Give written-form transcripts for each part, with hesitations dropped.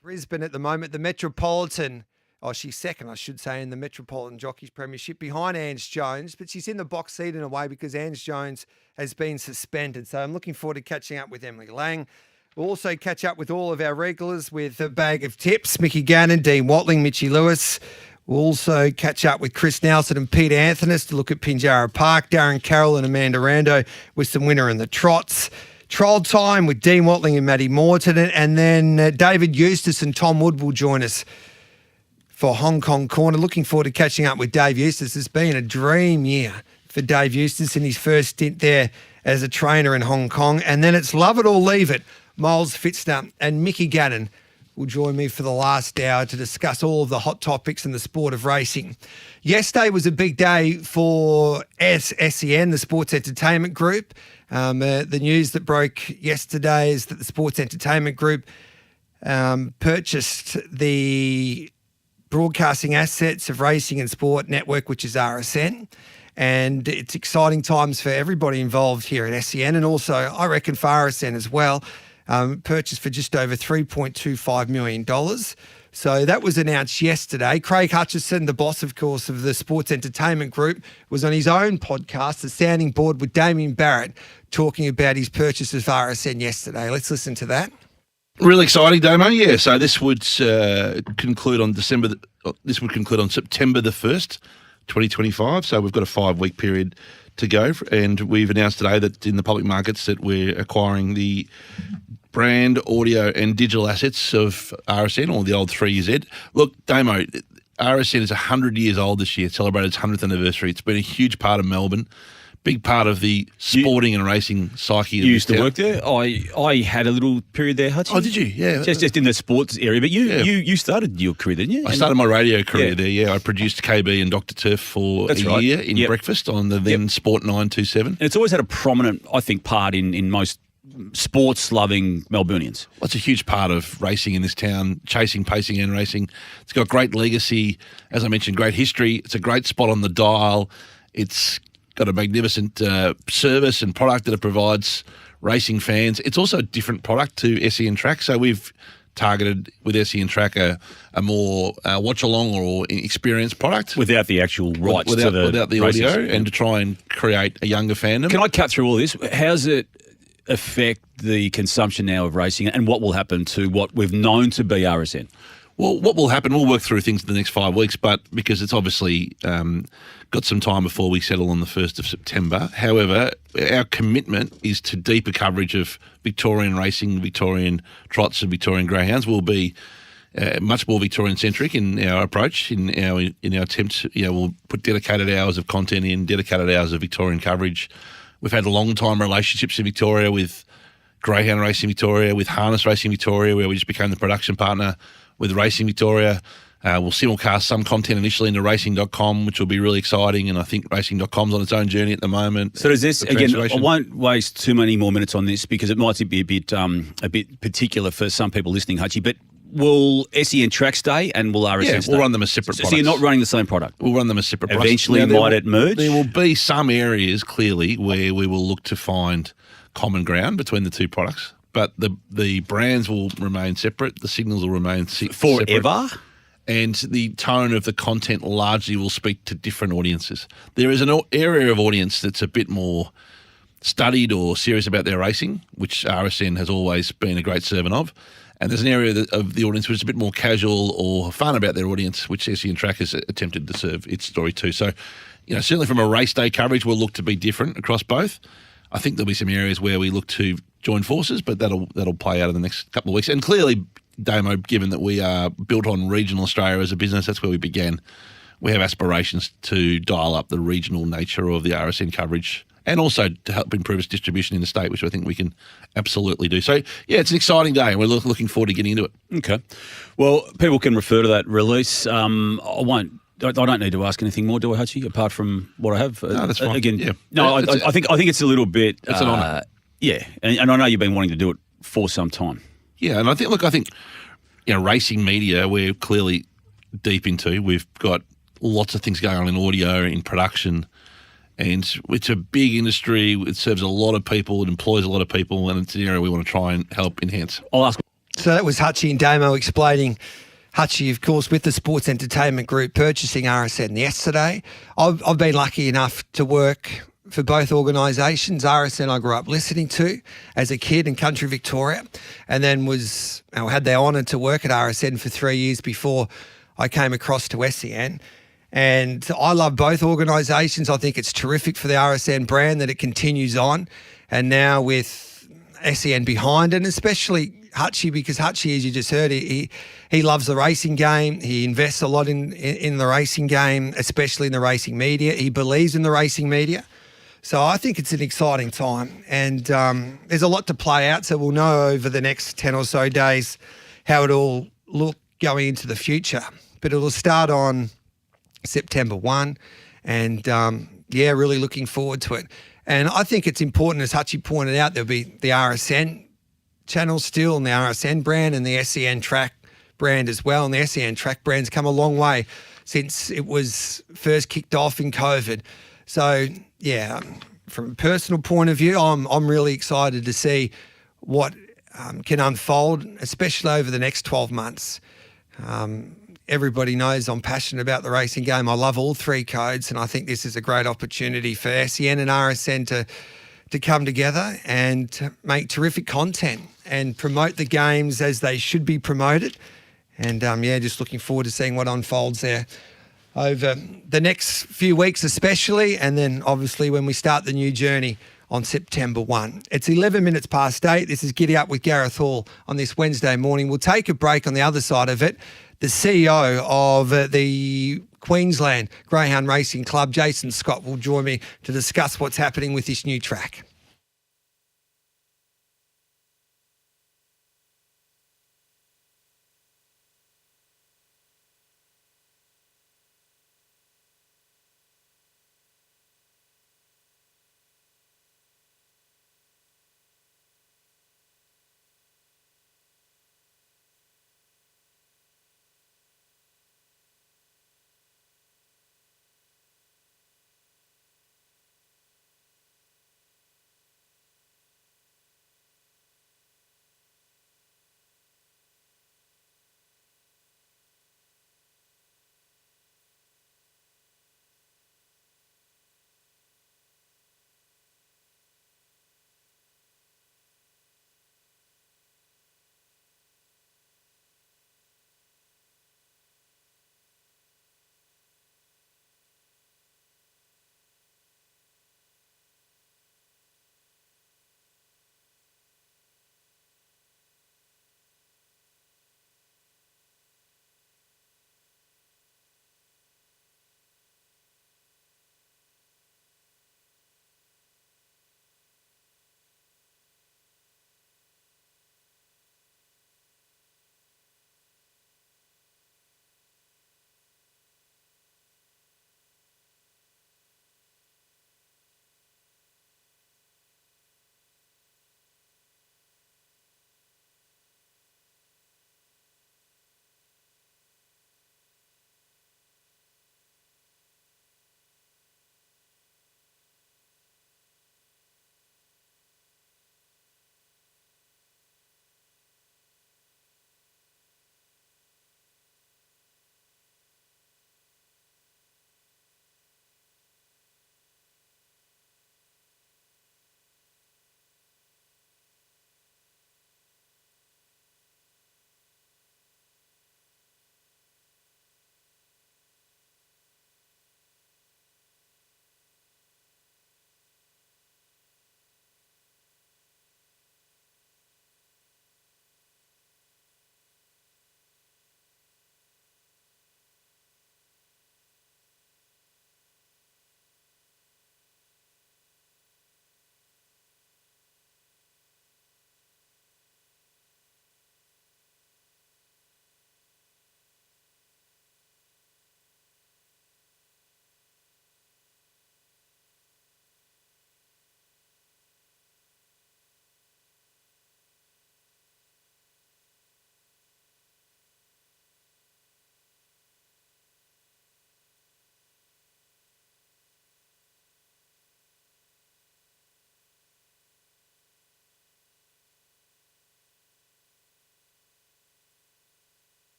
Brisbane at the moment, the Metropolitan. Oh, she's second, I should say, in the Metropolitan Jockeys Premiership behind Ange Jones, but she's in the box seat in a way because Ange Jones has been suspended. So I'm looking forward to catching up with Emily Lang. We'll also catch up with all of our regulars with a bag of tips. Mickey Gannon, Dean Watling, Mitchie Lewis. We'll also catch up with Chris Nelson and Peter Anthonys to look at Pinjarra Park. Darren Carroll and Amanda Rando with some winner in the trots. Trial time with Dean Watling and Matty Morton. And then David Eustace and Tom Wood will join us for Hong Kong Corner. Looking forward to catching up with Dave Eustace. It's been a dream year for Dave Eustace in his first stint there as a trainer in Hong Kong. And then it's love it or leave it. Miles Fitzner and Mickey Gannon will join me for the last hour to discuss all of the hot topics in the sport of racing. Yesterday was a big day for SEN, the Sports Entertainment Group. The news that broke yesterday is that the Sports Entertainment Group purchased the broadcasting assets of Racing and Sport Network, which is RSN. And it's exciting times for everybody involved here at SEN and also, I reckon, for RSN as well. Purchased for just over $3.25 million. So that was announced yesterday. Craig Hutchison, the boss, of course, of the Sports Entertainment Group, was on his own podcast, The Sounding Board, with Damien Barrett, talking about his purchase of RSN yesterday. Let's listen to that. Really exciting, Damo. Yeah, so this would conclude on September the 1st, 2025. So we've got a 5-week period to go, and we've announced today that in the public markets that we're acquiring the brand, audio and digital assets of RSN, or the old 3Z. Look, Damo, RSN is 100 years old this year, celebrated its 100th anniversary. It's been a huge part of Melbourne. Big part of the sporting and racing psyche. You used to work there. I had a little period there, Hutchie. Oh, did you? Yeah. Just in the sports area. But you started your career, didn't you? I started my radio career there, yeah. I produced KB and Dr. Turf for a year in breakfast on the then Sport 927. And it's always had a prominent, I think, part in most sports-loving Melburnians. Well, it's a huge part of racing in this town, chasing, pacing and racing. It's got great legacy, as I mentioned, great history. It's a great spot on the dial. It's got a magnificent service and product that it provides racing fans. It's also a different product to SENtrack. So we've targeted with SENtrack a more watch-along or experienced product. Without the actual rights without the races. audio, and to try and create a younger fandom. Can I cut through all this? How does it affect the consumption now of racing, and what will happen to what we've known to be RSN? Well, what will happen, we'll work through things in the next 5 weeks, but because it's obviously got some time before we settle on the 1st of September. However, our commitment is to deeper coverage of Victorian racing, Victorian trots and Victorian greyhounds. We'll be much more Victorian-centric in our approach, in our attempt. We'll put dedicated hours of content in, dedicated hours of Victorian coverage. We've had long-time relationships in Victoria with Greyhound Racing Victoria, with Harness Racing Victoria, where we just became the production partner with Racing Victoria. We'll simulcast some content initially into racing.com, which will be really exciting, and I think racing.com's on its own journey at the moment. So does this, again, I won't waste too many more minutes on this because it might be a bit particular for some people listening, Hutchie, but will SENtrack stay and will RSN stay? We'll run them as separate products. So you're not running the same product? We'll run them as separate products. Eventually might it merge? There will be some areas, clearly, where we will look to find common ground between the two products. But the brands will remain separate. The signals will remain separate. Forever? And the tone of the content largely will speak to different audiences. There is an area of audience that's a bit more studied or serious about their racing, which RSN has always been a great servant of. And there's an area of the audience which is a bit more casual or fun about their audience, which SENtrack has attempted to serve its story to. So, certainly from a race day coverage, we'll look to be different across both. I think there'll be some areas where we look to join forces, but that'll play out in the next couple of weeks. And clearly, Damo, given that we are built on regional Australia as a business, that's where we began. We have aspirations to dial up the regional nature of the RSN coverage and also to help improve its distribution in the state, which I think we can absolutely do. So, yeah, it's an exciting day, and we're looking forward to getting into it. Okay. Well, people can refer to that release. I don't need to ask anything more, do I, Hutchie, apart from what I have? No, that's fine. Again, yeah. No, I think it's a little bit. It's an honour. Yeah, and I know you've been wanting to do it for some time. Yeah, and I think racing media we're clearly deep into. We've got lots of things going on in audio, in production, and it's a big industry. It serves a lot of people. It employs a lot of people, and it's an area we want to try and help enhance. I'll ask. So that was Hutchie and Damo explaining. Hutchie, of course, with the Sports Entertainment Group purchasing RSN yesterday. I've been lucky enough to work for both organisations. RSN I grew up listening to as a kid in country Victoria, and then had the honour to work at RSN for 3 years before I came across to SEN. And I love both organisations. I think it's terrific for the RSN brand that it continues on. And now with SEN behind it, and especially Hutchie, because Hutchie, as you just heard, he loves the racing game. He invests a lot in the racing game, especially in the racing media. He believes in the racing media. So I think it's an exciting time. And there's a lot to play out, so we'll know over the next 10 or so days how it all look going into the future. But it'll start on September 1, and really looking forward to it. And I think it's important, as Hutchie pointed out, there'll be the RSN channel still and the RSN brand and the SENTrack brand as well. And the SENTrack brand's come a long way since it was first kicked off in COVID. So, yeah, from a personal point of view, I'm really excited to see what can unfold, especially over the next 12 months. Everybody knows I'm passionate about the racing game. I love all three codes, and I think this is a great opportunity for SEN and RSN to come together and to make terrific content and promote the games as they should be promoted. And, just looking forward to seeing what unfolds there over the next few weeks especially, and then obviously when we start the new journey on September 1. It's 11 minutes past 8. This is Giddy Up with Gareth Hall on this Wednesday morning. We'll take a break. On the other side of it, the CEO of the Queensland Greyhound Racing Club, Jason Scott, will join me to discuss what's happening with this new track.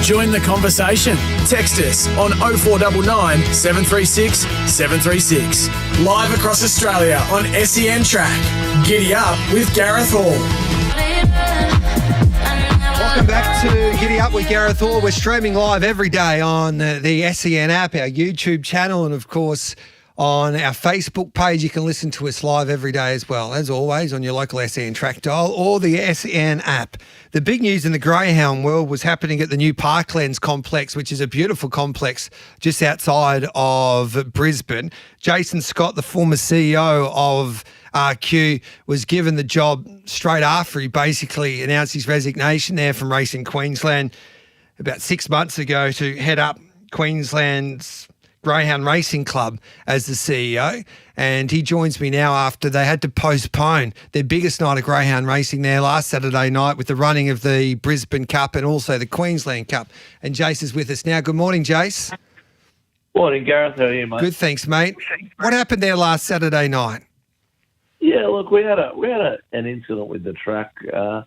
Join the conversation. Text us on 0499 736 736. Live across Australia on SENTrack. Giddy up with Gareth Hall. Welcome back to Giddy Up with Gareth Hall. We're streaming live every day on the SEN app, our YouTube channel, and of course on our Facebook page. You can listen to us live every day as well, as always, on your local SENtrack dial or the SEN app. The big news in the greyhound world was happening at the new Parklands complex, which is a beautiful complex just outside of Brisbane. Jason Scott, the former CEO of RQ, was given the job straight after he basically announced his resignation there from Racing Queensland about 6 months ago to head up Queensland's Greyhound Racing Club as the CEO. And he joins me now after they had to postpone their biggest night of greyhound racing there last Saturday night with the running of the Brisbane Cup and also the Queensland Cup. And Jace is with us now. Good morning, Jace. Morning, Gareth. How are you, mate? Good, thanks, mate. What happened there last Saturday night? Yeah, look, we had an incident with the track. The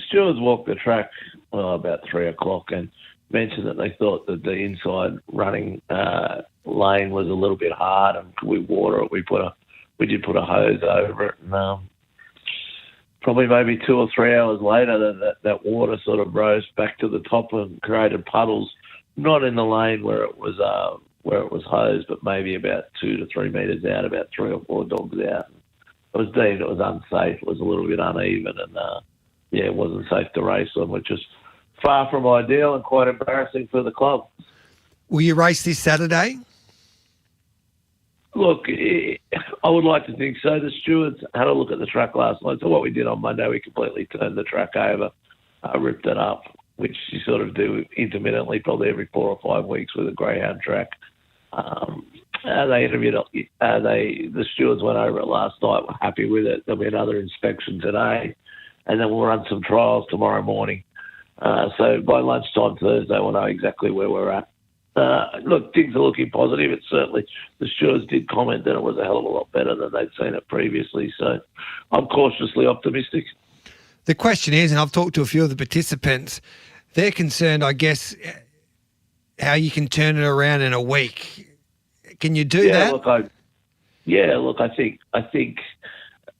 stewards walked the track about 3 o'clock and mentioned that they thought that the inside running lane was a little bit hard, and could we water it? We did put a hose over it, and probably maybe 2 or 3 hours later, that water sort of rose back to the top and created puddles, not in the lane where it was hosed, but maybe about 2 to 3 metres out, about 3 or 4 dogs out. It was deemed it was unsafe. It was a little bit uneven, and it wasn't safe to race on, which is far from ideal and quite embarrassing for the club. Will you race this Saturday? Look, I would like to think so. The stewards had a look at the track last night. So what we did on Monday, we completely turned the track over, ripped it up, which you sort of do intermittently, probably every 4 or 5 weeks with a greyhound track. They interviewed. The stewards went over it last night. Were happy with it. There'll be another inspection today, and then we'll run some trials tomorrow morning. So by lunchtime Thursday, we'll know exactly where we're at. Look, things are looking positive. It's certainly, the stewards did comment that it was a hell of a lot better than they'd seen it previously. So I'm cautiously optimistic. The question is, and I've talked to a few of the participants, they're concerned, I guess, how you can turn it around in a week. Can you do that? Look, I think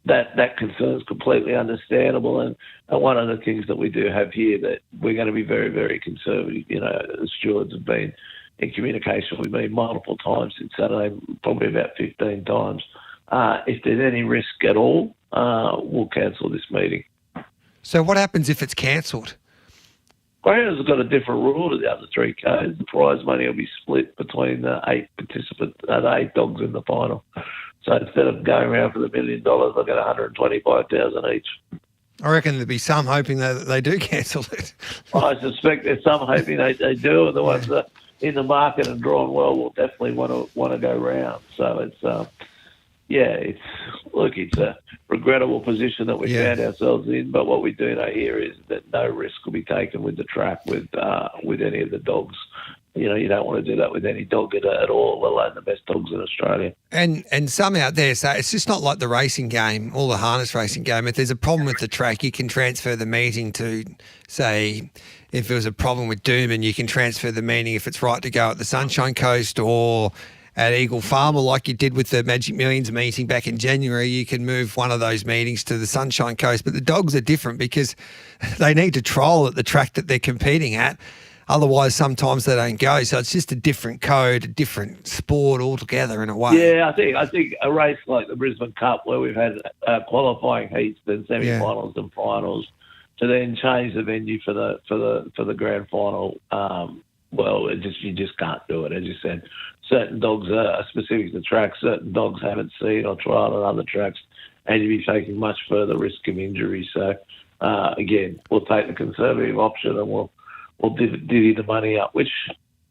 that concern is completely understandable, and one of the things that we do have here, that we're going to be very, very conservative. You know, the stewards have been in communication with me multiple times since Saturday, probably about 15 times. If there's any risk at all, we'll cancel this meeting. So what happens if it's cancelled? Greyhounds have got a different rule to the other 3 Ks. The prize money will be split between the 8 participants, the 8 dogs in the final. So instead of going around for the $1 million, they'll get $125,000 each. I reckon there'd be some hoping that they do cancel it. I suspect there's some hoping they do, and the ones that in the market and drawn well will definitely want to go round. So it's it's a regrettable position that we found ourselves in. But what we do know here is that no risk will be taken with the track with any of the dogs. You know, you don't want to do that with any dog at all, let alone the best dogs in Australia. And some out there say it's just not like the racing game, or the harness racing game. If there's a problem with the track, you can transfer the meeting to, say, if there was a problem with Doomben, you can transfer the meeting if it's right to go at the Sunshine Coast or at Eagle Farm, or like you did with the Magic Millions meeting back in January, you can move one of those meetings to the Sunshine Coast. But the dogs are different because they need to trial at the track that they're competing at. Otherwise, sometimes they don't go. So it's just a different code, a different sport altogether in a way. Yeah, I think a race like the Brisbane Cup, where we've had qualifying heats, then semi-finals and finals, to then change the venue for the grand final. You just can't do it. As you said, certain dogs are specific to tracks. Certain dogs haven't seen or trialled on other tracks, and you'd be taking much further risk of injury. So again, we'll take the conservative option, and we'll divvy the money up, which,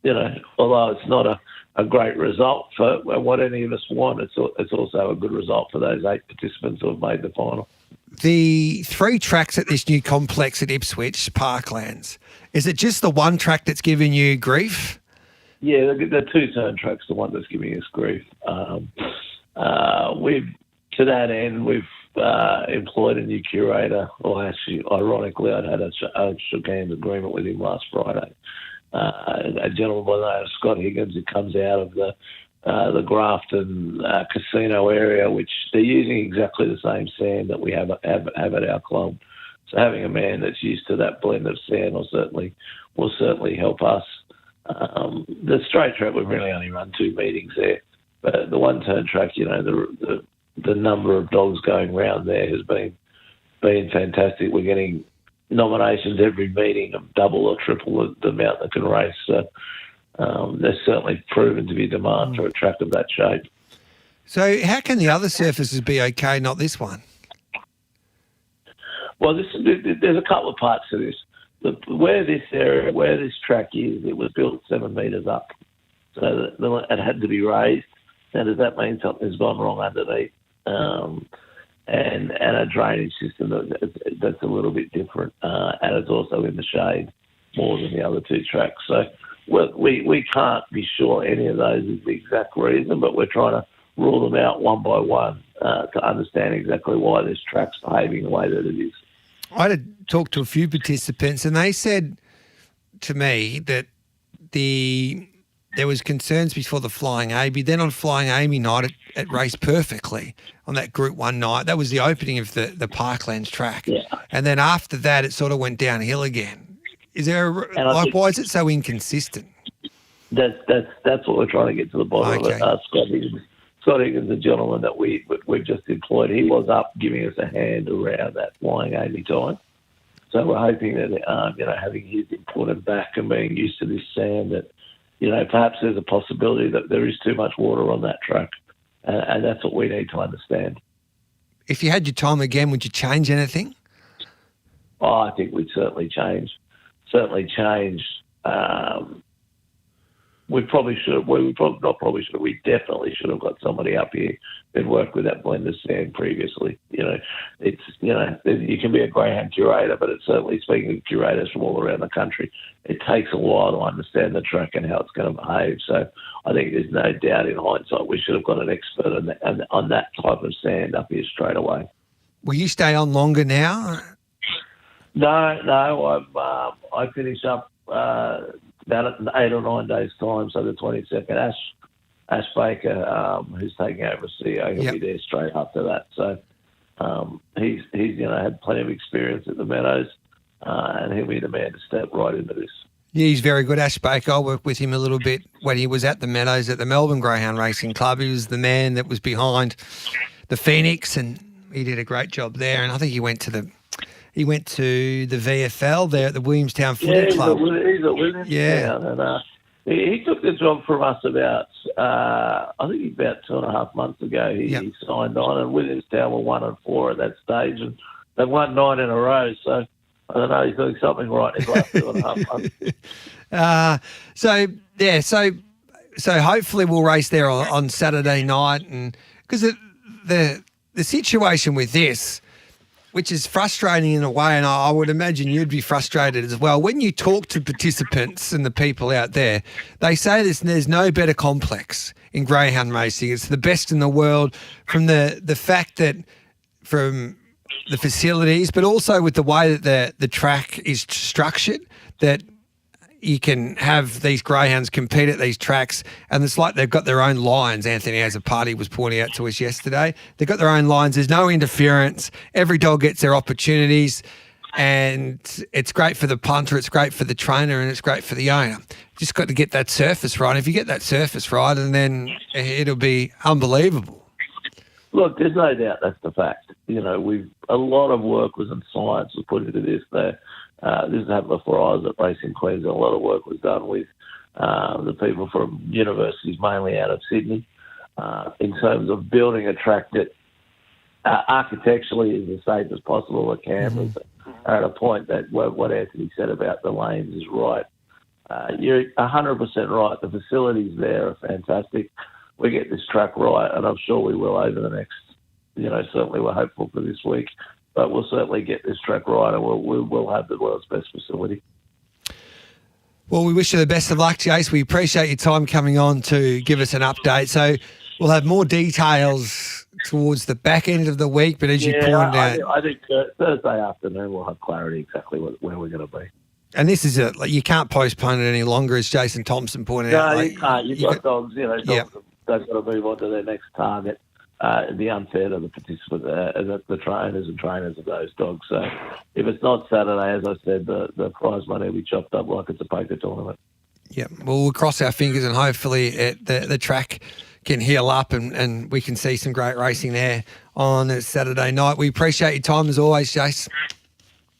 you know, although it's not a great result for what any of us want, it's also a good result for those 8 participants who have made the final. The 3 tracks at this new complex at Ipswich, Parklands, is it just the one track that's giving you grief? Yeah, the 2 turn track's the one that's giving us grief. To that end, we've employed a new curator. Or actually, ironically, I'd had a shook hands agreement with him last Friday. a gentleman by the name of Scott Higgins who comes out of the Grafton casino area, which they're using exactly the same sand that we have at our club. So having a man that's used to that blend of sand will certainly help us. The straight track, we've really only run 2 meetings there, but the one-turn track, the number of dogs going round there has been fantastic. We're getting nominations every meeting of double or triple the amount that can race. So there's certainly proven to be demand for a track of that shape. So how can the other surfaces be okay, not this one? Well, there's a couple of parts to this. Where this track is, it was built 7 metres up, so it had to be raised. Now, does that mean something's gone wrong underneath? And a drainage system that's a little bit different, and it's also in the shade more than the other 2 tracks. So we can't be sure any of those is the exact reason, but we're trying to rule them out one by one to understand exactly why this track's behaving the way that it is. I had talked to a few participants, and they said to me that there was concerns before the Flying Amy. Then on Flying Amy night, it raced perfectly on that Group 1 night. That was the opening of the Parklands track. Yeah. And then after that, it sort of went downhill again. Is there why is it so inconsistent? That's what we're trying to get to the bottom of it. Scott Higgins, the gentleman that we've just employed, he was up giving us a hand around that Flying Amy time. So we're hoping that, having his input and back and being used to this sand, that, perhaps there's a possibility that there is too much water on that track. And that's what we need to understand. If you had your time again, would you change anything? Oh, I think we'd certainly change. We definitely should have got somebody up here that worked with that blend of sand previously. You can be a greyhound curator, but it's certainly, speaking of curators from all around the country, it takes a while to understand the track and how it's going to behave. So I think there's no doubt in hindsight we should have got an expert on that type of sand up here straight away. Will you stay on longer now? No, I finish up about 8 or 9 days' time, so the 22nd. Ash Baker, who's taking over as CEO, he'll be there straight after that. So he's had plenty of experience at the Meadows, and he'll be the man to step right into this. Yeah, he's very good, Ash Baker. I worked with him a little bit when he was at the Meadows at the Melbourne Greyhound Racing Club. He was the man that was behind the Phoenix, and he did a great job there. And I think he went to the VFL there at the Williamstown Footy Club. He's at Williamstown, and he took the job from us about 2.5 months ago. He signed on, and Williamstown were 1-4 at that stage, and they won 9 in a row. So I don't know, he's doing something right in his last 2.5 months. So hopefully we'll race there on Saturday night, and because the situation with this, which is frustrating in a way, and I would imagine you'd be frustrated as well. When you talk to participants and the people out there, they say there's no better complex in greyhound racing. It's the best in the world, from the fact that from the facilities, but also with the way that the track is structured, that you can have these greyhounds compete at these tracks, and it's like they've got their own lines. Anthony Azzopardi was pointing out to us yesterday. They've got their own lines. There's no interference. Every dog gets their opportunities, and it's great for the punter, it's great for the trainer, and it's great for the owner. Just got to get that surface right. If you get that surface right, and then it'll be unbelievable. Look, there's no doubt that's the fact. A lot of work was in science was put into this. This happened before I was at Racing Queensland. A lot of work was done with the people from universities, mainly out of Sydney, in terms of building a track that architecturally is as safe as possible. The cameras are at a point that what Anthony said about the lanes is right. You're 100% right. The facilities there are fantastic. We get this track right, and I'm sure we will over the next, certainly we're hopeful for this week. But we'll certainly get this track right, and we'll have the world's best facility. Well, we wish you the best of luck, Jace. We appreciate your time coming on to give us an update. So we'll have more details towards the back end of the week, but as you pointed out... I think Thursday afternoon we'll have clarity exactly where we're going to be. And this is you can't postpone it any longer, as Jason Thompson pointed out. No, Like, you can't. You've got dogs, dogs Yep. they've got to move on to their next target. It'd be unfair to the participants, the trainers and trainers of those dogs. So if it's not Saturday, as I said, the prize money will be chopped up like it's a poker tournament. Yeah, well, we'll cross our fingers and hopefully the track can heal up and we can see some great racing there on a Saturday night. We appreciate your time as always, Jace.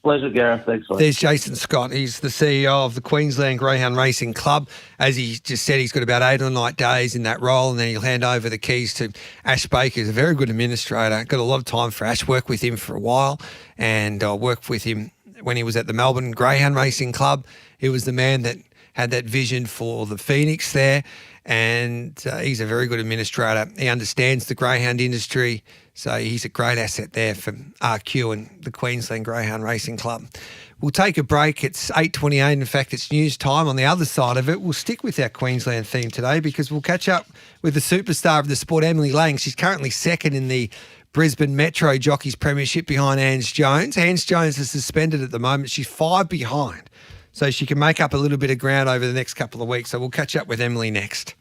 Pleasure, Gareth. Thanks, mate. There's Jason Scott. He's the CEO of the Queensland Greyhound Racing Club. As he just said, he's got about 8 or 9 days in that role, and then he'll hand over the keys to Ash Baker, who's a very good administrator. Got a lot of time for Ash. Worked with him for a while, and I worked with him when he was at the Melbourne Greyhound Racing Club. He was the man that had that vision for the Phoenix there, and he's a very good administrator. He understands the greyhound industry, so he's a great asset there for RQ and the Queensland Greyhound Racing Club. We'll take a break. It's 8:28. In fact, it's news time. On the other side of it, we'll stick with our Queensland theme today because we'll catch up with the superstar of the sport, Emily Lang. She's currently second in the Brisbane Metro Jockeys Premiership behind Ange Jones. Ange Jones is suspended at the moment. She's 5 behind, so she can make up a little bit of ground over the next couple of weeks. So we'll catch up with Emily next.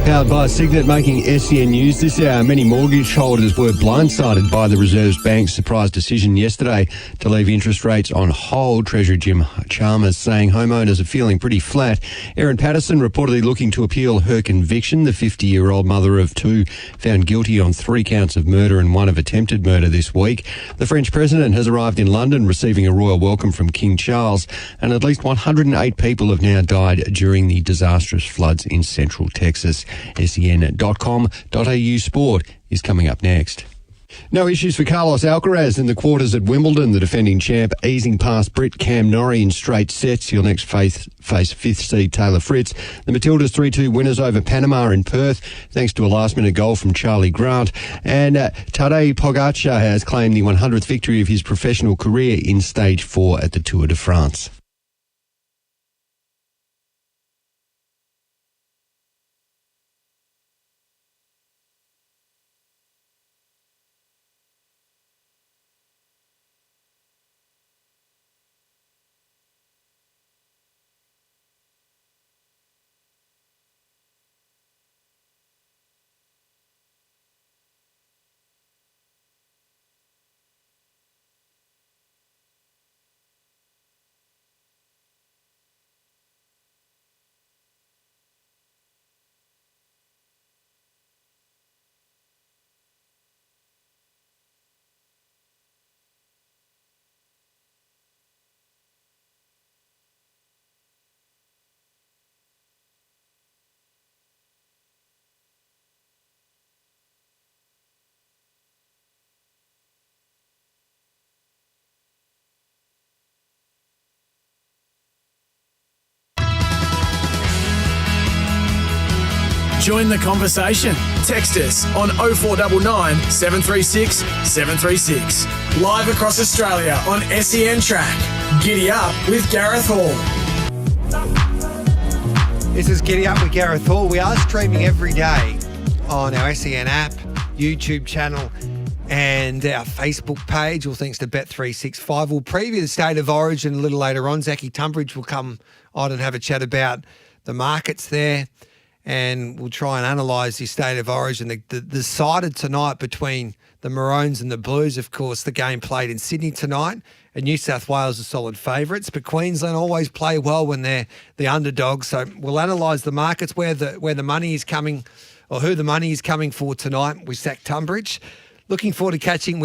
Powered by Signet, making SEN news this hour. Many mortgage holders were blindsided by the Reserve Bank's surprise decision yesterday to leave interest rates on hold. Treasurer Jim Chalmers saying homeowners are feeling pretty flat. Erin Patterson reportedly looking to appeal her conviction. The 50-year-old mother of 2 found guilty on 3 counts of murder and 1 of attempted murder this week. The French president has arrived in London receiving a royal welcome from King Charles, and at least 108 people have now died during the disastrous floods in central Texas. sen.com.au sport is coming up next. No issues for Carlos Alcaraz in the quarters at Wimbledon. The defending champ easing past Brit Cam Norrie in straight sets. He'll next face 5th seed Taylor Fritz. The Matildas 3-2 winners over Panama in Perth, thanks to a last-minute goal from Charlie Grant. And Tadej Pogacar has claimed the 100th victory of his professional career in Stage 4 at the Tour de France. Join the conversation. Text us on 0499 736 736. Live across Australia on SENtrack. Giddy up with Gareth Hall. This is Giddy Up with Gareth Hall. We are streaming every day on our SEN app, YouTube channel, and our Facebook page, all thanks to Bet365. We'll preview the State of Origin a little later on. Zachy Tunbridge will come on and have a chat about the markets there, and we'll try and analyse the State of Origin. The decided tonight between the Maroons and the Blues, of course, the game played in Sydney tonight, and New South Wales are solid favourites, but Queensland always play well when they're the underdogs. So we'll analyse the markets, where the money is coming, or who the money is coming for tonight with Zach Tunbridge. Looking forward to catching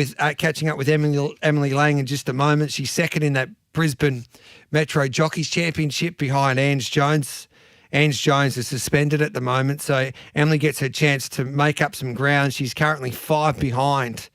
up with Emily Lang in just a moment. She's second in that Brisbane Metro Jockeys Championship behind Ange Jones. Ange Jones is suspended at the moment, so Emily gets her chance to make up some ground. She's currently 5 behind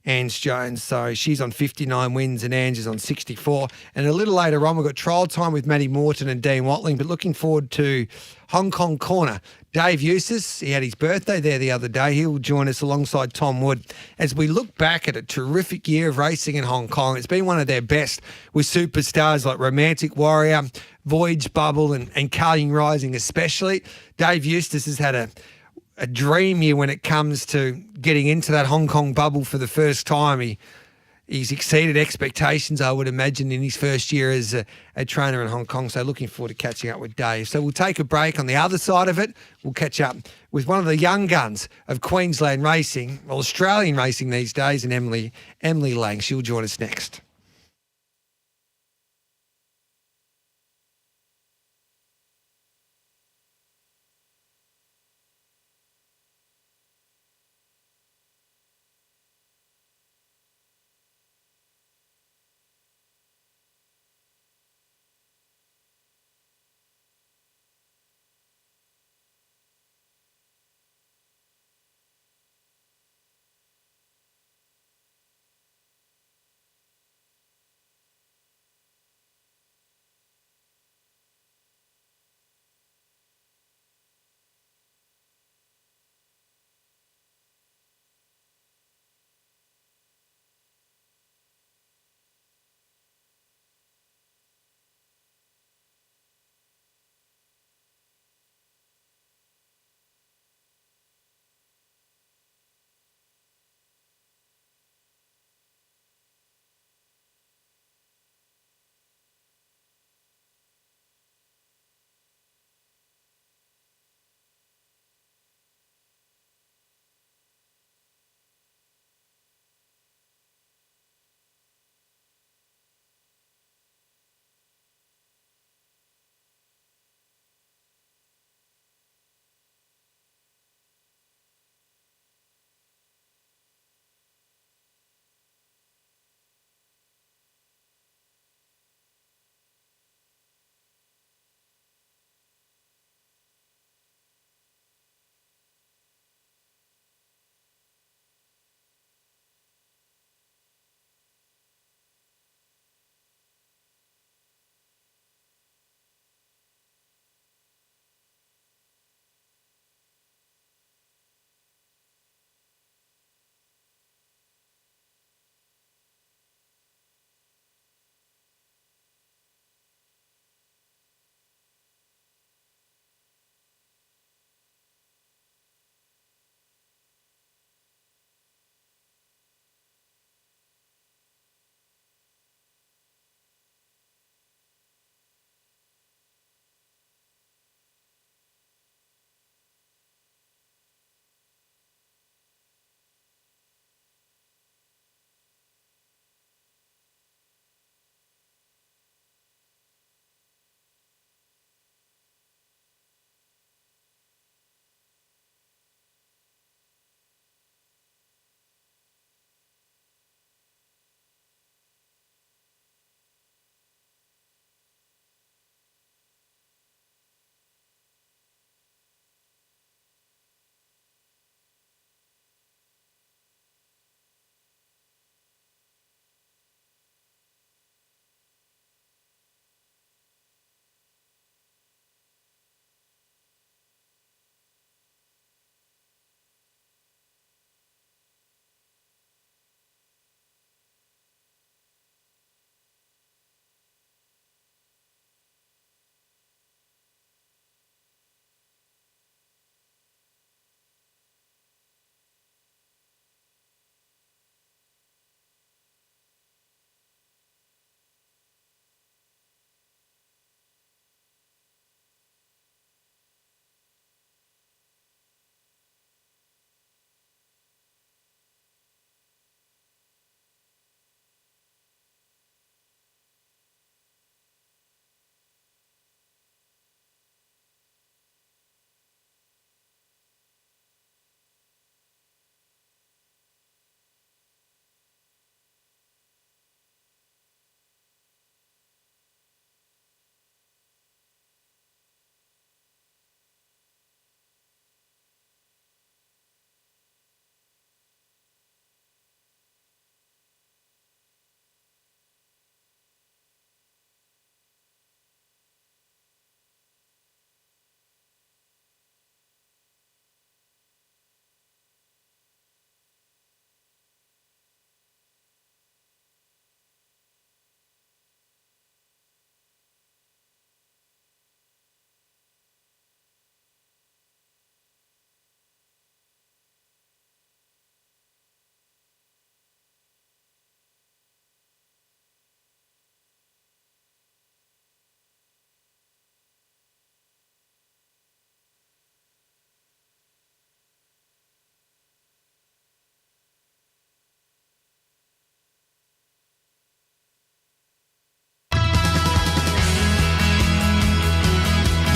Ange Jones. So she's on 59 wins and Ange is on 64. And a little later on, we've got trial time with Matty Morton and Dean Watling, but looking forward to Hong Kong Corner. Dave Eustace, he had his birthday there the other day. He'll join us alongside Tom Wood as we look back at a terrific year of racing in Hong Kong. It's been one of their best with superstars like Romantic Warrior, Voyage Bubble and Carling Rising especially. Dave Eustace has had a dream year when it comes to getting into that Hong Kong bubble for the first time. He's exceeded expectations, I would imagine, in his first year as a trainer in Hong Kong. So looking forward to catching up with Dave. So we'll take a break. On the other side of it, we'll catch up with one of the young guns of Queensland racing, well, Australian racing these days, and Emily Lang. She'll join us next.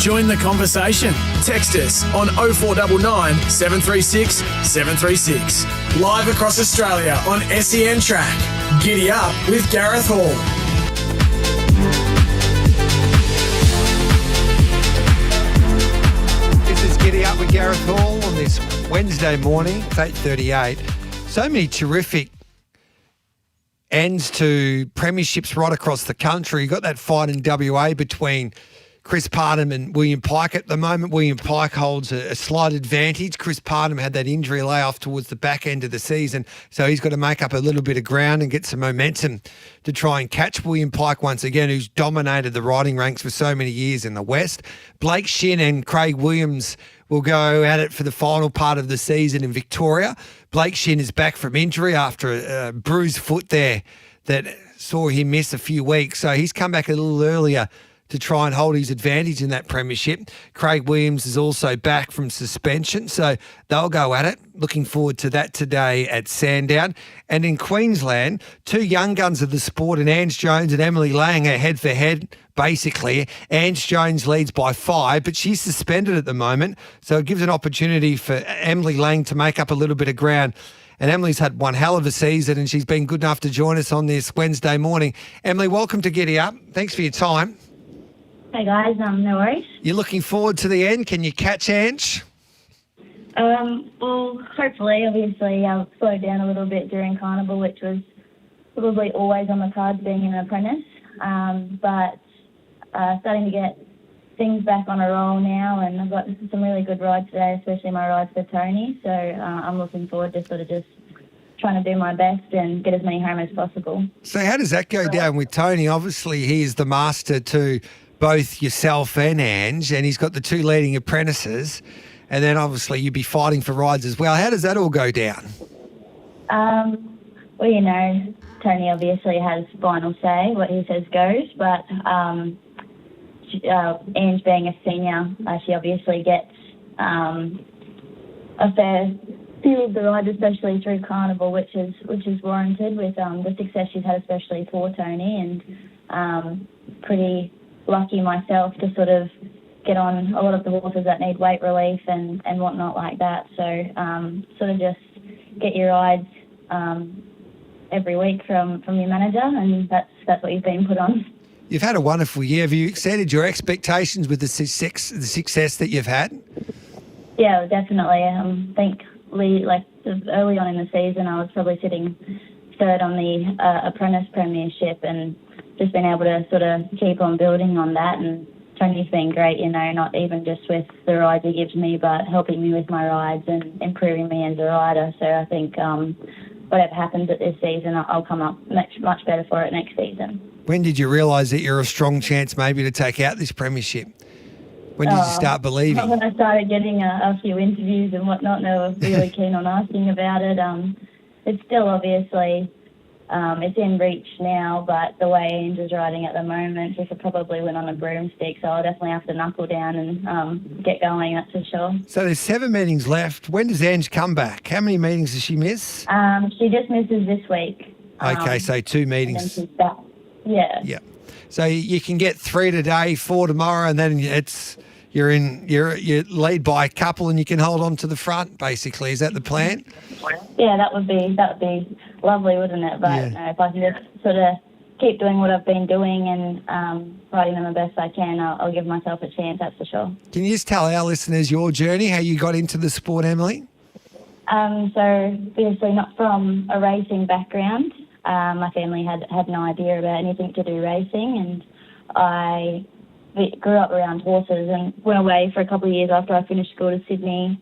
Join the conversation. Text us on 0499 736 736. Live across Australia on SENtrack. Giddy up with Gareth Hall. This is Giddy Up with Gareth Hall on this Wednesday morning. It's 8:38. So many terrific ends to premierships right across the country. You got that fight in WA between Chris Parnham and William Pike at the moment. William Pike holds a slight advantage. Chris Parnham had that injury layoff towards the back end of the season, so he's got to make up a little bit of ground and get some momentum to try and catch William Pike once again, who's dominated the riding ranks for so many years in the West. Blake Shin and Craig Williams will go at it for the final part of the season in Victoria. Blake Shin is back from injury after a bruised foot there that saw him miss a few weeks, so he's come back a little earlier to try and hold his advantage in that premiership. Craig Williams is also back from suspension, so they'll go at it. Looking forward to that today at Sandown. And in Queensland, two young guns of the sport in Ange Jones and Emily Lang are head-for-head, basically. Ange Jones leads by 5, but she's suspended at the moment, so it gives an opportunity for Emily Lang to make up a little bit of ground. And Emily's had one hell of a season, and she's been good enough to join us on this Wednesday morning. Emily, welcome to Giddy Up. Thanks for your time. Hey guys, no worries. You're looking forward to the end. Can you catch Ange? Well, hopefully. Obviously, I'll slow down a little bit during Carnival, which was probably always on the cards being an apprentice. But starting to get things back on a roll now, and I've got some really good rides today, especially my rides for Tony. So I'm looking forward to sort of just trying to do my best and get as many home as possible. So how does that go down with Tony? Obviously, he's the master to both yourself and Ange, and he's got the two leading apprentices, and then obviously you'd be fighting for rides as well. How does that all go down? Well, you know, Tony obviously has final say. What he says goes, but Ange being a senior, she obviously gets a fair few of the rides, especially through Carnival, which is warranted with the success she's had, especially for Tony, and pretty lucky myself to sort of get on a lot of the horses that need weight relief and whatnot like that. So sort of just get your rides every week from your manager, and that's what you've been put on. You've had a wonderful year. Have you exceeded your expectations with the success that you've had? Yeah, definitely. I think like early on in the season, I was probably sitting third on the apprentice premiership, and just been able to sort of keep on building on that. And Tony's been great, you know, not even just with the rides he gives me, but helping me with my rides and improving me as a rider. So I think whatever happens at this season, I'll come up much better for it next season. When did you realise that you're a strong chance maybe to take out this premiership? When did you start believing? When I started getting a few interviews and whatnot, and they were really keen on asking about it. It's still obviously it's in reach now, but the way Ange is riding at the moment, he could probably win on a broomstick, so I'll definitely have to knuckle down and get going, that's for sure. So there's 7 meetings left. When does Ange come back? How many meetings does she miss? She just misses this week. Okay, so 2 meetings. And then she's back. Yeah. Yeah. So you can get 3 today, 4 tomorrow, and then you're lead by a couple, and you can hold on to the front. Basically, is that the plan? Yeah, that would be lovely, wouldn't it? But Yeah. if I can just sort of keep doing what I've been doing and riding them the best I can, I'll give myself a chance. That's for sure. Can you just tell our listeners your journey, how you got into the sport, Emily? So obviously not from a racing background. My family had no idea about anything to do racing, and I grew up around horses and went away for a couple of years after I finished school to Sydney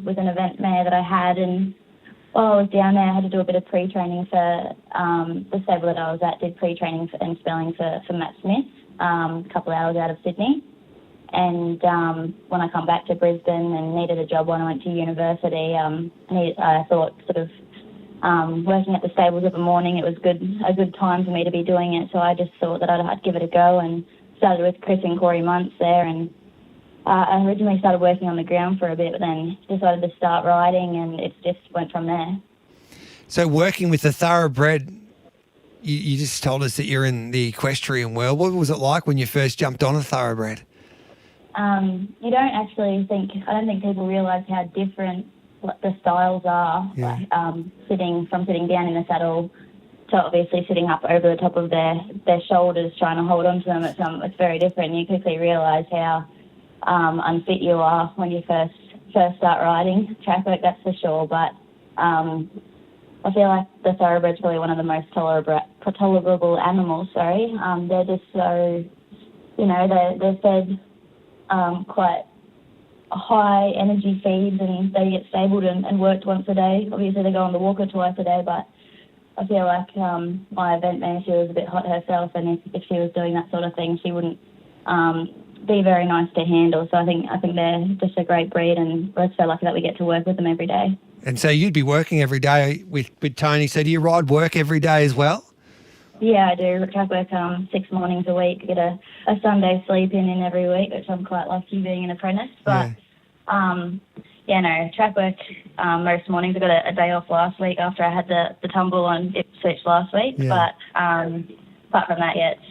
with an event mare that I had. And while I was down there, I had to do a bit of pre-training for the stable that I was at, did pre-training and spelling for Matt Smith, a couple of hours out of Sydney. And when I come back to Brisbane and needed a job when I went to university, I thought sort of working at the stables of a morning, it was a good time for me to be doing it. So I just thought that I'd give it a go and started with Chris and Corey Muntz there. And I originally started working on the ground for a bit, but then decided to start riding, and it just went from there. So working with the thoroughbred, you just told us that you're in the equestrian world. What was it like when you first jumped on a thoroughbred? you don't actually think, I don't think people realise how different the styles are, Yeah. like sitting down in the saddle to obviously sitting up over the top of their shoulders trying to hold on to them. It's very different. You quickly realise how unfit you are when you first start riding track work, that's for sure. But I feel like the thoroughbred's probably one of the most tolerable animals. They're just so, they're fed quite high energy feeds, and they get stabled and worked once a day. Obviously they go on the walker twice a day, but I feel like my event mare, she was a bit hot herself, and if she was doing that sort of thing, she wouldn't be very nice to handle. So I think they're just a great breed, and we're so lucky that we get to work with them every day. And so you'd be working every day with Tony. So do you ride work every day as well? Yeah, I do. Track work 6 mornings a week. Get a Sunday sleep in every week, which I'm quite lucky being an apprentice. But track work most mornings. I got a day off last week after I had the tumble on Ipswich last week. Yeah. But apart from that, it's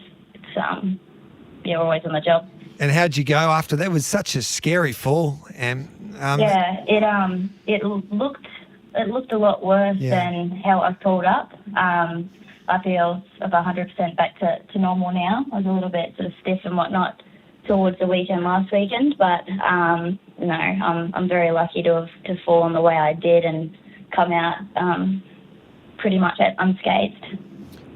we're always on the job. And how'd you go after that? It was such a scary fall. And it looked a lot worse than how I pulled up. I feel about 100% back to normal now. I was a little bit sort of stiff and whatnot towards the weekend last weekend, but I'm very lucky to have fallen the way I did and come out pretty much unscathed.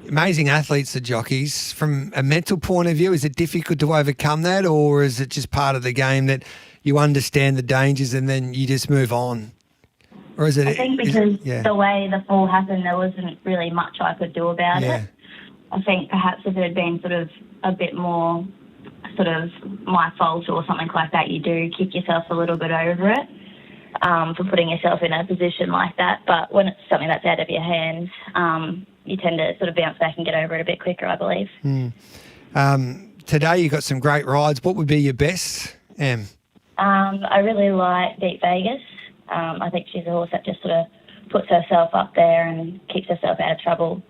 Amazing athletes, the jockeys. From a mental point of view, is it difficult to overcome that, or is it just part of the game that you understand the dangers and then you just move on? Or is it? I think because the way the fall happened, there wasn't really much I could do about it. I think perhaps if it had been sort of a bit more sort of my fault or something like that, you do kick yourself a little bit over it for putting yourself in a position like that. But when it's something that's out of your hands, you tend to sort of bounce back and get over it a bit quicker, I believe. Today you got some great rides. What would be your best, Em? I really like Deep Vegas. I think she's a horse that just sort of puts herself up there and keeps herself out of trouble.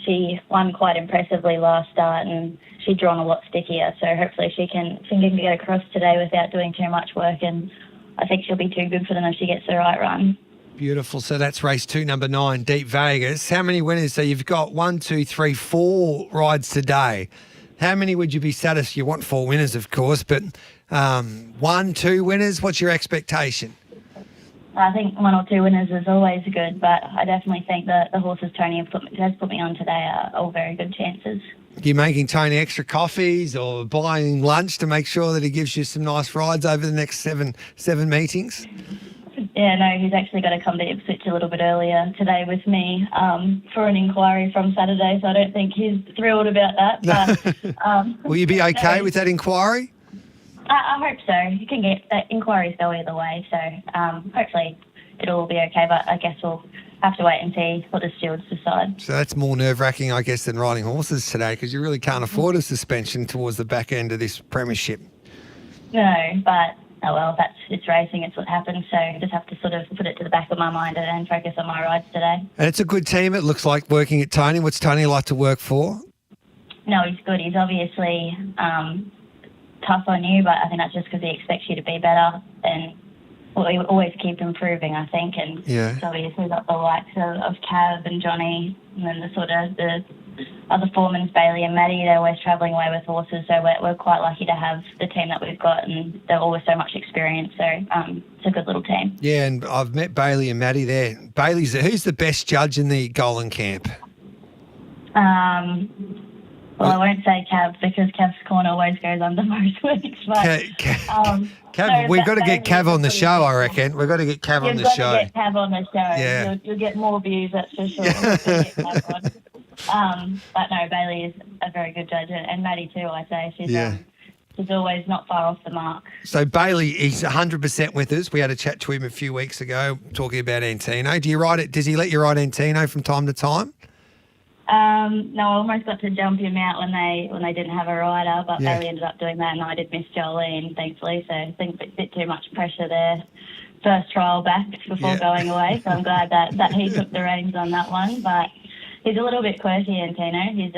She won quite impressively last start, and she'd drawn a lot stickier, so hopefully she can get across today without doing too much work, and I think she'll be too good for them if she gets the right run. Beautiful. So that's race 2, number 9, Deep Vegas. How many winners? So you've got 1, 2, 3, 4 rides today. How many would you be satisfied? You want 4 winners, of course, but 1, 2 winners, what's your expectation? I think 1 or 2 winners is always good, but I definitely think that the horses Tony has put me on today are all very good chances. Are you making Tony extra coffees or buying lunch to make sure that he gives you some nice rides over the next seven meetings? Yeah, no, he's actually got to come to Ipswich a little bit earlier today with me for an inquiry from Saturday, so I don't think he's thrilled about that. But, Will you be okay with that inquiry? I hope so. You can get inquiries go either way, so hopefully it'll all be okay, but I guess we'll have to wait and see what the stewards decide. So that's more nerve-wracking, I guess, than riding horses today, because you really can't afford a suspension towards the back end of this premiership. No, but it's racing, it's what happens, so I just have to sort of put it to the back of my mind and focus on my rides today. And it's a good team, it looks like, working at Tony. What's Tony like to work for? No, he's good. He's obviously tough on you, but I think that's just because he expects you to be better, and we always keep improving, I think. And so obviously got the likes of Cav and Johnny, and then the other foremans, Bailey and Maddie. They're always travelling away with horses, so we're quite lucky to have the team that we've got, and they're always so much experience, so it's a good little team. Yeah, and I've met Bailey and Maddie there. Who's the best judge in the Golden Camp? Well, I won't say Cav because Cav's corner always goes under most weeks. But, Cav, we've got to get Cav on the show, I reckon. We've got to get Cav on the show. You've got to get Cav on the show. Yeah. You'll get more views, that's for sure. But no, Bailey is a very good judge, and Maddie too, I say. She's always not far off the mark. So Bailey, he's 100% with us. We had a chat to him a few weeks ago talking about Antino. Does he let you ride Antino from time to time? No, I almost got to jump him out when they didn't have a rider, but Bailey ended up doing that, and I did miss Jolene, thankfully, so I think a bit too much pressure there. First trial back before going away, so I'm glad that he took the reins on that one, but he's a little bit quirky, Antino. He's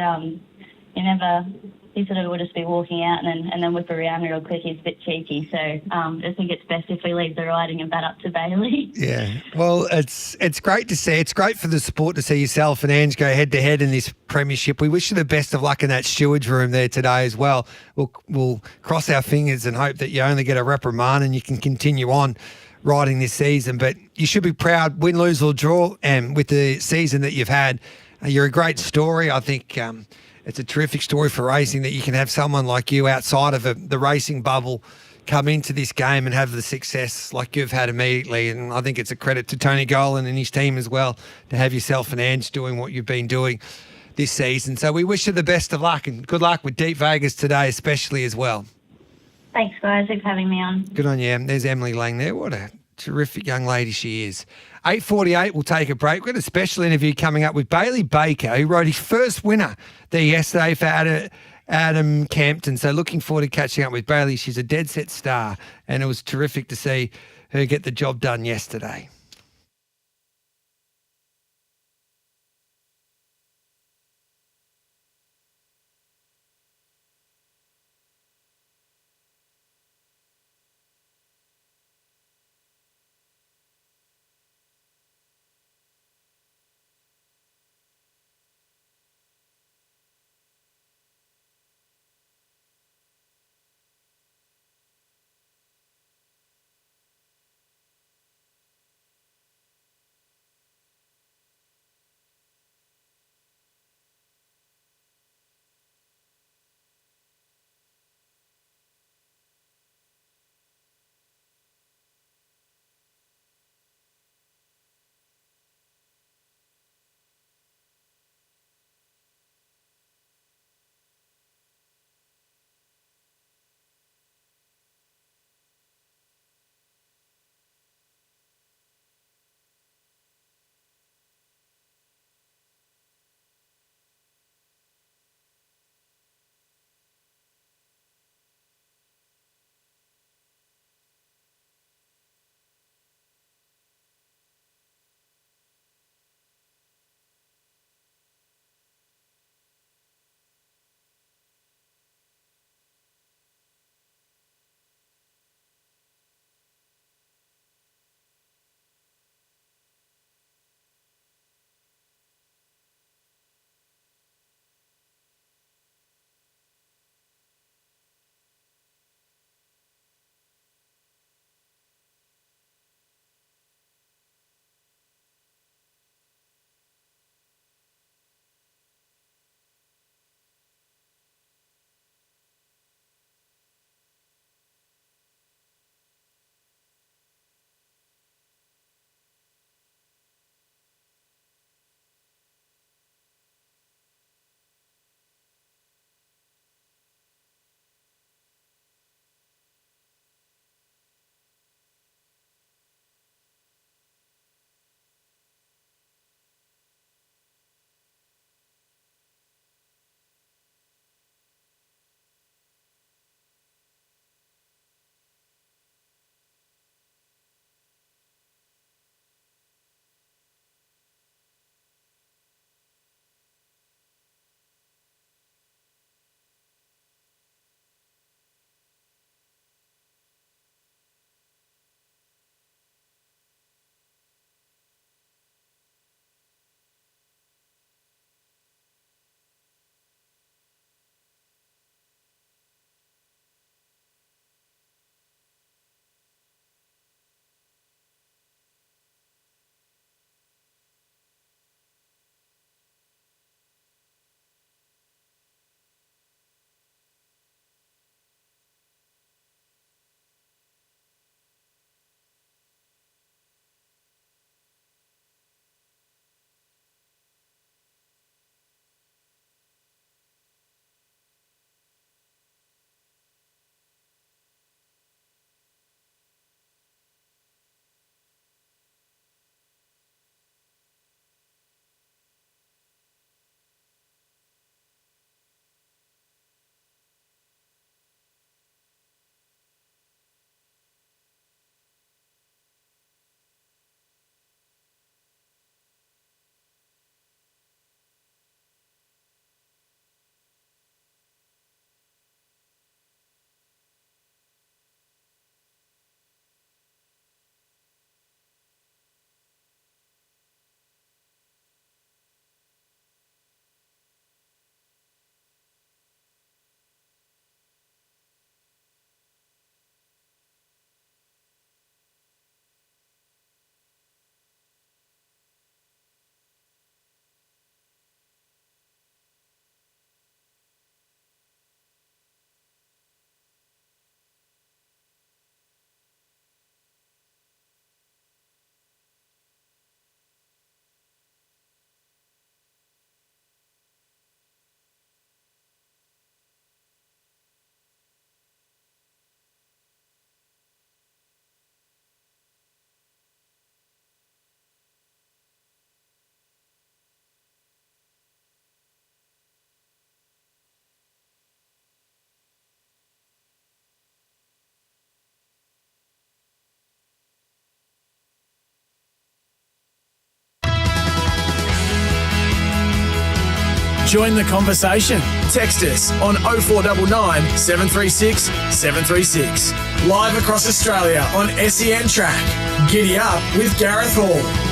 he sort of will just be walking out and then whip around real quick. He's a bit cheeky. So I think it's best if we leave the riding and bat up to Bailey. Yeah, well, it's great to see. It's great for the sport to see yourself and Ange go head to head in this premiership. We wish you the best of luck in that stewards room there today as well. We'll cross our fingers and hope that you only get a reprimand and you can continue on riding this season. But you should be proud, win, lose or draw, and with the season that you've had, you're a great story. I think it's a terrific story for racing that you can have someone like you outside of the racing bubble come into this game and have the success like you've had immediately. And I think it's a credit to Tony Golan and his team as well to have yourself and Ange doing what you've been doing this season. So we wish you the best of luck and good luck with Deep Vegas today, especially as well. Thanks, guys. Thanks for having me on. Good on you. There's Emily Lang there. What a terrific young lady she is. 8:48, we'll take a break. We've got a special interview coming up with Bailey Baker, who rode his first winner there yesterday for Adam Campton. So looking forward to catching up with Bailey. She's a dead set star, and it was terrific to see her get the job done yesterday. Join the conversation. Text us on 0499 736 736. Live across Australia on SENtrack. Giddy up with Gareth Hall.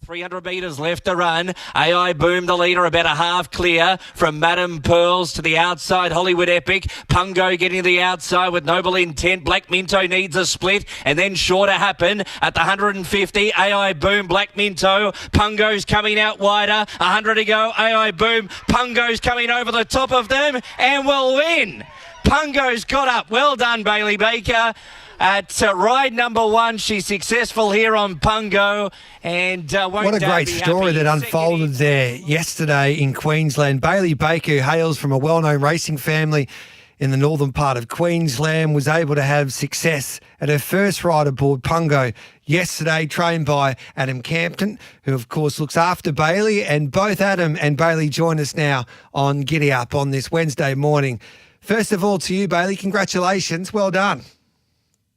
300 metres left to run. AI Boom, the leader, about a half clear from Madam Pearls to the outside. Hollywood Epic. Pungo getting to the outside with Noble Intent. Black Minto needs a split and then sure to happen at the 150. AI Boom, Black Minto. Pungo's coming out wider. 100 to go. AI Boom. Pungo's coming over the top of them and will win. Pungo's got up. Well done, Bailey Baker. At ride number 1, she's successful here on Pungo. And what a great story that unfolded there yesterday in Queensland. Bailey Baker, who hails from a well-known racing family in the northern part of Queensland, was able to have success at her first ride aboard Pungo yesterday, trained by Adam Campton, who of course looks after Bailey. And both Adam and Bailey join us now on Giddy Up on this Wednesday morning. First of all, to you, Bailey, congratulations. Well done.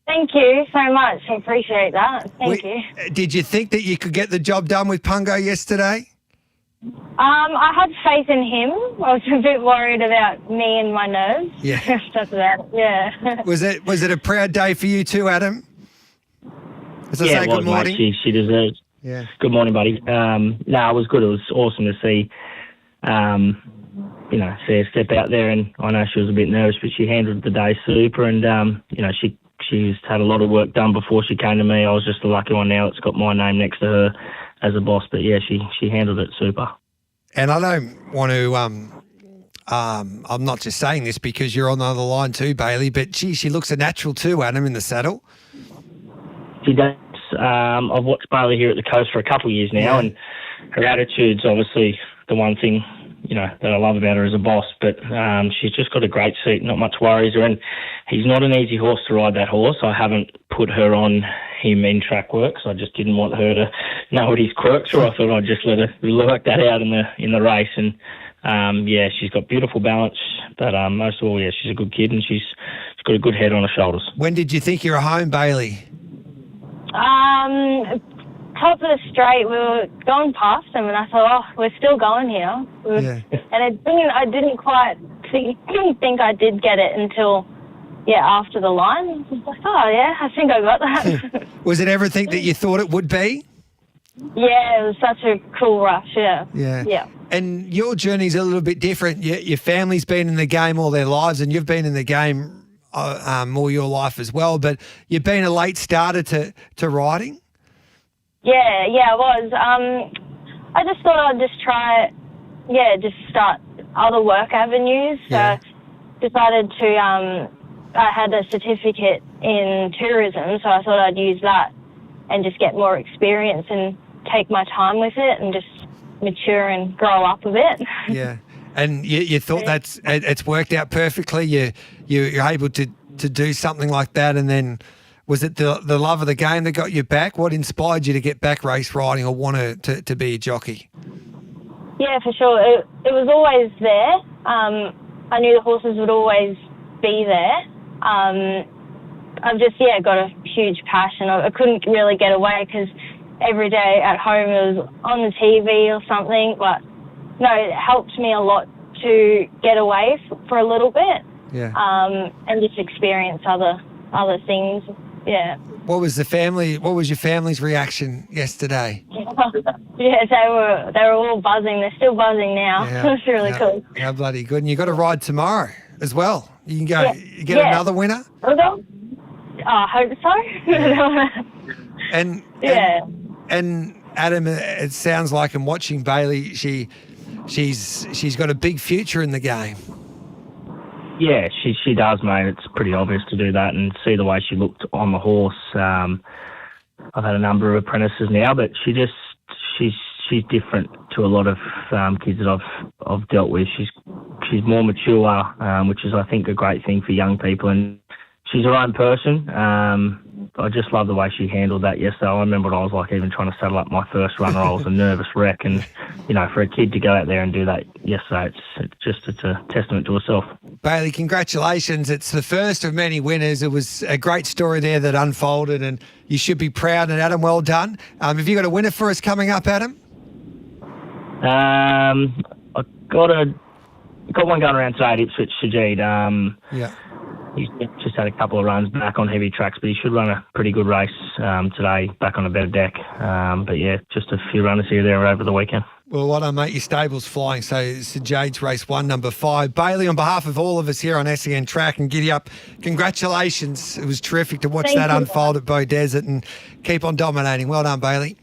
Thank you so much. I appreciate that. Thank you. Did you think that you could get the job done with Pungo yesterday? I had faith in him. I was a bit worried about me and my nerves. Yeah. That's about it. Yeah. Was it a proud day for you too, Adam? As I Yeah, say, it was, good morning. mate. She deserves. Yeah. Good morning, buddy. No, it was good. It was awesome to see, see her step out there. And I know she was a bit nervous, but she handled the day super. And, she's had a lot of work done before she came to me. I was just the lucky one now that's got my name next to her as a boss. But, yeah, she handled it super. And I don't want to, I'm not just saying this because you're on the other line too, Bailey, but she looks a natural too, Adam, in the saddle. She does. I've watched Bailey here at the coast for a couple of years now, and her attitude's obviously the one thing, that I love about her as a boss. But she's just got a great seat, not much worries her. And he's not an easy horse to ride, that horse. I haven't put her on him in track work, so I just didn't want her to know what his quirks were. I thought I'd just let her work that out in the race. And she's got beautiful balance, but most of all, she's a good kid and she's got a good head on her shoulders. When did you think you were home, Bailey? Top of the straight, we were going past them, and I thought, we're still going here. And I didn't quite think I did get it until, after the line. I was like, I think I got that. Was it everything that you thought it would be? Yeah, it was such a cool rush, yeah. And your journey's a little bit different. Your family's been in the game all their lives, and you've been in the game all your life as well, but you've been a late starter to riding? Yeah, I was. I just thought I'd just try, just start other work avenues. So decided to, I had a certificate in tourism, so I thought I'd use that and just get more experience and take my time with it and just mature and grow up a bit. Yeah. And you thought it's worked out perfectly. You're able to do something like that, and then was it the love of the game that got you back? What inspired you to get back race riding or want to be a jockey? Yeah, for sure. It was always there. I knew the horses would always be there. I've just got a huge passion. I couldn't really get away because every day at home it was on the TV or something, but no, it helped me a lot to get away for a little bit. Yeah. And just experience other things. Yeah. What was your family's reaction yesterday? Yeah, they were all buzzing. They're still buzzing now. Yeah. It's really cool. How bloody good. And you got to ride tomorrow as well. You can go you get another winner? I hope so. And Adam, it sounds like in watching Bailey, she's got a big future in the game. Yeah, she does, mate. It's pretty obvious to do that and see the way she looked on the horse. I've had a number of apprentices now, but she's different to a lot of kids that I've dealt with. She's more mature, which is I think a great thing for young people, and she's her own person. I just love the way she handled that yesterday. I remember what I was like even trying to saddle up my first runner. I was a nervous wreck, and for a kid to go out there and do that yesterday, it's a testament to herself. Bailey, congratulations. It's the first of many winners. It was a great story there that unfolded, and you should be proud. And Adam, well done. Have you got a winner for us coming up, Adam? I got one going around today at Ipswich, Sajid. Yeah. He's just had a couple of runs back on heavy tracks, but he should run a pretty good race today, back on a better deck. But yeah, just a few runners here there over the weekend. Well, why don't, mate, your stable's flying. So St Jade's race 1, number 5. Bailey, on behalf of all of us here on SENtrack and Giddy Up, congratulations. It was terrific to watch Thank that you. unfold at Bow Desert, and keep on dominating. Well done, Bailey.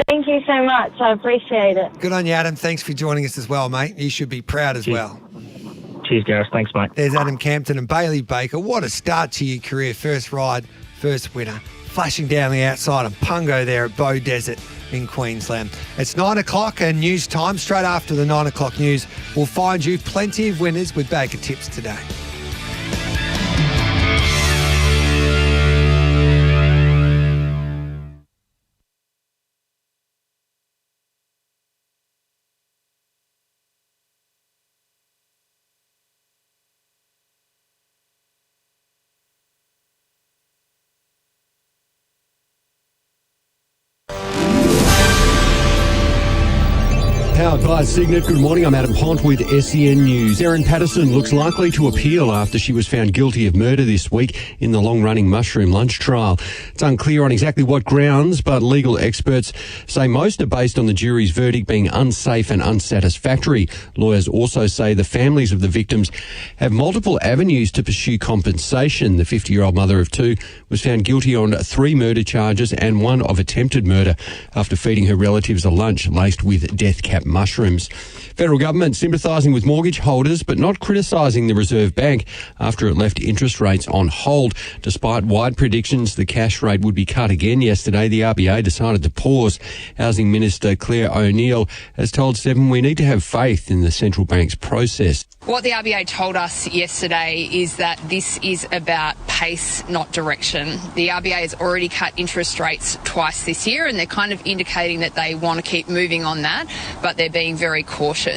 Thank you so much. I appreciate it. Good on you, Adam. Thanks for joining us as well, mate. You should be proud as well. Cheers, Gareth. Thanks, mate. There's Adam Campton and Bailey Baker. What a start to your career. First ride, first winner. Flashing down the outside of Pungo there at Bow Desert in Queensland. It's 9 o'clock and news time. Straight after the 9 o'clock news, we'll find you plenty of winners with Baker Tips today. Powered by Signet. Good morning, I'm Adam Pont with SEN News. Erin Patterson looks likely to appeal after she was found guilty of murder this week in the long-running mushroom lunch trial. It's unclear on exactly what grounds, but legal experts say most are based on the jury's verdict being unsafe and unsatisfactory. Lawyers also say the families of the victims have multiple avenues to pursue compensation. The 50-year-old mother of 2 was found guilty on 3 murder charges and 1 of attempted murder after feeding her relatives a lunch laced with death cap mushrooms. Federal government sympathising with mortgage holders but not criticising the Reserve Bank after it left interest rates on hold. Despite wide predictions the cash rate would be cut again yesterday, the RBA decided to pause. Housing Minister Claire O'Neill has told Seven we need to have faith in the central bank's process. What the RBA told us yesterday is that this is about pace, not direction. The RBA has already cut interest rates twice this year and they're kind of indicating that they want to keep moving on that, but they're being very cautious.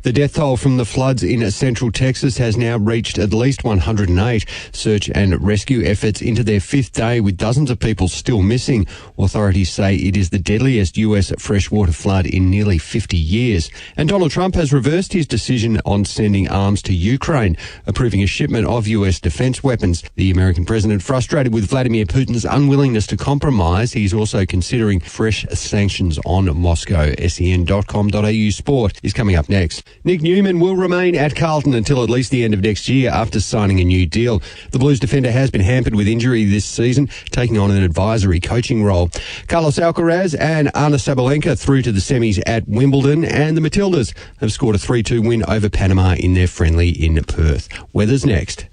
The death toll from the floods in central Texas has now reached at least 108. Search and rescue efforts into their 5th day with dozens of people still missing. Authorities say it is the deadliest US freshwater flood in nearly 50 years. And Donald Trump has reversed his decision on sending arms to Ukraine, approving a shipment of US defense weapons. The American president, frustrated with Vladimir Putin's unwillingness to compromise, he's also considering fresh sanctions on Moscow. SEN.com.au sport is coming up next. Nick Newman will remain at Carlton until at least the end of next year after signing a new deal. The Blues defender has been hampered with injury this season, taking on an advisory coaching role. Carlos Alcaraz and Ana Sabalenka through to the semis at Wimbledon, and the Matildas have scored a 3-2 win over Panama in their friendly in Perth. Weather's next.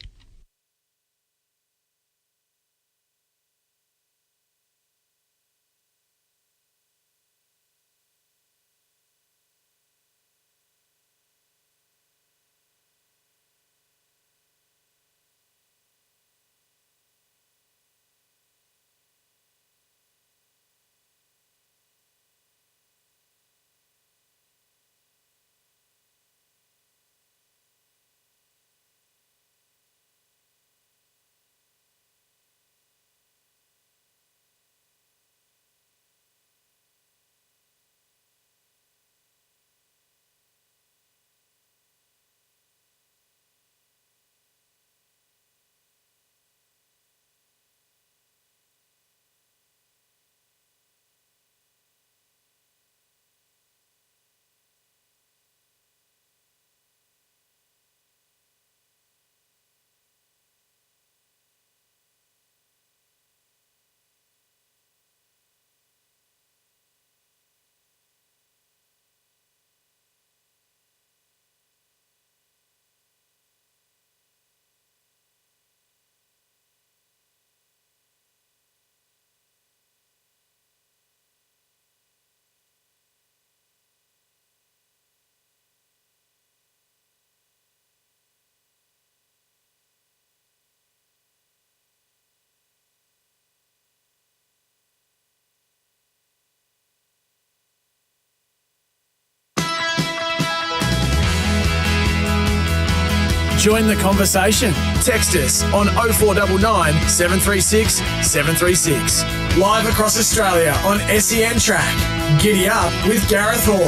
Join the conversation. Text us on 0499 736 736. Live across Australia on SENtrack. Giddy Up with Gareth Hall.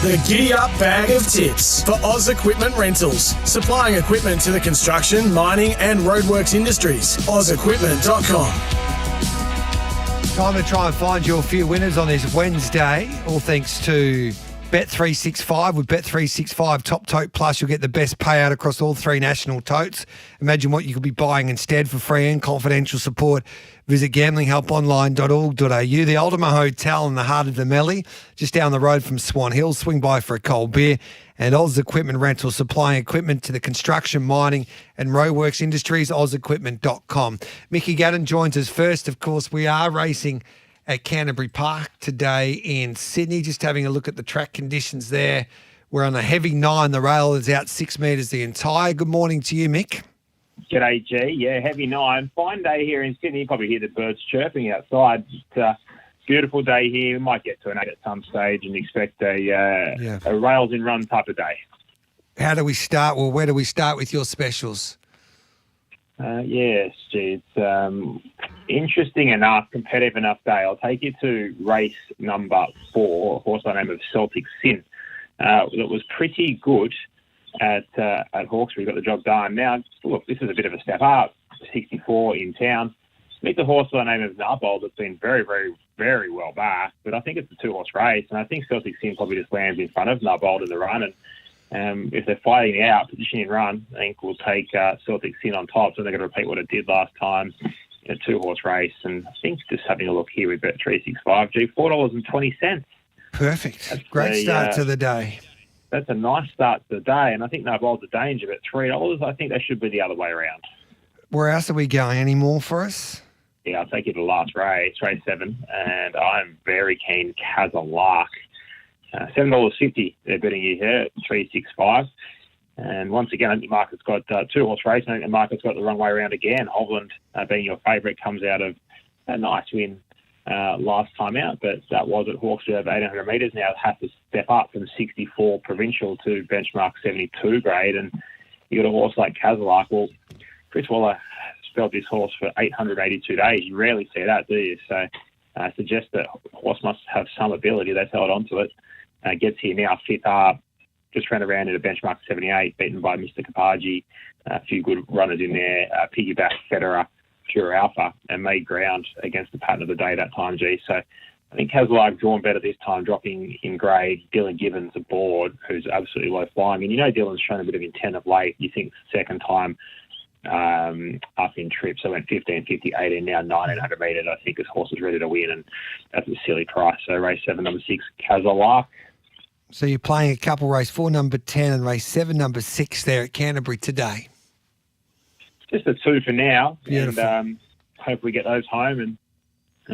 The Giddy Up Bag of Tips for Oz Equipment Rentals. Supplying equipment to the construction, mining and roadworks industries. OzEquipment.com. Time to try and find you a few winners on this Wednesday. All thanks to Bet365. With Bet365 Top Tote Plus, you'll get the best payout across all 3 national totes. Imagine what you could be buying instead for free and confidential support. Visit gamblinghelponline.org.au. The Ultima Hotel in the heart of the Melly, just down the road from Swan Hill. Swing by for a cold beer. And Oz Equipment Rental, supplying equipment to the construction, mining and roadworks industries, OzEquipment.com. Mickey Gadden joins us first. Of course, we are racing at Canterbury Park today in Sydney, just having a look at the track conditions there. We're on a heavy 9. The rail is out 6 metres the entire. Good morning to you, Mick. G'day, G. Yeah, heavy 9. Fine day here in Sydney. You probably hear the birds chirping outside. It's a beautiful day here. We might get to an 8 at some stage and expect a rails in run type of day. How do we start? Well, where do we start with your specials? Yes, G. It's interesting enough, competitive enough day. I'll take you to race number 4, a horse by the name of Celtic Sin. That was pretty good at Hawkesbury, got the job done. Now, look, this is a bit of a step up, 64 in town. Meet the horse by the name of Narbold that's been very, very, very well backed, but I think it's a 2-horse race, and I think Celtic Sin probably just lands in front of Narbold in the run, and if they're fighting out, positioning run, I think we'll take Celtic Sin on top, so they're going to repeat what it did last time in a 2-horse race, and I think just having a look here with Bet365, G, $4.20. Perfect. That's Great start to the day. That's a nice start to the day, and I think Narbold's a danger, but $3, I think they should be the other way around. Where else are we going? Any more for us? Yeah, I'll take you to the last race, race 7, and I'm very keen. Kazalark, $7.50. They're betting you here at 365. And once again, I think the market's got 2-horse race. I think the market's got the wrong way around again. Hovland, being your favourite, comes out of a nice win last time out, but that was at Hawkesbury over 800 metres. Now it has to step up from 64 provincial to benchmark 72 grade, and you got a horse like Kazalark. Well, Chris Waller spelled this horse for 882 days. You rarely see that, do you? So I suggest that horse must have some ability. They've held on to it. Gets here now, 5th up, just ran around at a benchmark 78, beaten by Mr. Kapaji. A few good runners in there. Piggyback, Federer, Pure Alpha, and made ground against the pattern of the day that time, G. So I think Kazalark drawn better this time, dropping in grade. Dylan Gibbons aboard, who's absolutely low flying. And you know Dylan's shown a bit of intent of late. You think second time up in trips. So went 15, 50, 18, now 1900 metres. I think this horse is ready to win, and that's a silly price. So race 7, number 6, Kazalark. So you're playing a couple, race 4, number 10, and race 7, number 6 there at Canterbury today. Just a 2 for now. Beautiful. And hope we get those home, and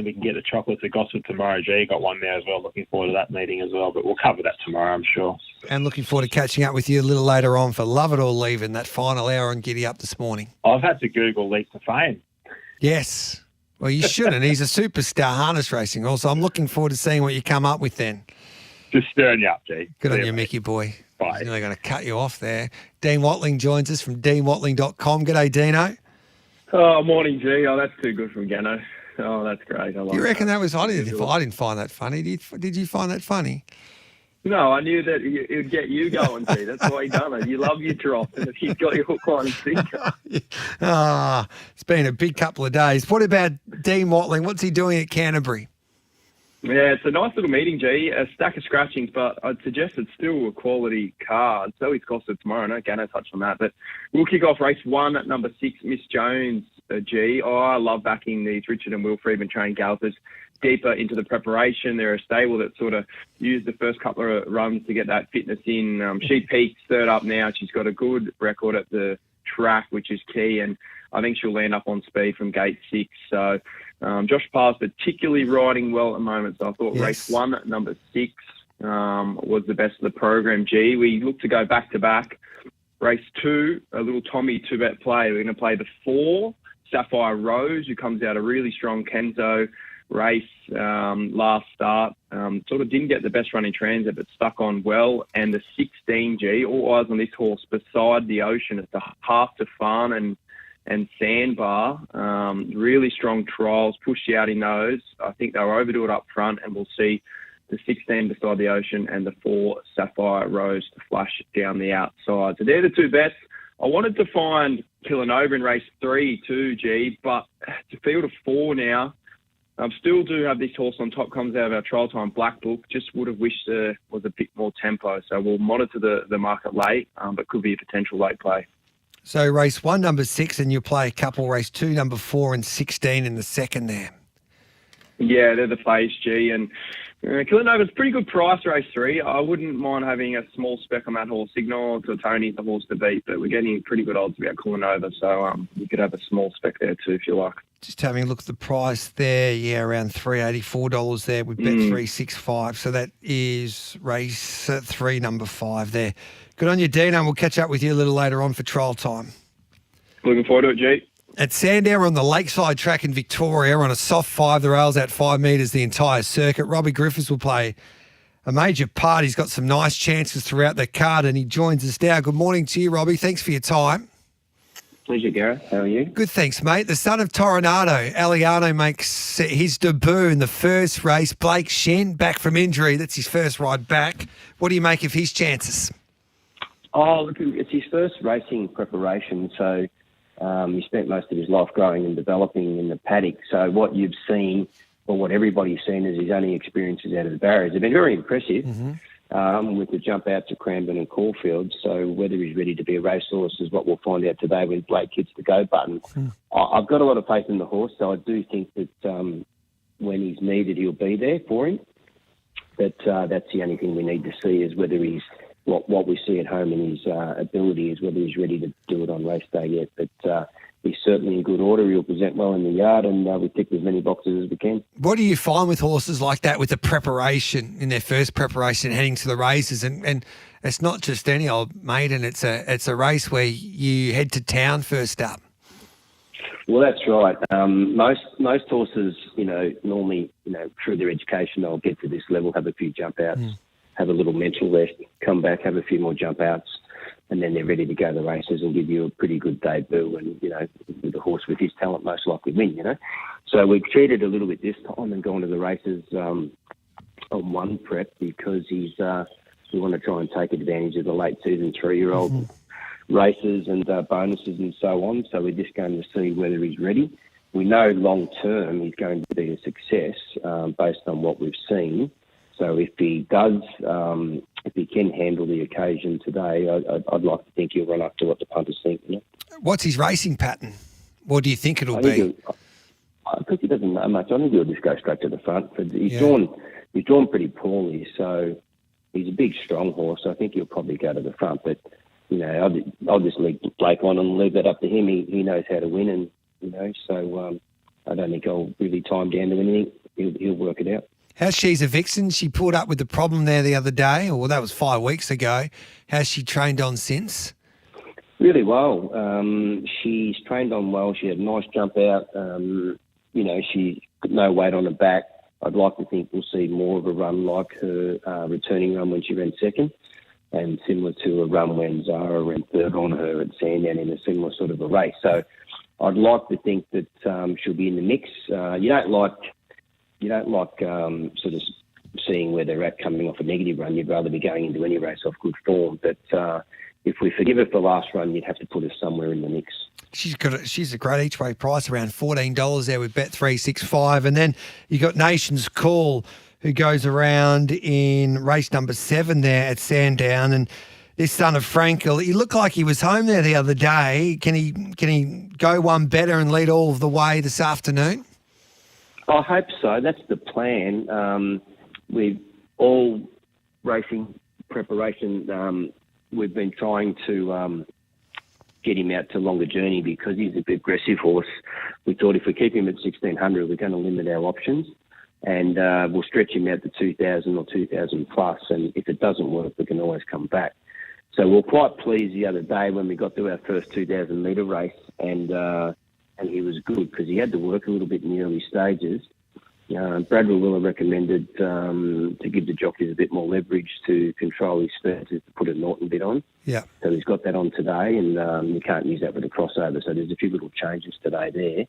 we can get the chocolates at Gosford tomorrow, G. Got one there as well. Looking forward to that meeting as well, but we'll cover that tomorrow, I'm sure. And looking forward to catching up with you a little later on for Love It or Leave In, that final hour on Giddy Up this morning. I've had to Google Leap to Fame. Yes. Well, you shouldn't. He's a superstar harness racing. Also, I'm looking forward to seeing what you come up with then. Just stirring you up, G. Good on you, Mickey boy. Bye. He's nearly going to cut you off there. Dean Watling joins us from deanwatling.com. G'day, Dino. Oh, morning, G. Oh, that's too good from Gano. Oh, that's great. I like You reckon that was funny? That's I didn't find that funny. Did you find that funny? No, I knew that it would get you going, G. That's why he done it. You love your drop, and he's got your hook, line, and sinker. It's been a big couple of days. What about Dean Watling? What's he doing at Canterbury? Yeah, it's a nice little meeting, G. A stack of scratchings, but I'd suggest it's still a quality card. So he's costed tomorrow. I know Gano touched on that, but we'll kick off race 1 at number 6, Miss Jones, G. Oh, I love backing these Richard and Will Friedman trained gallopers deeper into the preparation. They're a stable that sort of used the first couple of runs to get that fitness in. She peaked 3rd up now. She's got a good record at the track, which is key, and I think she'll land up on speed from gate 6. So Josh Parr's particularly riding well at the moment, so I thought race 1 at number 6 was the best of the program, G. We look to go back-to-back. Race 2, a little Tommy 2-bet play. We're going to play the 4, Sapphire Rose, who comes out a really strong Kenzo race last start. Sort of didn't get the best run in transit, but stuck on well. And the 16G, all eyes on this horse beside the ocean. It's a half to Farn and Sandbar. Really strong trials, pushed you out in those. I think they were overdo it up front, and we'll see the 16 Beside the Ocean, and the 4 Sapphire Rose to flash down the outside. So they're the 2 bets. I wanted to find Killanova in race 3 too, G, but it's a field of 4 now. Still do have this horse on top, comes out of our trial time black book. Just would have wished there was a bit more tempo. So we'll monitor the market late, but could be a potential late play. So race 1, number 6, and you play a couple, race 2, number 4 and 16 in the second there. Yeah, they're the plays, G. And Killanova's pretty good price, race 3. I wouldn't mind having a small spec on that horse. Signal to Tony's the horse to beat, but we're getting pretty good odds about Killanova. So you could have a small spec there too if you like. Just having a look at the price there. Yeah, around $384 there with bet 365. So that is race 3, number 5 there. Good on you, Dino. We'll catch up with you a little later on for trial time. Looking forward to it, G. At Sandown on the Lakeside track in Victoria on a soft 5, the rails at 5 metres the entire circuit. Robbie Griffiths will play a major part. He's got some nice chances throughout the card and he joins us now. Good morning to you, Robbie. Thanks for your time. Pleasure, Gareth. How are you? Good, thanks, mate. The son of Toronado, Aliano, makes his debut in the first race. Blake Shen, back from injury. That's his first ride back. What do you make of his chances? Oh, look, it's his first racing preparation, so he spent most of his life growing and developing in the paddock. So what you've seen, or what everybody's seen, is his only experiences out of the barriers. They've been very impressive with the jump out to Cranbourne and Caulfield. So whether he's ready to be a racehorse is what we'll find out today when Blake hits the go button. I've got a lot of faith in the horse, so I do think that when he's needed, he'll be there for him. But that's the only thing we need to see is whether he's what we see at home in his ability is whether he's ready to do it on race day yet. But he's certainly in good order. He'll present well in the yard, and we tick as many boxes as we can. What do you find with horses like that with the preparation, in their first preparation, heading to the races? And it's not just any old maiden, it's a race where you head to town first up. Well, that's right. Most horses, normally, through their education, they'll get to this level, have a few jump outs, have a little mental rest, come back, have a few more jump outs, and then they're ready to go to the races and give you a pretty good debut. And, with a horse with his talent, most likely win, So we've treated a little bit this time and gone to the races on one prep because we want to try and take advantage of the late season 3-year-old races and bonuses and so on. So we're just going to see whether he's ready. We know long term he's going to be a success based on what we've seen. So if he does, if he can handle the occasion today, I'd like to think he'll run up to what the punters think. What's his racing pattern? What do you think it'll be? I think he doesn't know much. I think he'll just go straight to the front. But he's drawn pretty poorly, so he's a big, strong horse. So I think he'll probably go to the front. But I'll just leave Blake on and leave that up to him. He knows how to win, and so I don't think I'll really time down to anything. He'll work it out. How's She's a Vixen? She pulled up with the problem there the other day, or that was 5 weeks ago. How's she trained on since? Really well. She's trained on well. She had a nice jump out. She's got no weight on her back. I'd like to think we'll see more of a run like her returning run when she ran second, and similar to a run when Zara ran third on her at Sandown in a similar sort of a race. So I'd like to think that she'll be in the mix. You don't like sort of seeing where they're at coming off a negative run. You'd rather be going into any race off good form. But if we forgive her for last run, you'd have to put her somewhere in the mix. She's a great each way price, around $14 there with bet 365. And then you got Nation's Call, who goes around in race number 7 there at Sandown. And this son of Frankel, he looked like he was home there the other day. Can he go one better and lead all of the way this afternoon? I hope so. That's the plan. With all racing preparation, we've been trying to get him out to longer journey because he's a big aggressive horse. We thought if we keep him at 1,600, we're going to limit our options, and we'll stretch him out to 2,000 or 2,000 plus. And if it doesn't work, we can always come back. So we were quite pleased the other day when we got to our first 2,000 metre race, and he was good because he had to work a little bit in the early stages. Brad Willa recommended to give the jockeys a bit more leverage to control his spurs, to put a Norton bit on. Yeah. So he's got that on today, and you can't use that with a crossover. So there's a few little changes today there.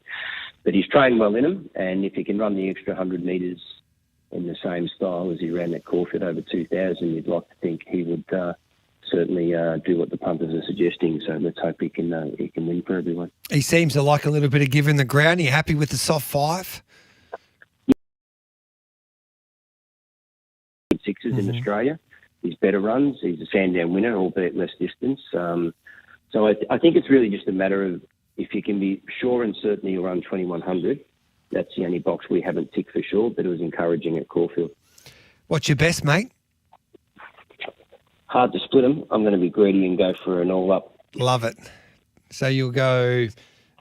But he's trained well in him, and if he can run the extra 100 metres in the same style as he ran at Caulfield over 2,000. You'd like to think he would certainly do what the punters are suggesting. So let's hope he can win for everyone. He seems to like a little bit of give in the ground. Are you happy with the soft 5? Sixes in Australia. He's better runs. He's a Sandown winner, albeit less distance. So I think it's really just a matter of if you can be sure and certain he'll run 2,100. That's the only box we haven't ticked for sure, but it was encouraging at Caulfield. What's your best, mate? Hard to split them. I'm going to be greedy and go for an all-up. Love it. So you'll go,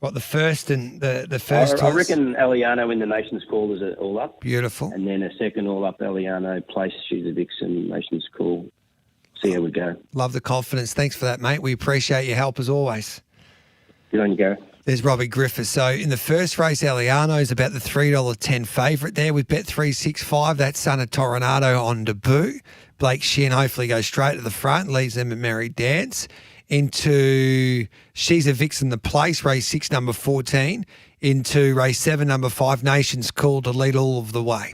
the first and the first I horse? reckon Eliano in the Nation's Call is an all-up. Beautiful. And then a second all-up, Eliano, Place, She's a Vixen, Nation's Call. See how we go. Love the confidence. Thanks for that, mate. We appreciate your help as always. Good on you, Gary. There's Robbie Griffiths. So in the first race, Eliano is about the $3.10 favourite there with Bet365. That's Son of Toronado on debut. Blake Shin hopefully goes straight to the front, leaves them at Merry Dance. Into She's a Vixen, the place, race 6, number 14. Into race 7, number 5, Nations Call to lead all of the way.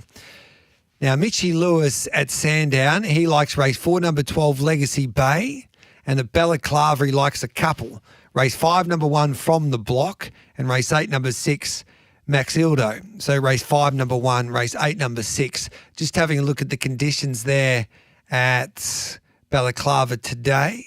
Now, Mitchie Lewis at Sandown, he likes race 4, number 12, Legacy Bay. And the Balaclava, he likes a couple. Race 5, number 1, From the Block. And race 8, number 6, Max Ildo. So race 5, number 1, race 8, number 6. Just having a look at the conditions there at Balaclava today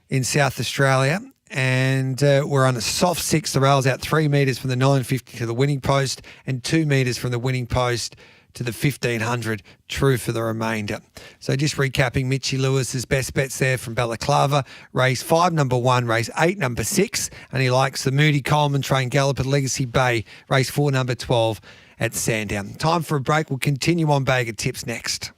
in South Australia. And we're on a soft 6. The rail's out 3 metres from the 950 to the winning post and 2 metres from the winning post to the 1,500, true for the remainder. So just recapping Mitchie Lewis's best bets there from Balaclava. Race 5, number 1, race 8, number 6, and he likes the Moody Coleman train gallop at Legacy Bay, race 4, number 12 at Sandown. Time for a break. We'll continue on Bag of Tips next.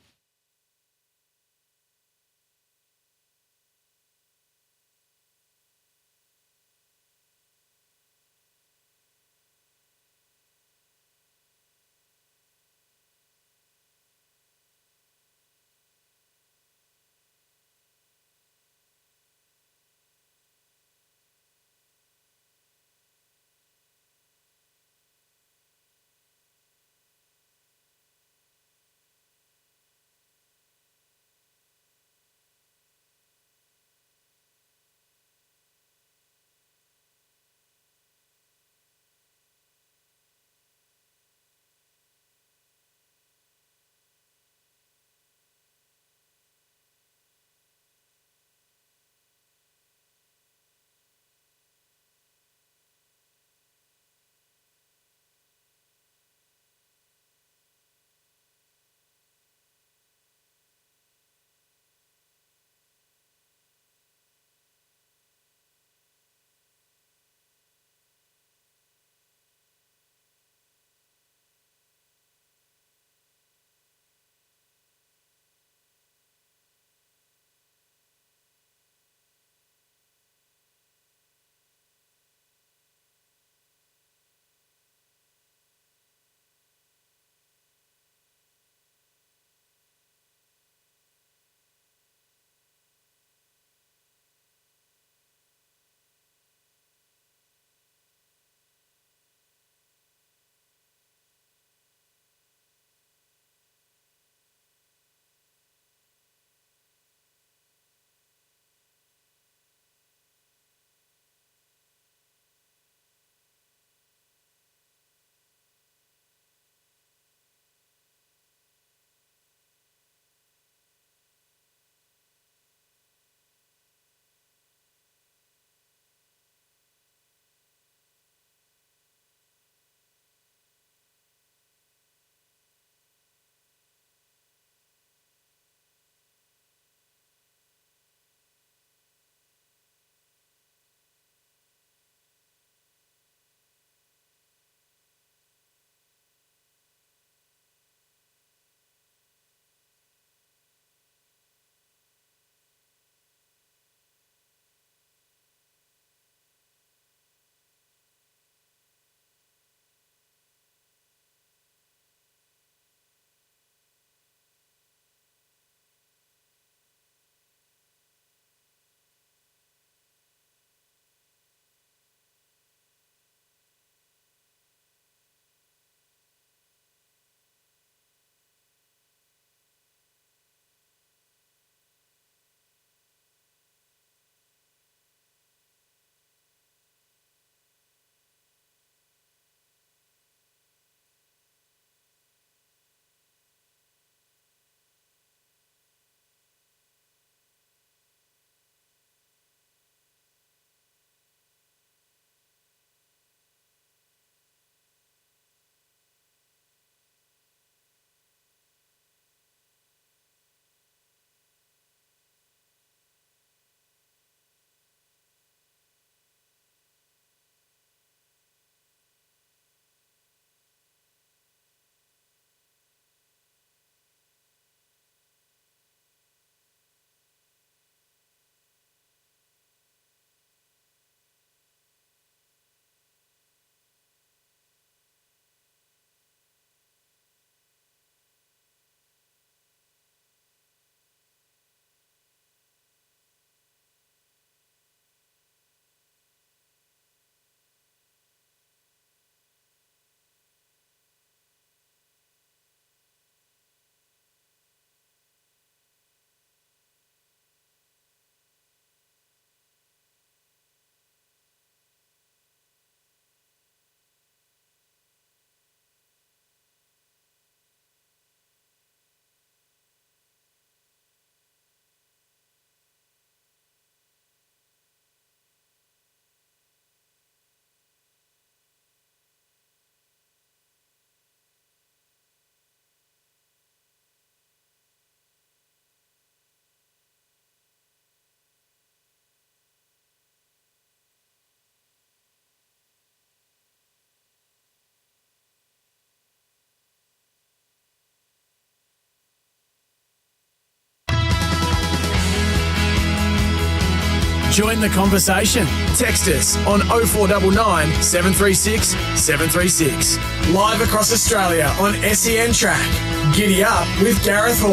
Join the conversation. Text us on 0499 736 736. Live across Australia on SENtrack. Giddy up with Gareth Hall.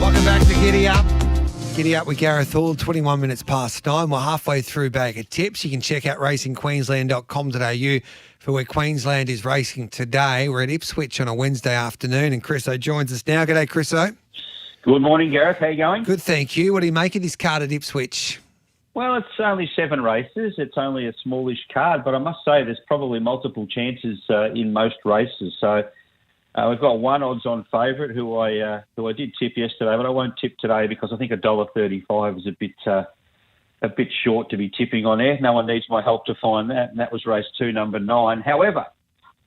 Welcome back to Giddy Up. Giddy Up with Gareth Hall, 21 minutes past 9. We're halfway through Bag of Tips. You can check out racingqueensland.com.au for where Queensland is racing today. We're at Ipswich on a Wednesday afternoon, and Chriso joins us now. G'day, Chriso. Good morning, Gareth. How you going? Good, thank you. What do you make of this card at Ipswich? Well, it's only 7 races. It's only a smallish card, but I must say there's probably multiple chances in most races. So we've got one odds-on favourite who I did tip yesterday, but I won't tip today because I think $1.35 is a bit short to be tipping on there. No one needs my help to find that, and that was race 2, number 9. However,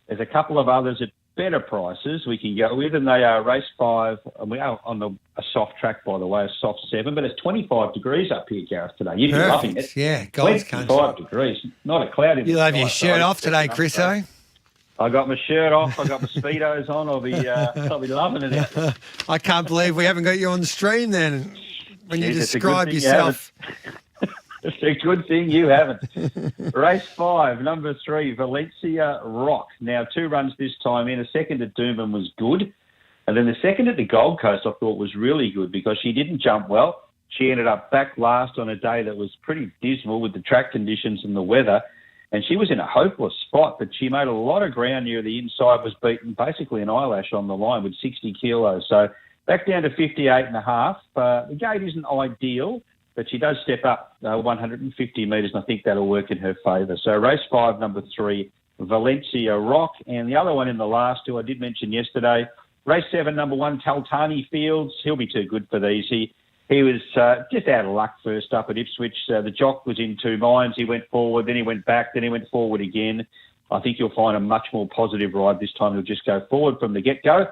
there's a couple of others at better prices we can go with, and they are race 5, and we are on a soft track, by the way, a soft 7, but it's 25 degrees up here, Gareth, today. You'd be loving it. Yeah, God's country. 25 degrees, not a cloud in the You'll have sky, your shirt off today, Chriso. I got my shirt off. I got my Speedos on. I'll be loving it out there. I can't believe we haven't got you on the stream then when you describe yourself. It's a good thing you haven't. Race 5, number 3, Valencia Rock. Now, 2 runs this time in. A second at Doomben was good. And then the second at the Gold Coast I thought was really good because she didn't jump well. She ended up back last on a day that was pretty dismal with the track conditions and the weather. And she was in a hopeless spot, but she made a lot of ground near the inside, was beaten basically an eyelash on the line with 60 kilos. So back down to 58.5. The gate isn't ideal, but she does step up 150 metres, and I think that'll work in her favour. So race 5, number 3, Valencia Rock. And the other one in the last two I did mention yesterday, race 7, number 1, Taltani Fields. He'll be too good for these. He was just out of luck first up at Ipswich. The jock was in 2 minds. He went forward, then he went back, then he went forward again. I think you'll find a much more positive ride this time. He'll just go forward from the get-go,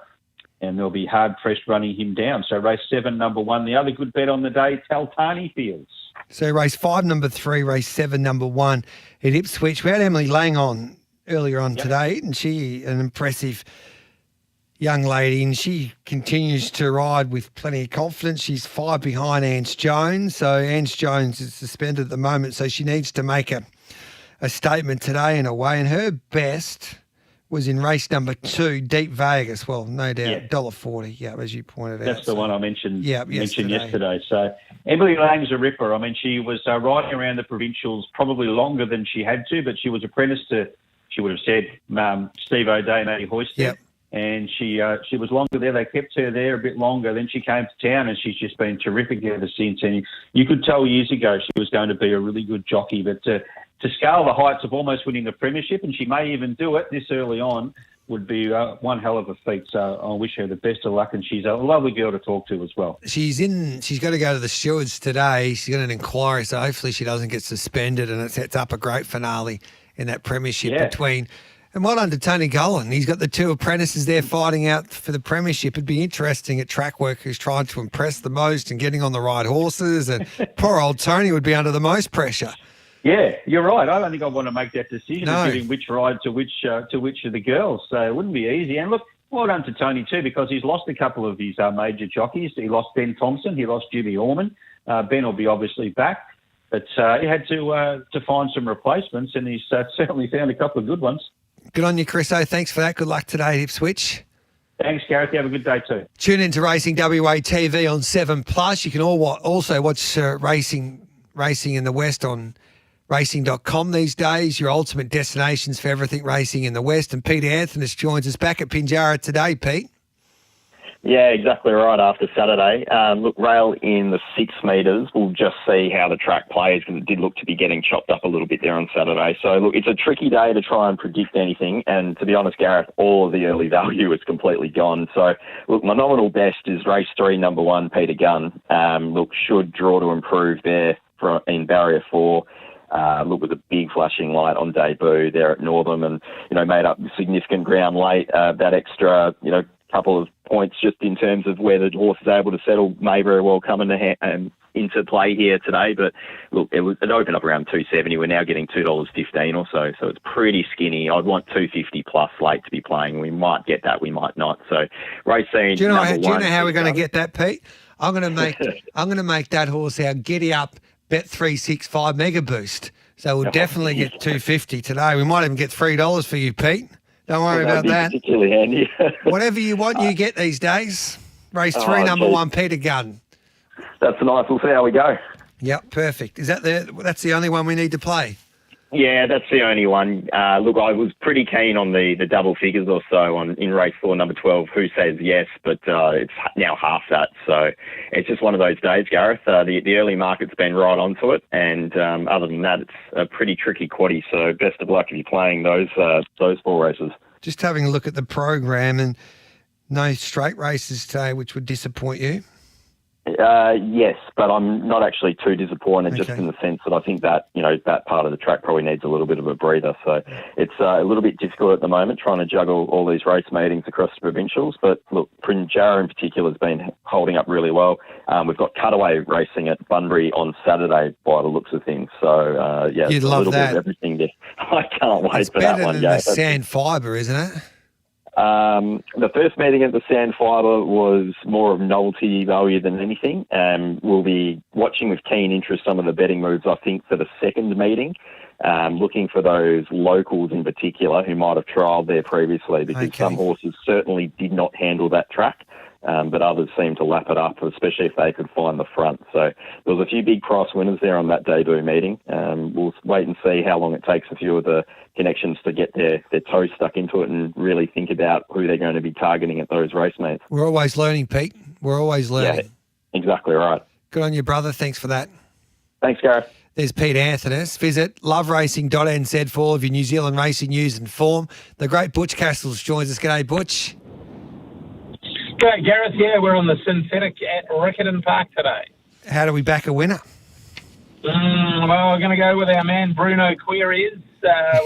and they'll be hard-pressed running him down. So race 7, number 1, the other good bet on the day, Taltani Fields. So race 5, number 3, race 7, number 1 at Ipswich. We had Emily Lang on earlier on today, and she, an impressive young lady, and she continues to ride with plenty of confidence. She's 5 behind Ange Jones. So Ange Jones is suspended at the moment, so she needs to make a statement today in a way. And her best was in race number 2, Deep Vegas. Well, no doubt, $1.40, yeah, as you pointed out. That's the one I mentioned yesterday. So Emily Lang's a ripper. I mean, she was riding around the provincials probably longer than she had to, but she was apprenticed to, she would have said, Steve O'Day, Matty Hoyster. Yep. And she was longer there. They kept her there a bit longer. Then she came to town, and she's just been terrific ever since. And you could tell years ago she was going to be a really good jockey. But to scale the heights of almost winning the premiership, and she may even do it this early on, would be one hell of a feat. So I wish her the best of luck, and she's a lovely girl to talk to as well. She's got to go to the stewards today. She's got an inquiry, so hopefully she doesn't get suspended, and it sets up a great finale in that premiership between. And well done to Tony Cullen. He's got the 2 apprentices there fighting out for the premiership. It'd be interesting at track work who's trying to impress the most and getting on the right horses. And poor old Tony would be under the most pressure. Yeah, you're right. I don't think I want to make that decision of giving which ride to which of the girls. So it wouldn't be easy. And look, well done to Tony too, because he's lost a couple of his major jockeys. He lost Ben Thompson. He lost Jimmy Orman. Ben will be obviously back. But he had to find some replacements, and he's certainly found a couple of good ones. Good on you, Chriso. Thanks for that. Good luck today at Ipswich. Thanks, Gareth. You have a good day too. Tune into Racing WA TV on 7+. You can also watch racing in the West on racing.com these days, your ultimate destinations for everything racing in the West. And Peter Anthony joins us back at Pinjarra today, Pete. Yeah, exactly right after Saturday. Look, rail in the 6 metres. We'll just see how the track plays, because it did look to be getting chopped up a little bit there on Saturday. So, look, it's a tricky day to try and predict anything. And to be honest, Gareth, all of the early value is completely gone. So, look, my nominal best is race 3, number 1, Peter Gunn. Look, should draw to improve there in barrier 4. Look, with a big flashing light on debut there at Northam, and, made up significant ground late. That extra, couple of points just in terms of where the horse is able to settle may very well come into play here today. But look, it opened up around $2.70. We're now getting $2.15 or so it's pretty skinny. I'd want $2.50 plus late to be playing. We might get that, we might not. So race scene. Do you know how we're going to get that, Pete? I'm going to make that horse our Giddy Up Bet365 Mega Boost. So we'll definitely get $2.50 today. We might even get $3 for you, Pete. Don't worry about that. Particularly handy. Whatever you want, you get these days. Race 3, number 1, Peter Gunn. That's nice. We'll see how we go. Yep, perfect. Is that's the only one we need to play? Yeah, that's the only one. Look, I was pretty keen on the double figures or so in race 4, number 12, Who Says Yes, but it's now half that. So it's just one of those days, Gareth. The early market's been right onto it, and other than that, it's a pretty tricky quaddie. So best of luck if you're playing those 4 races. Just having a look at the program, and no straight races today, which would disappoint you. Yes, but I'm not actually too disappointed, just in the sense that I think that, that part of the track probably needs a little bit of a breather. So it's a little bit difficult at the moment trying to juggle all these race meetings across the provincials. But look, Prince Jarrah in particular has been holding up really well. We've got Cutaway racing at Bunbury on Saturday by the looks of things. So, yeah, You'd it's a love little that. bit of everything there. I can't wait It's for that better one, than Gav. the Sand Fibre, isn't it? The first meeting at the Sand Fibre was more of novelty value than anything. We'll be watching with keen interest some of the betting moves, I think, for the second meeting, looking for those locals in particular who might have trialled there previously, because some horses certainly did not handle that track. But others seem to lap it up, especially if they could find the front. So there was a few big price winners there on that debut meeting. We'll wait and see how long it takes a few of the connections to get their toes stuck into it and really think about who they're going to be targeting at those race meets. We're always learning, Pete. We're always learning. Yeah, exactly right. Good on you, brother. Thanks for that. Thanks, Gareth. There's Pete Anthonys. Visit loveracing.nz for all of your New Zealand racing news and form. The great Butch Castles joins us. G'day, Butch. G'day, Gareth. Yeah, we're on the synthetic at Riccarton Park today. How do we back a winner? Well, we're going to go with our man Bruno Queries.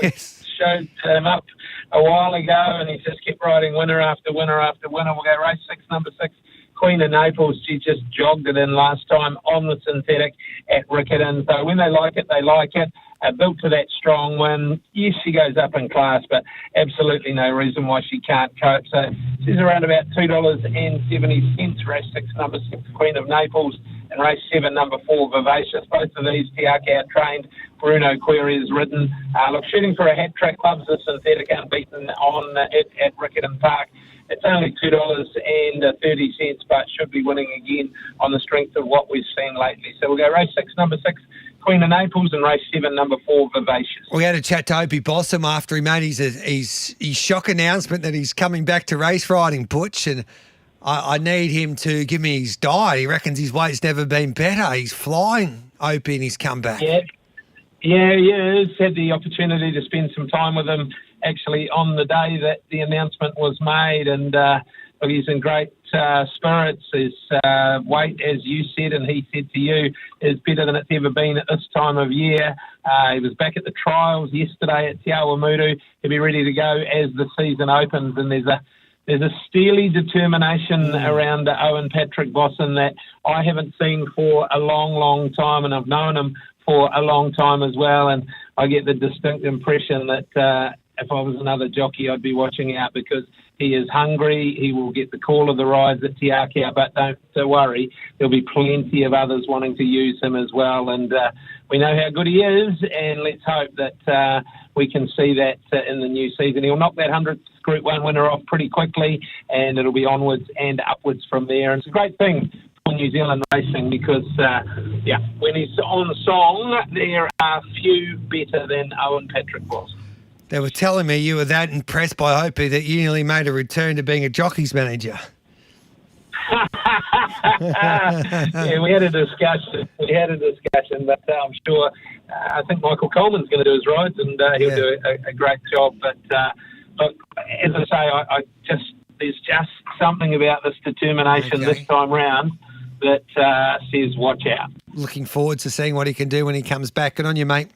We showed him up a while ago, and he just kept riding winner after winner after winner. We'll go race 6, number 6, Queen of Naples. She just jogged it in last time on the synthetic at Riccarton. So when they like it, they like it. Built to that strong win. Yes, she goes up in class, but absolutely no reason why she can't cope. So she's around about $2.70. Race 6, number 6, Queen of Naples, and race 7, number 4, Vivacious. Both of these, Tiaka trained. Bruno Query is ridden. Look, shooting for a hat trick, loves the synthetic unbeaten on at Riccarton Park. It's only $2.30, but should be winning again on the strength of what we've seen lately. So we'll go race 6, number 6, Queen of Naples, and race 7, number 4, Vivacious. We had a chat to Opie Bossum after he made his shock announcement that he's coming back to race riding, Butch, and I need him to give me his diet. He reckons his weight's never been better. He's flying, Opie, in his comeback. Yeah, he's had the opportunity to spend some time with him actually on the day that the announcement was made, and he's in great spirits. His weight, as you said and he said to you, is better than it's ever been at this time of year. He was back at the trials yesterday at Te Awamutu. He'll be ready to go as the season opens, and there's a steely determination around Owen Patrick Bosson that I haven't seen for a long, long time, and I've known him for a long time as well, and I get the distinct impression that if I was another jockey, I'd be watching out, because he is hungry. He will get the call of the rides at Te Akau, but don't worry, there'll be plenty of others wanting to use him as well, and we know how good he is, and let's hope that we can see that in the new season. He'll knock that 100th Group 1 winner off pretty quickly, and it'll be onwards and upwards from there. And it's a great thing for New Zealand racing, because, when he's on song, there are few better than Owen Patrick was. They were telling me you were that impressed by Opie that you nearly made a return to being a jockey's manager. Yeah, we had a discussion. But I'm sure, I think Michael Coleman's going to do his rides, and he'll do a great job. But look, as I say, there's just something about this determination this time round that says watch out. Looking forward to seeing what he can do when he comes back. Good on you, mate.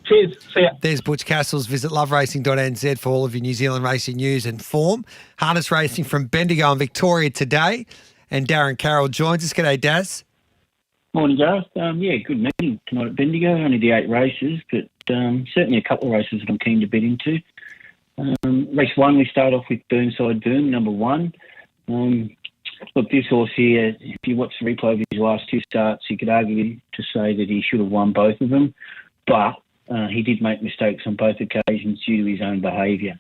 Cheers. See ya. There's Butch Castles. Visit loveracing.nz for all of your New Zealand racing news and form. Harness racing from Bendigo and Victoria today. And Darren Carroll joins us. G'day, Daz. Morning, Gareth. Good meeting tonight at Bendigo. Only the 8 races, but certainly a couple of races that I'm keen to bet into. Race 1, we start off with Burnside Boom, number 1. Look, this horse here, if you watch the replay of his last 2 starts, you could argue to say that he should have won both of them, but he did make mistakes on both occasions due to his own behaviour.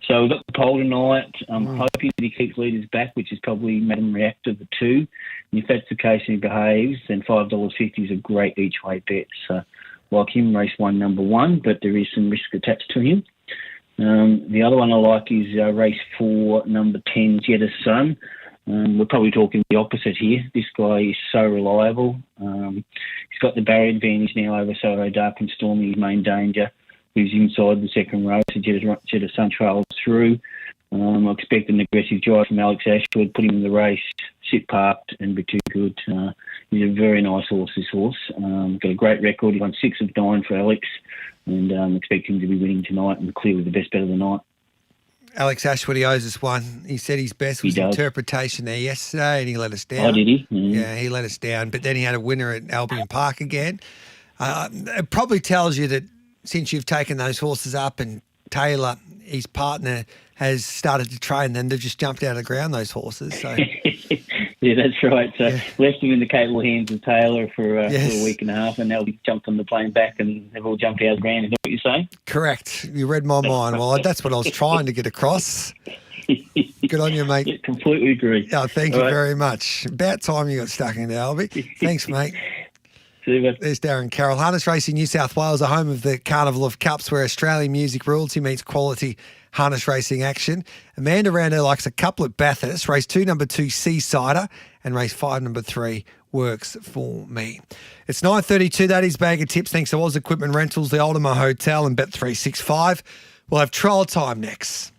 So we've got the pole tonight. I'm hoping that he keeps leaders back, which is probably Madam Reactor, the 2. And if that's the case and he behaves, then $5.50 is a great each-way bet. So like him, race 1, number 1, but there is some risk attached to him. The other one I like is race 4, number 10, Jetta's Son. We're probably talking the opposite here. This guy is so reliable. He's got the barrier advantage now over Soho Dark and Stormy, his main danger, who's inside the second row. So Jetta's Son trails through. I expect an aggressive drive from Alex Ashwood, put him in the race, sit parked and be too good. He's a very nice horse, this horse. Got a great record. He won 6 of 9 for Alex, and expect him to be winning tonight and clearly the best bet of the night. Alex Ashwood, he owes us one. He said his best was interpretation there yesterday and he let us down. Oh, did he? Yeah, he let us down. But then he had a winner at Albion Park again. It probably tells you that since you've taken those horses up and Taylor, his partner, has started to train them, they've just jumped out of the ground, those horses. So. Yeah, that's right. So left him in the capable hands of Taylor for a week and a half, and now he jumped on the plane back and they've all jumped out of the ground. Is that what you're saying? Correct. You read my mind. Well, that's what I was trying to get across. Good on you, mate. Yeah, completely agree. Oh, thank you very much. About time you got stuck into Albie. Thanks, mate. See you, mate. There's Darren Carroll. Harness Racing New South Wales, a home of the Carnival of Cups, where Australian music royalty meets quality harness racing action. Amanda Rando likes a couple at Bathurst. Race 2, number 2, Seasider, and race 5, number 3, Works For Me. It's 9:32. That is Bag of Tips. Thanks to Oz Equipment Rentals, the Ultima Hotel, and Bet365. We'll have trial time next.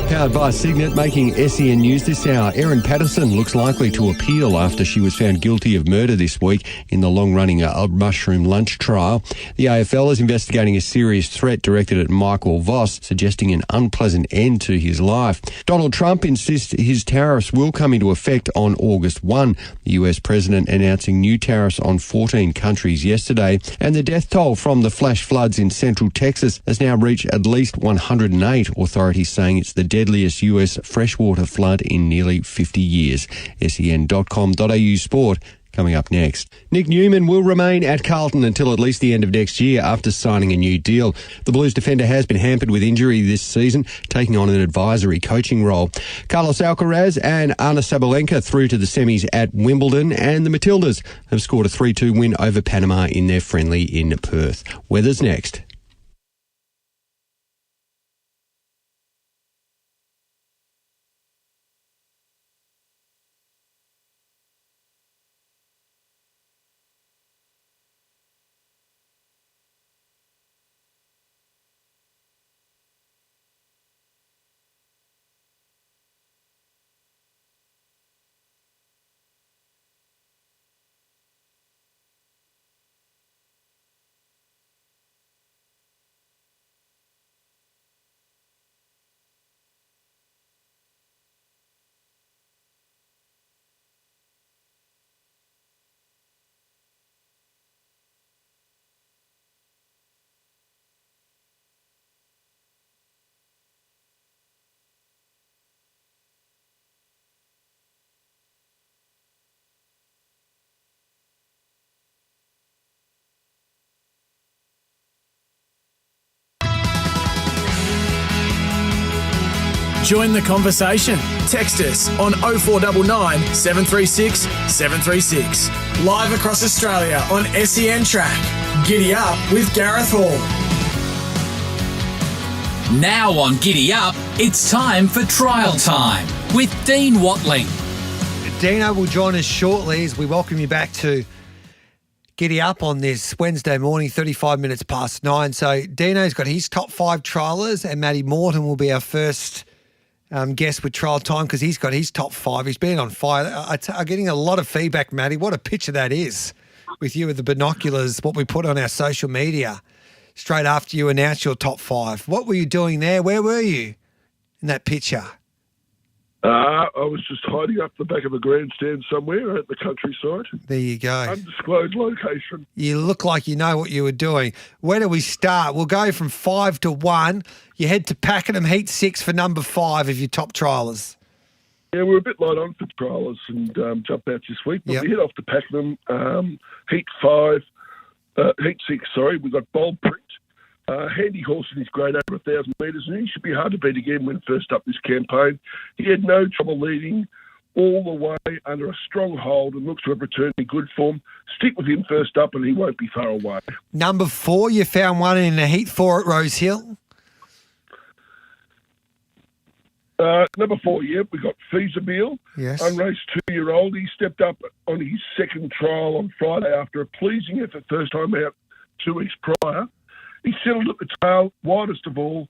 Powered by Signet, making SEN News this hour. Erin Patterson looks likely to appeal after she was found guilty of murder this week in the long-running mushroom lunch trial. The AFL is investigating a serious threat directed at Michael Voss, suggesting an unpleasant end to his life. Donald Trump insists his tariffs will come into effect on August 1. The US president announcing new tariffs on 14 countries yesterday. And the death toll from the flash floods in central Texas has now reached at least 108, authorities saying it's the deadliest US freshwater flood in nearly 50 years. sen.com.au sport coming up next. Nick Newman will remain at Carlton until at least the end of next year after signing a new deal. The Blues defender has been hampered with injury this season, taking on an advisory coaching role. Carlos Alcaraz and Ana Sabalenka through to the semis at Wimbledon, and the Matildas have scored a 3-2 win over Panama in their friendly in Perth. Weather's next. Join the conversation. Text us on 0499 736 736. Live across Australia on SENtrack. Giddy up with Gareth Hall. Now on Giddy Up, it's time for trial time with Dean Watling. Dino will join us shortly as we welcome you back to Giddy Up on this Wednesday morning, 35 minutes past 9. So Dino's got his top 5 triallers, and Matty Morton will be our first guest with trial time because he's got his top 5. He's been on fire. I'm getting a lot of feedback, Matty. What a picture that is with you with the binoculars, what we put on our social media straight after you announced your top 5. What were you doing there? Where were you in that picture? I was just hiding up the back of a grandstand somewhere at the countryside. There you go. Undisclosed location. You look like you know what you were doing. Where do we start? We'll go from 5 to 1. You head to Pakenham, Heat 6 for number 5 of your top triallers. Yeah, we're a bit light on for triallers and jump outs this week. But we head off to Pakenham, Heat 6, sorry. We've got Bold Print. Handy horse in his grade over 1,000 metres, and he should be hard to beat again when first up this campaign. He had no trouble leading all the way under a strong hold and looks to have returned in good form. Stick with him first up and he won't be far away. Number 4, you found one in the Heat 4 at Rose Hill. Number 4, we got Feasible. Yes. Unraced 2-year-old. He stepped up on his second trial on Friday after a pleasing effort first time out 2 weeks prior. He settled at the tail, widest of all,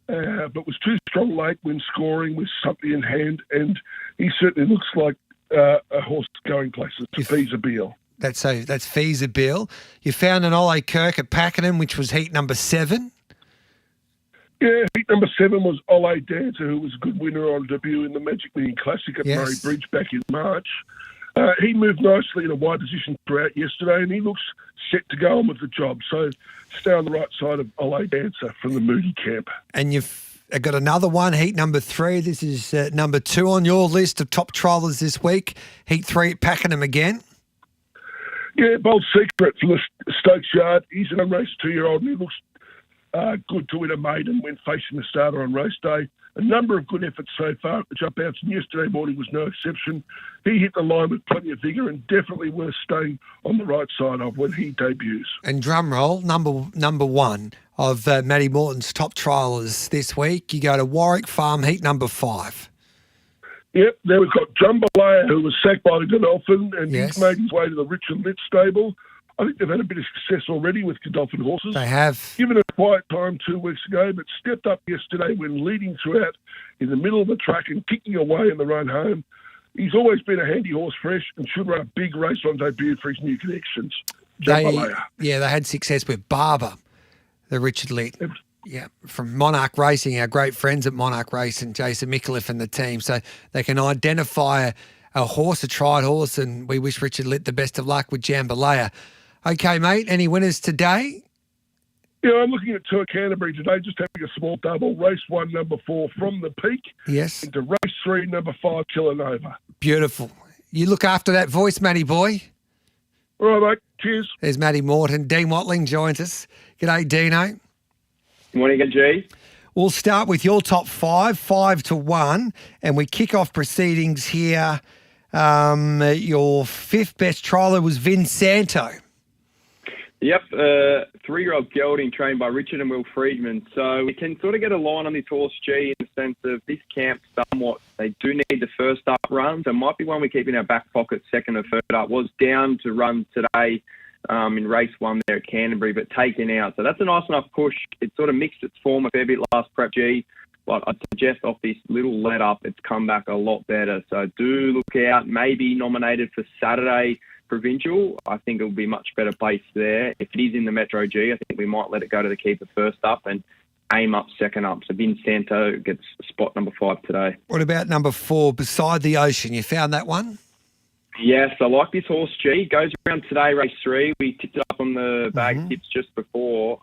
but was too strong late when scoring with something in hand, and he certainly looks like a horse going places to Feasible. That's Feasible. You found an Ole Kirk at Pakenham, which was heat number 7. Yeah, heat number 7 was Ole Dancer, who was a good winner on debut in the Magic Million Classic at Murray Bridge back in March. He moved nicely in a wide position throughout yesterday, and he looks set to go on with the job. So stay on the right side of Ole Dancer from the Moody camp. And you've got another one, heat number 3. This is number 2 on your list of top triallers this week. Heat 3 at Pakenham again. Yeah, Bold Secret from the Stokes Yard. He's an unraced 2-year-old, and he looks good to win a maiden when facing the starter on race day. A number of good efforts so far at the jump outs, and yesterday morning was no exception. He hit the line with plenty of vigour and definitely worth staying on the right side of when he debuts. And drum roll, number 1 of Matty Morton's top triallers this week. You go to Warwick Farm, heat number 5. Yep, there we've got Jambalaya, who was sacked by the Godolphin, and he's made his way to the Richard Litt stable. I think they've had a bit of success already with Godolphin horses. They have. Given a quiet time 2 weeks ago, but stepped up yesterday when leading throughout in the middle of the track and kicking away in the run home. He's always been a handy horse fresh and should run a big race on debut for his new connections. They had success with Barber, the Richard Litt. Yeah, from Monarch Racing, our great friends at Monarch Racing, Jason Micallef and the team. So they can identify a horse, a tried horse, and we wish Richard Litt the best of luck with Jambalaya. Okay, mate, any winners today? Yeah, I'm looking at Tour Canterbury today, just having a small double. Race 1, number 4, From the Peak. Yes. Into race 3, number 5, Killanova. Beautiful. You look after that voice, Matty boy. All right, mate. Cheers. There's Matty Morton. Dean Watling joins us. G'day, Dino. Morning again, G. We'll start with your top 5 to 1, and we kick off proceedings here. Your 5th best trialer was Vinsanto. Yep, 3-year-old gelding trained by Richard and Will Friedman. So we can sort of get a line on this horse, G, in the sense of this camp somewhat, they do need the first up run. So it might be one we keep in our back pocket, second or third up. Was down to run today in race 1 there at Canterbury, but taken out. So that's a nice enough push. It sort of mixed its form a fair bit last prep, G. But I'd suggest off this little let up, it's come back a lot better. So do look out, maybe nominated for Saturday Provincial. I think it'll be much better placed there. If it is in the Metro G, I think we might let it go to the keeper first up and aim up second up. So Vinsanto gets spot number 5 today. What about number 4, Beside the Ocean? You found that one? Yes, I like this horse, G. Goes around today, race 3. We tipped it up on the bag of tips just before.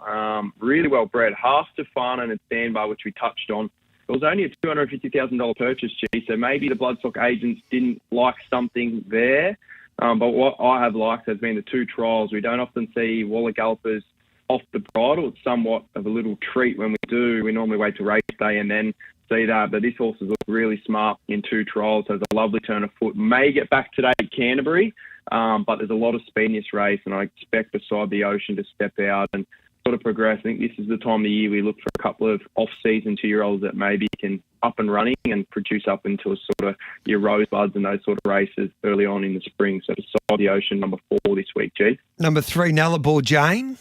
Really well bred. Half to Farnan and Standby, which we touched on. It was only a $250,000 purchase, G, so maybe the bloodstock agents didn't like something there. But what I have liked has been the 2 trials. We don't often see Waller Gallopers off the bridle. It's somewhat of a little treat when we do. We normally wait till race day and then see that. But this horse has looked really smart in 2 trials. Has a lovely turn of foot. May get back today at Canterbury, but there's a lot of speed in this race, and I expect Beside the Ocean to step out and sort of progress. I think this is the time of the year we look for a couple of off-season 2-year-olds that maybe can up and running and produce up into a sort of your Rosebuds and those sort of races early on in the spring. So Beside the Ocean, number 4 this week, G. Number 3, Nullarbor Jane.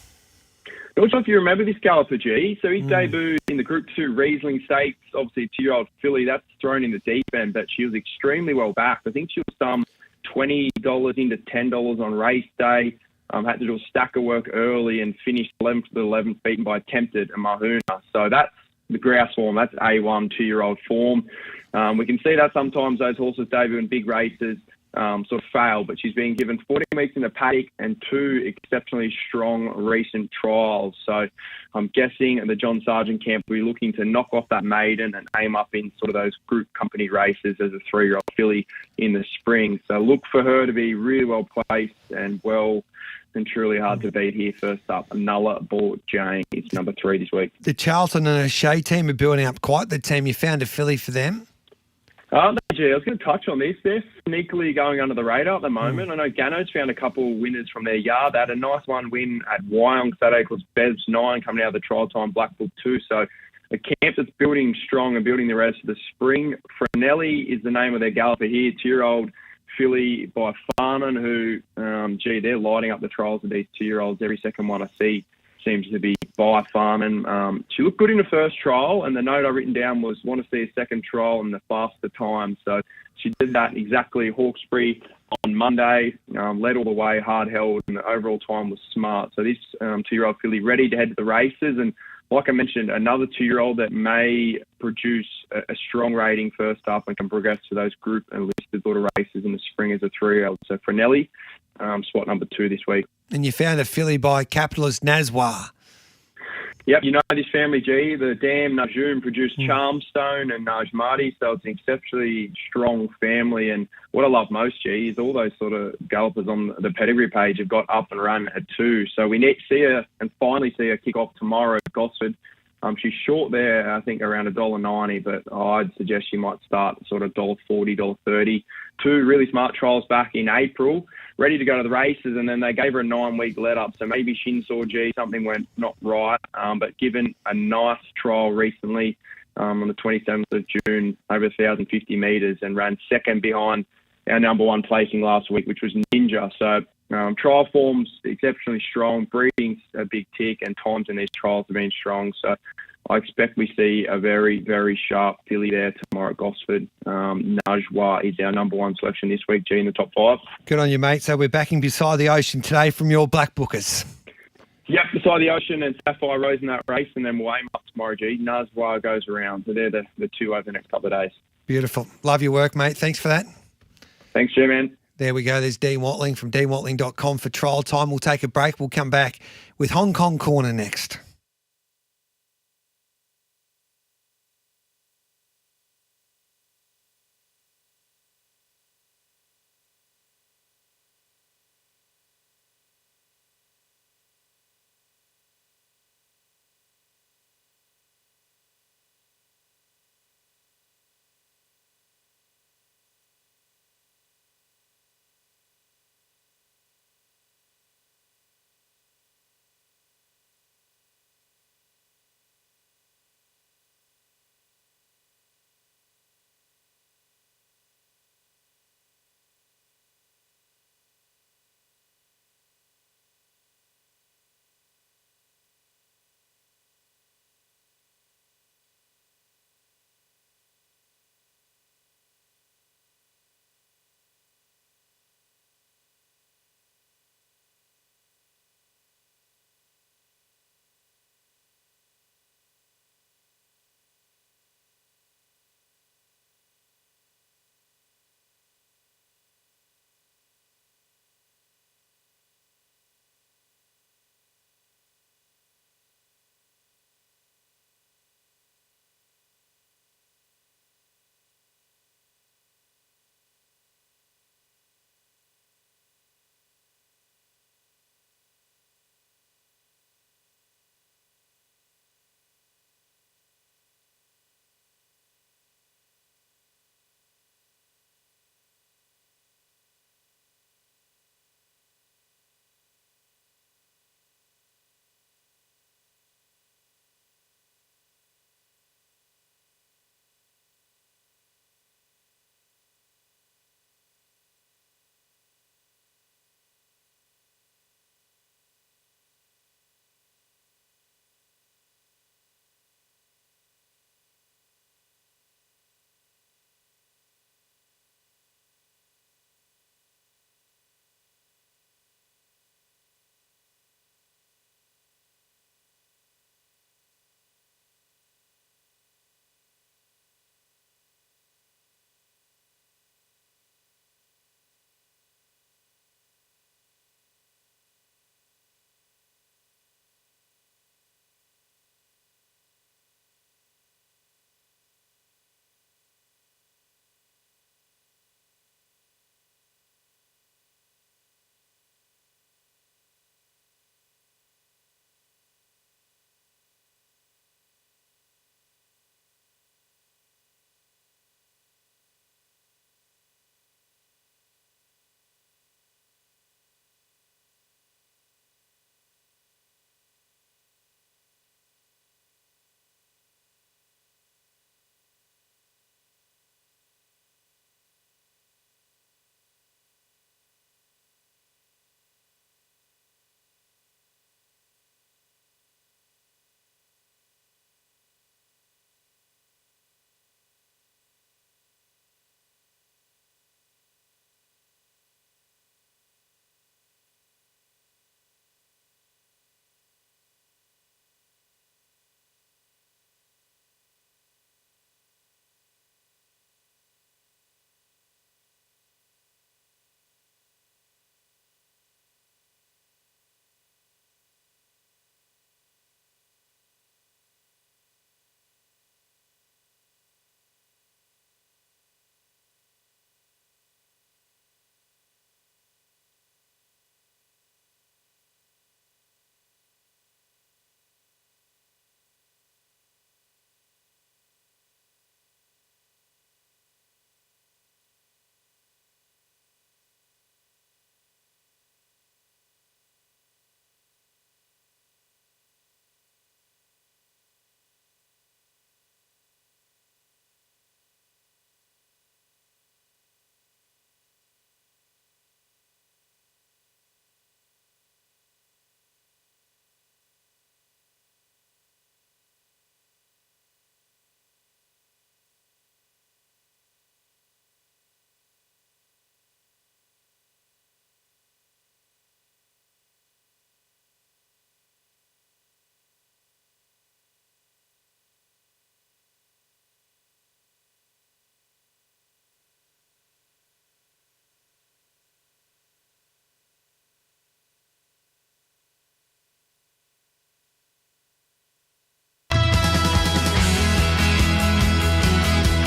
Not sure if you remember this galloper, G. So he debuted in the Group 2 Riesling Stakes, obviously a 2-year-old filly. That's thrown in the deep end, but she was extremely well backed. I think she was $20 into $10 on race day. Had to do a stack of work early and finished 11th to the 11th, beaten by Tempted and Mahuna. So that's the grouse form. That's A1 2-year-old form. We can see that sometimes those horses debut in big races sort of fail, but she's been given 14 weeks in the paddock and 2 exceptionally strong recent trials. So I'm guessing the John Sargent camp will be looking to knock off that maiden and aim up in sort of those group company races as a 3-year-old filly in the spring. So look for her to be really well placed and well and truly hard to beat here. First up, Nullarbor Jane. It's number 3 this week. The Charlton and O'Shea team are building up quite the team. You found a filly for them? No, Gee, I was going to touch on this. They're sneakily going under the radar at the moment. I know Gano's found a couple winners from their yard. They had a nice one win at Wyong Saturday called Bev's 9 coming out of the trial time, Black Book 2. So a camp that's building strong and building the rest of the spring. Frenelli is the name of their galloper here, 2-year-old filly by Farnan, who, they're lighting up the trials of these 2-year-olds. Every second one I see seems to be by Farnan. She looked good in the first trial, and the note I've written down was want to see a second trial in the faster time. So she did that exactly. Hawkesbury on Monday, led all the way, hard held, and the overall time was smart. So this 2-year-old filly ready to head to the races, and like I mentioned, another 2-year-old that may produce a strong rating first up and can progress to those group and listed sort of races in the spring as a 3-year-old. So Frenelli, spot number 2 this week. And you found a filly by capitalist Nazwa. Yep, you know this family, G. The Dam Najum produced Charmstone and Najmati, so it's an exceptionally strong family. And what I love most, G, is all those sort of gallopers on the pedigree page have got up and run at 2. So we need to see her and finally see her kick off tomorrow at Gosford. She's short there, I think, around $1.90, but I'd suggest she might start sort of $1.40, $1.30. 2 really smart trials back in April, ready to go to the races, and then they gave her a 9-week let-up. So maybe Shinsaw G, something went not right, but given a nice trial recently on the 27th of June, over 1,050 metres, and ran second behind our number 1 placing last week, which was Ninja. So trial form's exceptionally strong, breeding's a big tick, and times in these trials have been strong. So I expect we see a very, very sharp filly there tomorrow at Gosford. Najwa is our number 1 selection this week, G, in the top 5. Good on you, mate. So we're backing Beside the Ocean today from your Black Bookers. Yep, Beside the Ocean and Sapphire Rose in that race, and then we'll aim up tomorrow, G. Najwa goes around. So they're the 2 over the next couple of days. Beautiful. Love your work, mate. Thanks for that. Thanks, G, man. There we go. There's Dean Watling from deanwatling.com for trial time. We'll take a break. We'll come back with Hong Kong Corner next.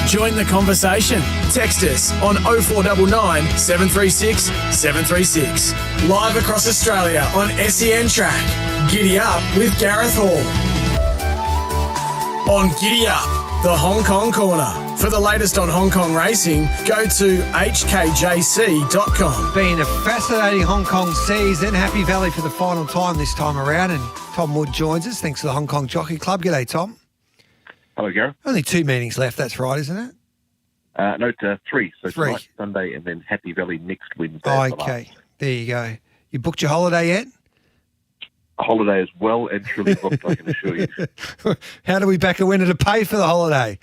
Join the conversation. Text us on 0499 736 736. Live across Australia on SENtrack. Giddy Up with Gareth Hall. On Giddy Up, the Hong Kong Corner. For the latest on Hong Kong racing, go to hkjc.com. Been a fascinating Hong Kong season. Happy Valley for the final time this time around. And Tom Wood joins us. Thanks to the Hong Kong Jockey Club. G'day, Tom. Hello, Gareth. Only 2 meetings left. That's right, isn't it? No, 3. So 3. Tonight, Sunday, and then Happy Valley next Wednesday. Oh, okay. There you go. You booked your holiday yet? A holiday is well and truly booked, I can assure you. How do we back a winner to pay for the holiday?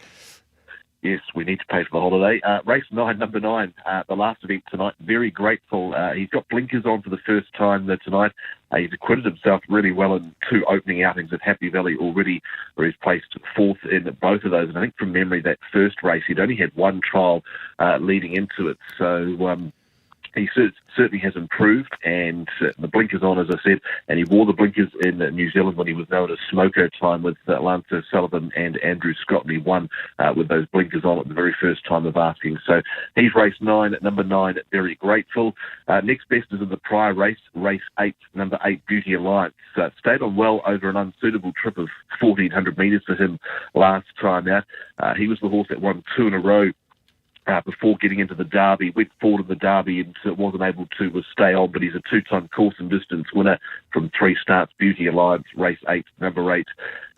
Yes, we need to pay for the holiday. Race 9, number 9, the last event tonight. Very grateful. He's got blinkers on for the first time tonight. He's acquitted himself really well in 2 opening outings at Happy Valley already, where he's placed 4th in both of those. And I think from memory, that first race, he'd only had 1 trial leading into it. So he certainly has improved, and the blinkers on, as I said, and he wore the blinkers in New Zealand when he was known as Smoko time with Lance O'Sullivan and Andrew Scott, and he won with those blinkers on at the very first time of asking. So he's race 9 at number 9, very grateful. Next best is in the prior race, race 8, number 8, Beauty Alliance. Stayed on well over an unsuitable trip of 1,400 metres for him last time out. He was the horse that won 2 in a row before getting into the Derby, went forward in the Derby and wasn't able to stay on, but he's a 2-time course and distance winner from 3 starts, Beauty Alliance, race 8, number 8.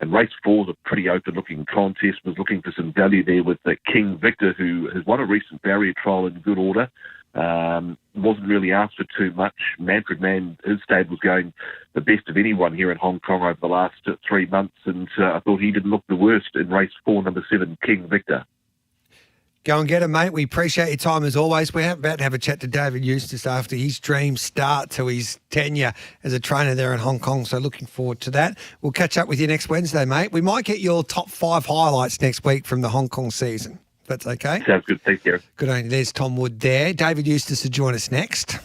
And race 4 is a pretty open-looking contest, was looking for some value there with King Victor, who has won a recent barrier trial in good order. Wasn't really asked for too much. Manfred Mann, his stable's going the best of anyone here in Hong Kong over the last 3 months, and I thought he didn't look the worst in race 4, number 7, King Victor. Go and get it, mate. We appreciate your time as always. We're about to have a chat to David Eustace after his dream start to his tenure as a trainer there in Hong Kong. So looking forward to that. We'll catch up with you next Wednesday, mate. We might get your top 5 highlights next week from the Hong Kong season. If that's okay. Sounds good. Thanks, Gareth. Good on you. There's Tom Wood there. David Eustace will join us next.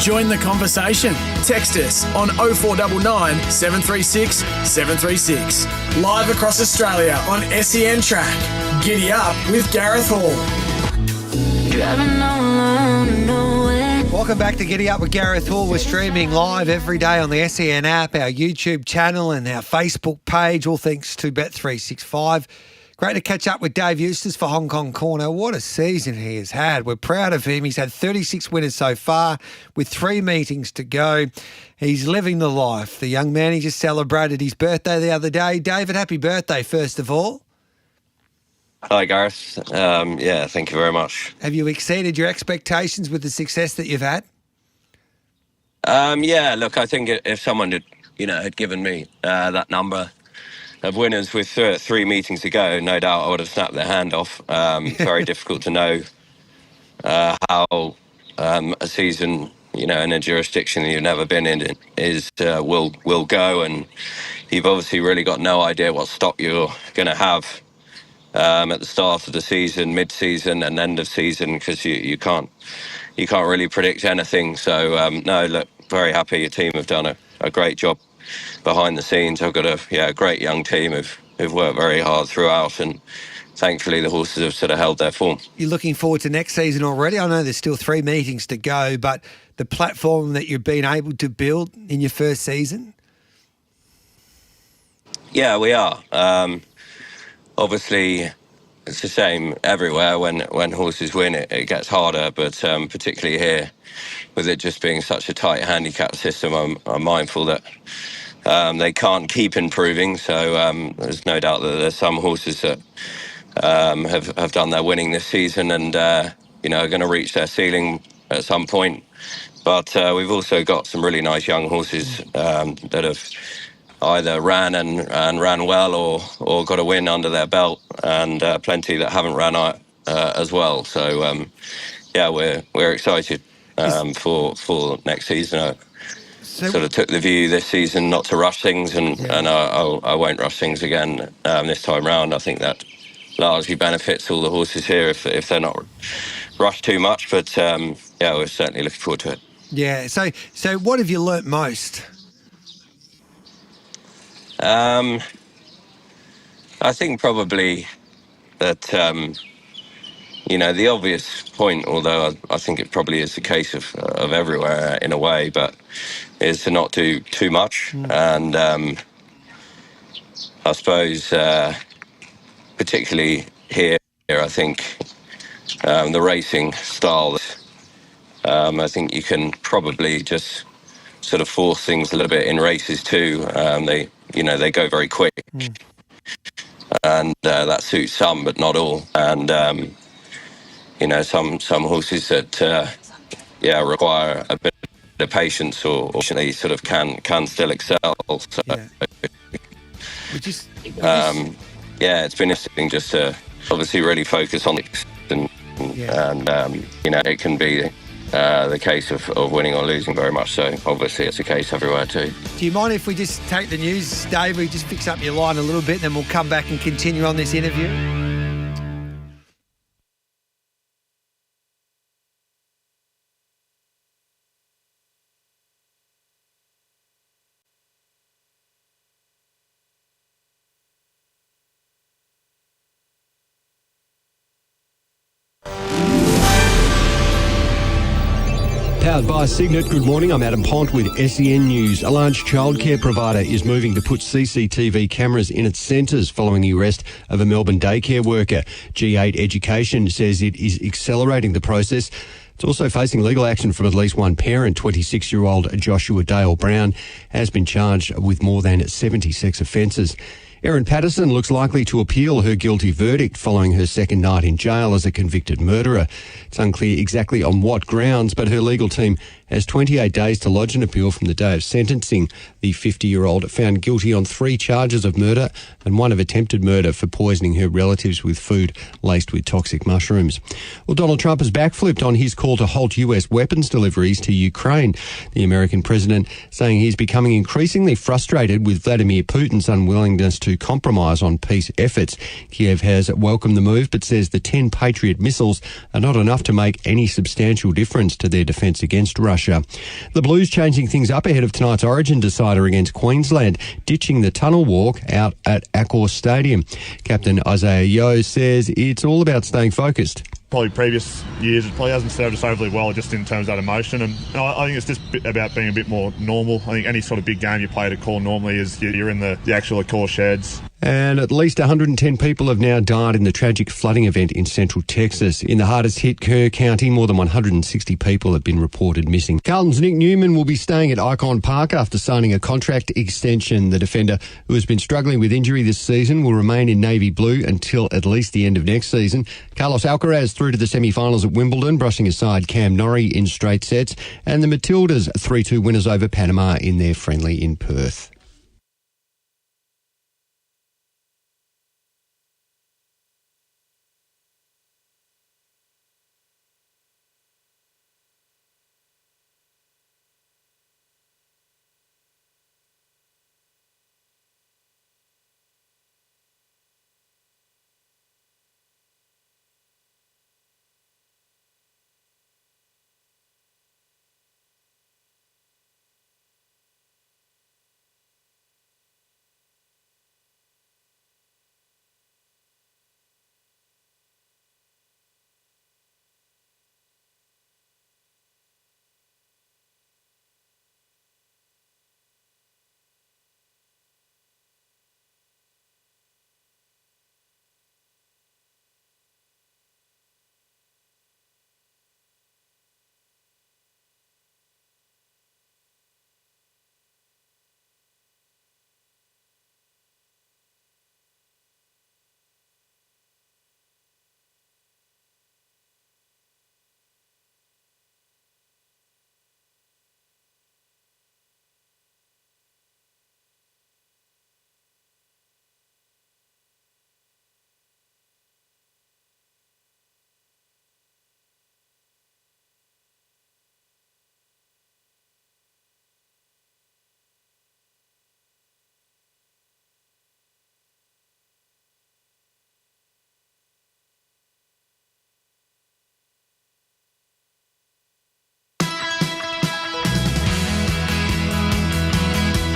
Join the conversation. Text us on 0499 736 736. Live across Australia on SENTrack. Giddy up with Gareth Hall. Welcome back to Giddy Up with Gareth Hall. We're streaming live every day on the SEN app, our YouTube channel and our Facebook page, all thanks to Bet365. Great to catch up with Dave Eustace for Hong Kong Corner. What a season he has had. We're proud of him. He's had 36 winners so far with 3 meetings to go. He's living the life. The young man, he just celebrated his birthday the other day. David, happy birthday, first of all. Hi, Gareth. Yeah, thank you very much. Have you exceeded your expectations with the success that you've had? Yeah, look, I think if someone had given me that number of winners with 3 meetings to go, no doubt I would have snapped their hand off. Very difficult to know how a season, in a jurisdiction that you've never been in will go, and you've obviously really got no idea what stock you're going to have at the start of the season, mid-season, and end of season, because you can't really predict anything. So no, look, very happy your team have done a great job behind the scenes. I've got a great young team who've worked very hard throughout, and thankfully the horses have sort of held their form. You're looking forward to next season already? I know there's still 3 meetings to go, but the platform that you've been able to build in your first season? Yeah, we are. Obviously, it's the same everywhere. When horses win, it gets harder, but particularly here, with it just being such a tight handicap system, I'm mindful that they can't keep improving. So there's no doubt that there's some horses that have done their winning this season and are going to reach their ceiling at some point. But we've also got some really nice young horses that have either ran and ran well or got a win under their belt, and plenty that haven't ran as well. So yeah, we're excited for next season. I sort of took the view this season not to rush things, and I won't rush things again this time round. I think that largely benefits all the horses here if they're not rushed too much. But yeah, we're certainly looking forward to it. Yeah. So what have you learnt most? I think probably that, the obvious point, although I think it probably is the case of everywhere in a way, but is to not do too much. And I suppose particularly here, I think the racing style, I think you can probably just sort of force things a little bit in races too. They go very quick, and that suits some, but not all. And some horses that require a bit of patience, or they sort of can still excel. So, it's been interesting just to obviously really focus on it, and it can be the case of winning or losing very much so. Obviously, it's the case everywhere too. Do you mind if we just take the news, Dave? We just fix up your line a little bit, and then we'll come back and continue on this interview. Powered by Signet. Good morning, I'm Adam Pont with SEN News. A large childcare provider is moving to put CCTV cameras in its centres following the arrest of a Melbourne daycare worker. G8 Education says it is accelerating the process. It's also facing legal action from at least one parent. 26-year-old Joshua Dale Brown has been charged with more than 70 sex offences. Erin Patterson looks likely to appeal her guilty verdict following her second night in jail as a convicted murderer. It's unclear exactly on what grounds, but her legal team has 28 days to lodge an appeal from the day of sentencing. The 50-year-old found guilty on 3 charges of murder and 1 of attempted murder for poisoning her relatives with food laced with toxic mushrooms. Well, Donald Trump has backflipped on his call to halt US weapons deliveries to Ukraine. The American president saying he's becoming increasingly frustrated with Vladimir Putin's unwillingness to compromise on peace efforts. Kiev has welcomed the move but says the 10 Patriot missiles are not enough to make any substantial difference to their defence against Russia. The Blues changing things up ahead of tonight's Origin decider against Queensland, ditching the tunnel walk out at Accor Stadium. Captain Isaiah Yeo says it's all about staying focused. Probably previous years, it probably hasn't served us overly well just in terms of that emotion. And I think it's just about being a bit more normal. I think any sort of big game you play at Accor normally is you're in the actual Accor sheds. And at least 110 people have now died in the tragic flooding event in central Texas. In the hardest hit Kerr County, more than 160 people have been reported missing. Carlton's Nick Newman will be staying at Icon Park after signing a contract extension. The defender, who has been struggling with injury this season, will remain in navy blue until at least the end of next season. Carlos Alcaraz through to the semi-finals at Wimbledon, brushing aside Cam Norrie in straight sets. And the Matildas 3-2 winners over Panama in their friendly in Perth.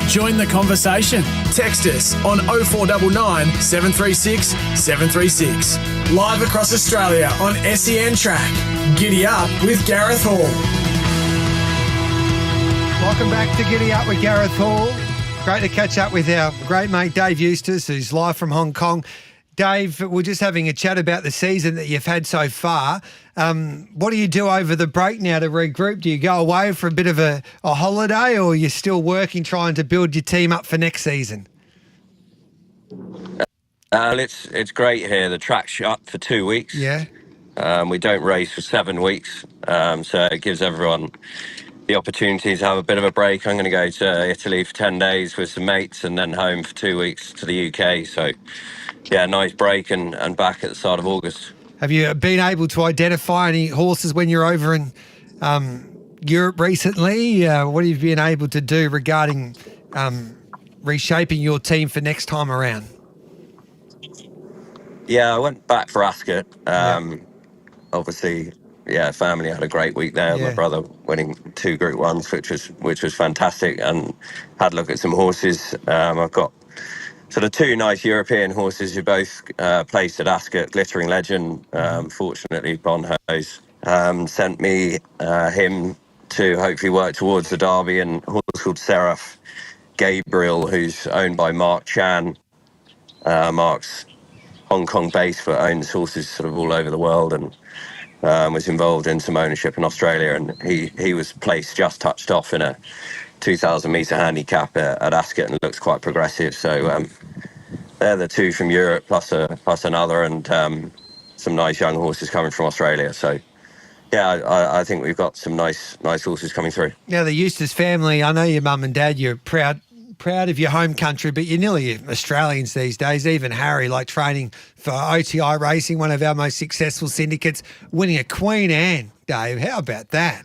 Join the conversation. Text us on 0499 736 736. Live across Australia on SENTrack. Giddy up with Gareth Hall. Welcome back to Giddy Up with Gareth Hall. Great to catch up with our great mate Dave Eustace, who's live from Hong Kong. Dave, we're just having a chat about the season that you've had so far. What do you do over the break now to regroup? Do you go away for a bit of a holiday, or are you still working, trying to build your team up for next season? It's great here. The track's shut for 2 weeks. Yeah. We don't race for 7 weeks, so it gives everyone the opportunity to have a bit of a break. I'm going to go to Italy for 10 days with some mates and then home for 2 weeks to the UK. So, yeah, nice break and back at the start of August. Have you been able to identify any horses when you're over in Europe recently? What have you been able to do regarding reshaping your team for next time around? Yeah, I went back for Ascot. Obviously, yeah, family had a great week there. Yeah. My brother winning 2 Group 1s, which was fantastic, and had a look at some horses. I've got sort of 2 nice European horses who both placed at Ascot. Glittering Legend, fortunately, Bonhose sent me him to hopefully work towards the Derby, and a horse called Seraph Gabriel, who's owned by Mark Chan. Mark's Hong Kong based, but owns horses sort of all over the world, and was involved in some ownership in Australia, and he was placed, just touched off in a 2,000 metre handicap at Ascot, and looks quite progressive. So they're the 2 from Europe, plus another, and some nice young horses coming from Australia. So yeah, I think we've got some nice horses coming through. Now, the Eustace family, I know your mum and dad, you're proud of your home country, but you're nearly Australians these days. Even Harry, like training for OTI Racing, one of our most successful syndicates, winning a Queen Anne, Dave. How about that?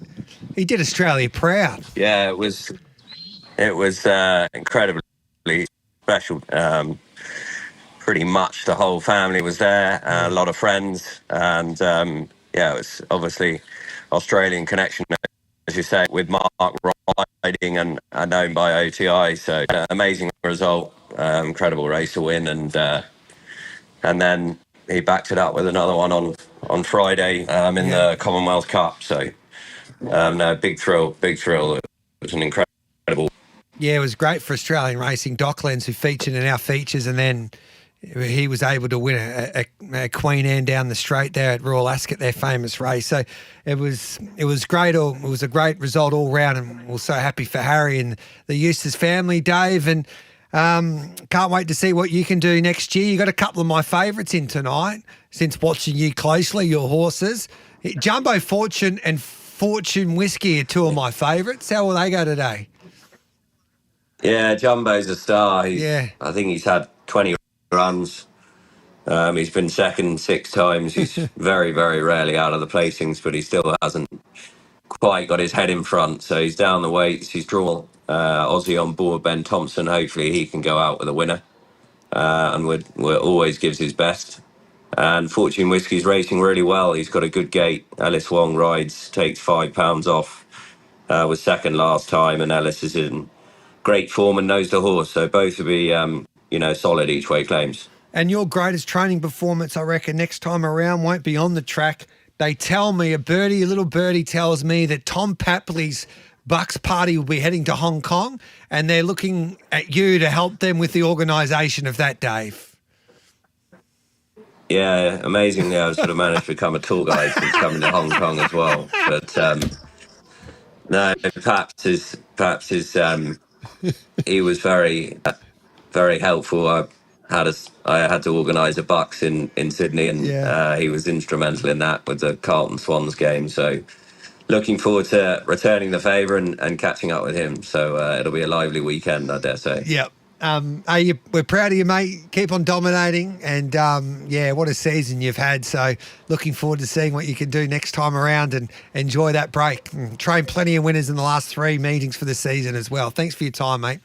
He did Australia proud. Yeah, it was incredibly special. pretty much the whole family was there, a lot of friends, and it was obviously Australian connection, as you say, with Mark riding and known by OTI. So amazing result, incredible race to win, and then he backed it up with another one on Friday in the Commonwealth Cup. So no, big thrill. It was an incredible. Yeah, it was great for Australian racing. Docklands, who featured in our features, and then he was able to win a Queen Anne down the straight there at Royal Ascot, their famous race. So it was great. It was a great result all round, and we're so happy for Harry and the Eustace family, Dave, and can't wait to see what you can do next year. You got a couple of my favourites in tonight since watching you closely. Your horses, Jumbo Fortune and Fortune Whiskey, are two of my favourites. How will they go today? Yeah, Jumbo's a star. Yeah. I think he's had 20 runs. He's been second 6 times. He's very, very rarely out of the placings, but he still hasn't quite got his head in front. So he's down the weights. He's drawn Aussie on board, Ben Thompson. Hopefully he can go out with a winner. And we're always gives his best. And Fortune Whiskey's racing really well. He's got a good gait. Ellis Wong rides, takes £5 off. Was second last time, and Ellis is in great form and knows the horse. So both will be, solid each way claims. And your greatest training performance, I reckon, next time around won't be on the track. They tell me, a little birdie tells me that Tom Papley's Bucks party will be heading to Hong Kong, and they're looking at you to help them with the organisation of that, Dave. Yeah, amazingly, I've sort of managed to become a tour guide since coming to Hong Kong as well. But no, Paps is he was very, very helpful. I had to organise a Bucks in Sydney, and he was instrumental in that with the Carlton Swans game. So looking forward to returning the favour and catching up with him. So it'll be a lively weekend, I dare say. Yep. We're proud of you, mate. Keep on dominating, and what a season you've had. So looking forward to seeing what you can do next time around, and enjoy that break. And train plenty of winners in the last 3 meetings for the season as well. Thanks for your time, mate.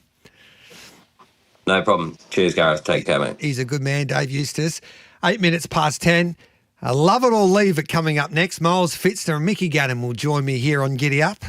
No problem. Cheers, Gareth. Take care, mate. He's a good man, Dave Eustace. 8 minutes past 10. Love it or leave it coming up next. Miles Fitzner and Mickey Gannon will join me here on Giddy Up.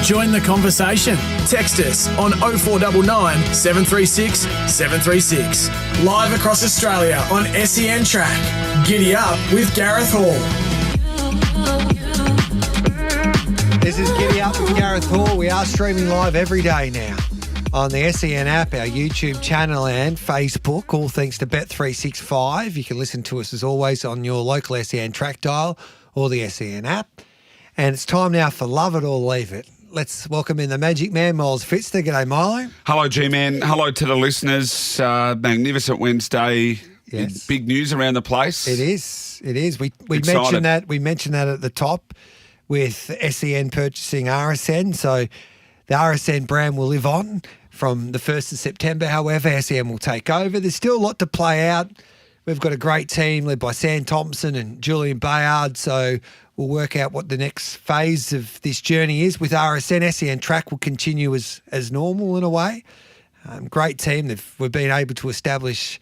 Join the conversation. Text us on 0499 736 736. Live across Australia on SENtrack. Giddy up with Gareth Hall. This is Giddy Up with Gareth Hall. We are streaming live every day now on the SEN app, our YouTube channel and Facebook, all thanks to Bet365. You can listen to us as always on your local SENtrack dial or the SEN app. And it's time now for Love It or Leave It. Let's welcome in the Magic Man, Miles Fitzner. G'day, Milo. Hello, G-Man. Hello to the listeners. Magnificent Wednesday. Yes. Big news around the place. It is. It is. We Excited. mentioned that. We mentioned that at the top with SEN purchasing RSN. So the RSN brand will live on from the 1st of September. However, SEN will take over. There's still a lot to play out. We've got a great team led by Sam Thompson and Julian Bayard. So we'll work out what the next phase of this journey is with RSN. SENtrack will continue as normal in a way. Great team. We've been able to establish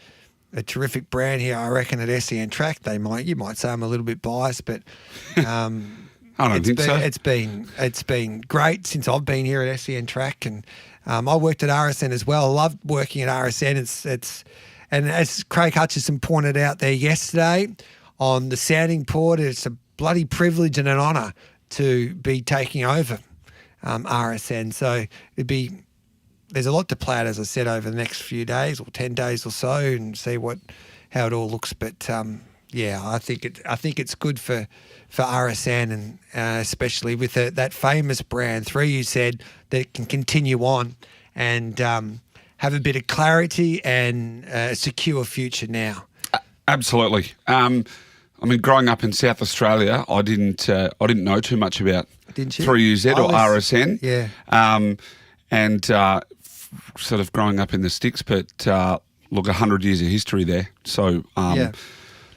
a terrific brand here, I reckon, at SENtrack. You might say I'm a little bit biased, but I don't think so. It's been great since I've been here at SENtrack, and I worked at RSN as well. I loved working at RSN. And as Craig Hutchison pointed out there yesterday on the sounding board, it's a bloody privilege and an honour to be taking over RSN. So there's a lot to play out, as I said, over the next few days or 10 days or so, and see how it all looks. But I think it's good for RSN, and especially with that famous brand, 3U said, that it can continue on and have a bit of clarity and a secure future now. Absolutely. I mean, growing up in South Australia, I didn't know too much about 3UZ or RSN. Yeah. And sort of growing up in the sticks, but 100 years of history there. So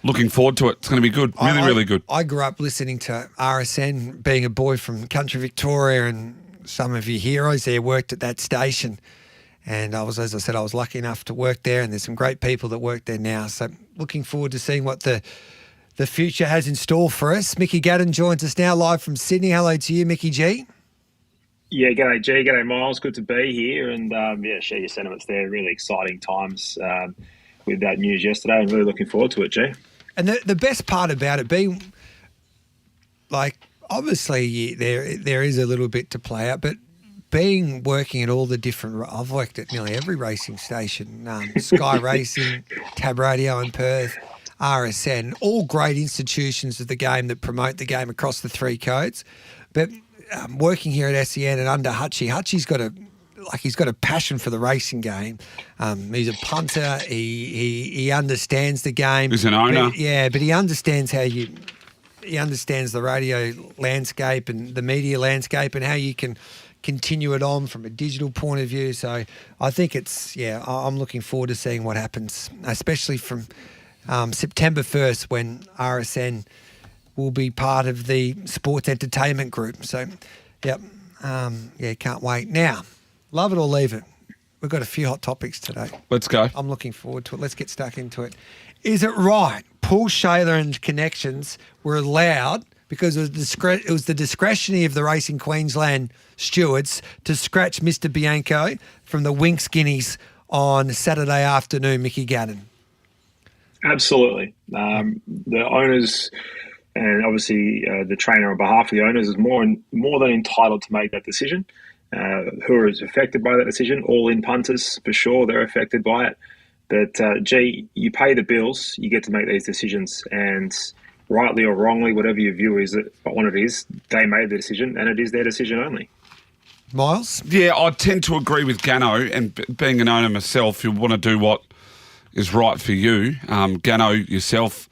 looking forward to it. It's going to be good. Really good. I grew up listening to RSN, being a boy from country Victoria, and some of your heroes there worked at that station. And as I said, I was lucky enough to work there, and there's some great people that work there now. So looking forward to seeing what the future has in store for us. Mickey Gadden joins us now live from Sydney. Hello to you, Mickey G. Yeah, g'day G, g'day Miles. Good to be here, and share your sentiments there. Really exciting times with that news yesterday, and really looking forward to it, G. And the best part about it being, obviously there is a little bit to play out, but working at all the different, I've worked at nearly every racing station, Sky Racing, Tab Radio in Perth, RSN, all great institutions of the game that promote the game across the three codes. But working here at SEN and under Hutchie's got a passion for the racing game. He's a punter. He understands the game. He's an owner. But he understands he understands the radio landscape and the media landscape and how you can continue it on from a digital point of view. So I think I'm looking forward to seeing what happens, especially from September 1st when RSN will be part of the Sports Entertainment Group. So, can't wait. Now, love it or leave it. We've got a few hot topics today. Let's go. I'm looking forward to it. Let's get stuck into it. Is it right Paul Shaler and connections were allowed, because it was the discretionary of the Racing Queensland stewards, to scratch Mr. Bianco from the Winx Guineas on Saturday afternoon, Mickey Gadden? Absolutely. The owners and obviously the trainer on behalf of the owners is more than entitled to make that decision. Who is affected by that decision? All in punters, for sure, they're affected by it. But, you pay the bills, you get to make these decisions. And rightly or wrongly, whatever your view is on it is, they made the decision, and it is their decision only. Miles? Yeah, I tend to agree with Gano, and being an owner myself, you want to do what is right for you. Gano, yourself,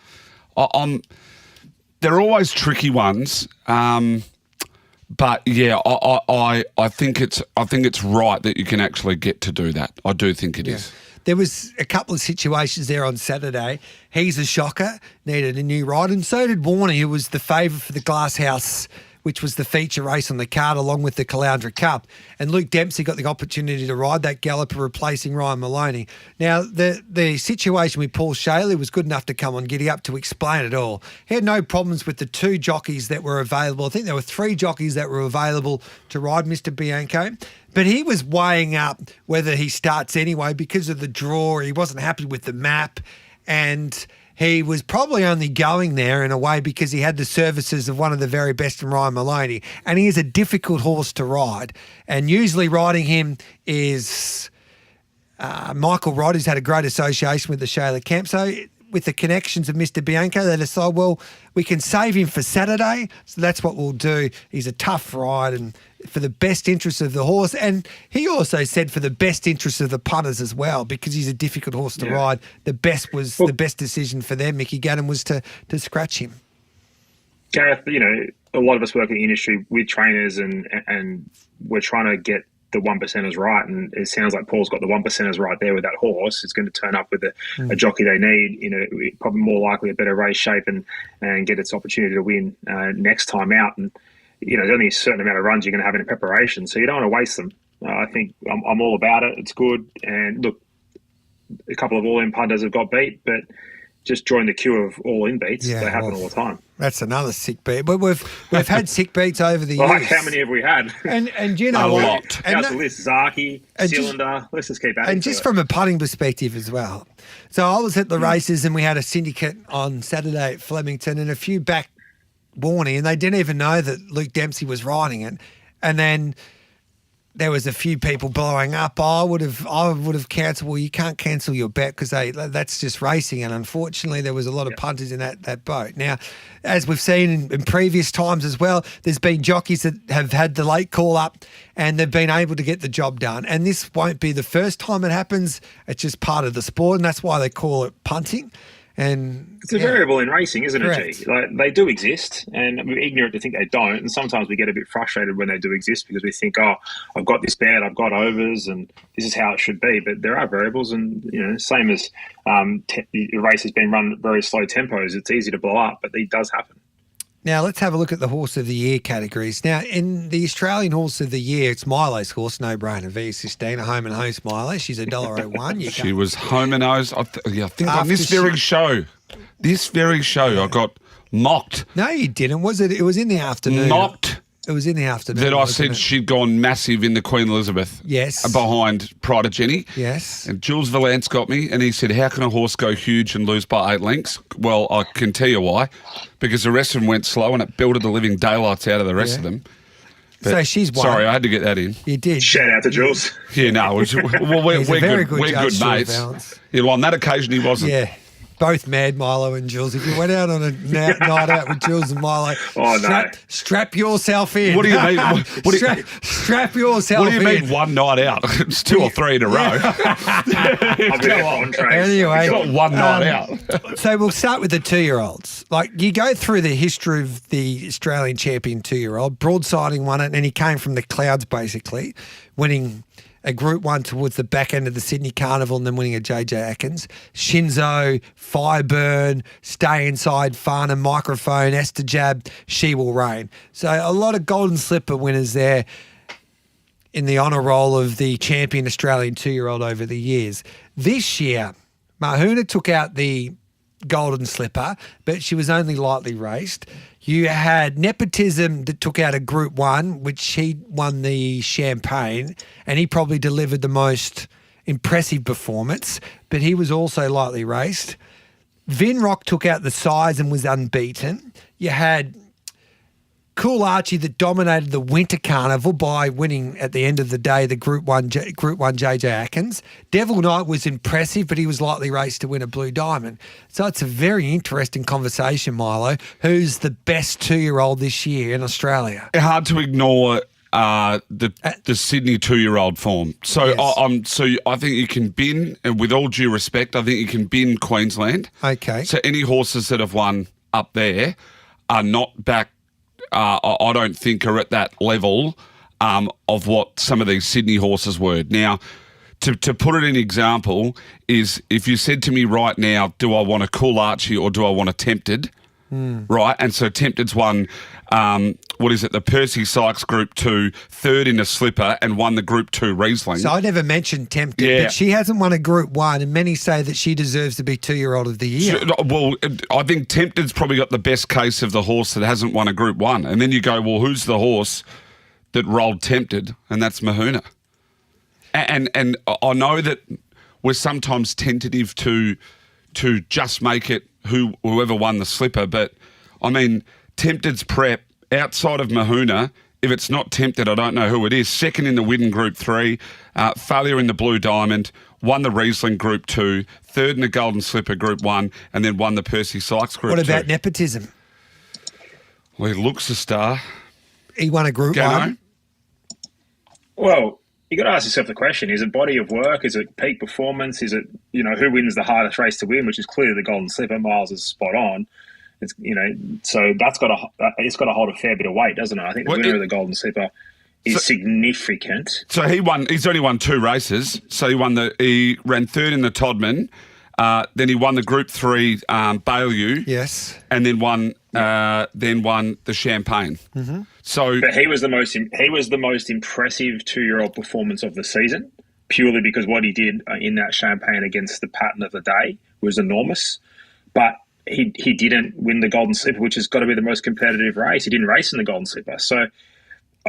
they're always tricky ones. But yeah, I think it's right that you can actually get to do that. I do think it is. There was a couple of situations there on Saturday. He's a shocker, needed a new ride, and so did Warner, who was the favourite for the Glass House which was the feature race on the card along with the Caloundra Cup. And Luke Dempsey got the opportunity to ride that galloper replacing Ryan Maloney. Now, the situation with Paul Shaley was good enough to come on Giddy Up to explain it all. He had no problems with the 2 jockeys that were available. I think there were 3 jockeys that were available to ride Mr. Bianco. But he was weighing up whether he starts anyway because of the draw. He wasn't happy with the map, and he was probably only going there in a way because he had the services of one of the very best in Ryan Maloney. And he is a difficult horse to ride. And usually riding him is Michael Rod, who's had a great association with the Shayla camp. So with the connections of Mr. Bianco, they decide, well, we can save him for Saturday. So that's what we'll do. He's a tough ride and for the best interest of the horse. And he also said for the best interest of the punters as well, because he's a difficult horse to ride. The best decision for them, Mickey Gannon, was to scratch him. Gareth, a lot of us work in the industry with trainers and we're trying to get the 1%ers right, and it sounds like Paul's got the 1%ers right there with that horse. It's going to turn up with a jockey they need, probably more likely a better race shape and get its opportunity to win next time out. And there's only a certain amount of runs you're going to have in a preparation, so you don't want to waste them. I think I'm all about it. It's good. And look, a couple of all-in punters have got beat, but just join the queue of all-in beats. They happen all the time. That's another sick beat. But we've had sick beats over the years. Like how many have we had? And you know a what? lot. And How's the list? Zaki, Cylinder. Let's just keep adding. And just from a putting perspective as well. So I was at the races and we had a syndicate on Saturday at Flemington and a few back Warney, and they didn't even know that Luke Dempsey was riding it. And then there was a few people blowing up. I would have cancelled. Well, you can't cancel your bet because that's just racing. And unfortunately, there was a lot of punters in that boat. Now, as we've seen in previous times as well, there's been jockeys that have had the late call up and they've been able to get the job done. And this won't be the first time it happens. It's just part of the sport, and that's why they call it punting. And it's a variable in racing, isn't Correct. it, G? Like, they do exist, and we're ignorant to think they don't. And sometimes we get a bit frustrated when they do exist because we think, oh, I've got this bet, I've got overs, and this is how it should be. But there are variables, and same as the race has been run at very slow tempos. It's easy to blow up, but it does happen. Now, let's have a look at the Horse of the Year categories. Now, in the Australian Horse of the Year, it's Milo's horse, no-brainer. V16, a home and host Milo. She's $1.01. She was home and host. I think on this very show, I got mocked. No, you didn't. Was it? It was in the afternoon. Mocked. It was in the afternoon. That I said she'd gone massive in the Queen Elizabeth. Yes. Behind Pride of Jenny. Yes. And Jules Valance got me, and he said, how can a horse go huge and lose by 8 lengths? Well, I can tell you why. Because the rest of them went slow, and it belted the living daylights out of the rest of them. But, so she's won. Sorry, I had to get that in. You did. Shout out to Jules. Yeah, no. We're good. We're good mates. Yeah, well, on that occasion, he wasn't. Yeah. Both mad, Milo and Jules. If you went out on a night out with Jules and Milo, strap yourself in. What do you mean? Strap yourself in. What do you mean one night out? It's 2 or 3 in a row. Anyway, it's not one night out. So we'll start with the 2-year-olds. Like, you go through the history of the Australian champion 2-year-old. Broadsiding won it, and he came from the clouds, basically, winning a Group 1 towards the back end of the Sydney Carnival and then winning a JJ Atkins. Shinzo, Fireburn, Stay Inside, Farnham, Microphone, Esther Jab, She Will Reign. So a lot of Golden Slipper winners there in the honour roll of the champion Australian 2-year-old over the years. This year, Mahuna took out the Golden Slipper, but she was only lightly raced. You had Nepotism that took out a Group 1, which he won the Champagne, and he probably delivered the most impressive performance, but he was also lightly raced. Vinrock took out the Size and was unbeaten. You had Cool Archie that dominated the Winter Carnival by winning at the end of the day the Group 1 JJ Atkins. Devil Knight was impressive, but he was lightly raced to win a Blue Diamond. So it's a very interesting conversation, Milo. Who's the best 2-year-old this year in Australia? Hard to ignore the Sydney 2-year-old form. So Yes. I think you can bin, and with all due respect, I think you can bin Queensland. Okay. So any horses that have won up there are not back. I don't think are at that level of what some of these Sydney horses were. Now, to put it in example, is if you said to me right now, do I want a Cool Archie or do I want a Tempted? right? And so Tempted's won, the Percy Sykes Group 2, third in a slipper, and won the Group 2 Riesling. So I never mentioned Tempted, but she hasn't won a Group 1, and many say that she deserves to be 2-year-old of the year. Well, I think Tempted's probably got the best case of the horse that hasn't won a Group 1. And then you go, well, who's the horse that rolled Tempted? And that's Mahuna. And I know that we're sometimes tentative to just make it whoever won the slipper, but I mean, Tempted's prep outside of Mahuna, if it's not Tempted, I don't know who it is. Second in the Widden Group 3, failure in the Blue Diamond, won the Riesling Group 2, third in the Golden Slipper Group 1, and then won the Percy Sykes Group 2. What about nepotism? Well, he looks a star. He won a Group 1. Well, you got to ask yourself the question: is it body of work? Is it peak performance? Is it who wins the hardest race to win? Which is clearly the Golden Slipper. Miles is spot on. It's so it's got to hold a fair bit of weight, doesn't it? I think the winner of the Golden Slipper is significant. So he's only won 2 races. So he ran third in the Todman. Then he won the Group 3 Baillieu. Yes. And then won the Champagne. Mm-hmm. So, but he was the most impressive 2-year-old performance of the season, purely because what he did in that Champagne against the pattern of the day was enormous. But he didn't win the Golden Slipper, which has got to be the most competitive race. He didn't race in the Golden Slipper. So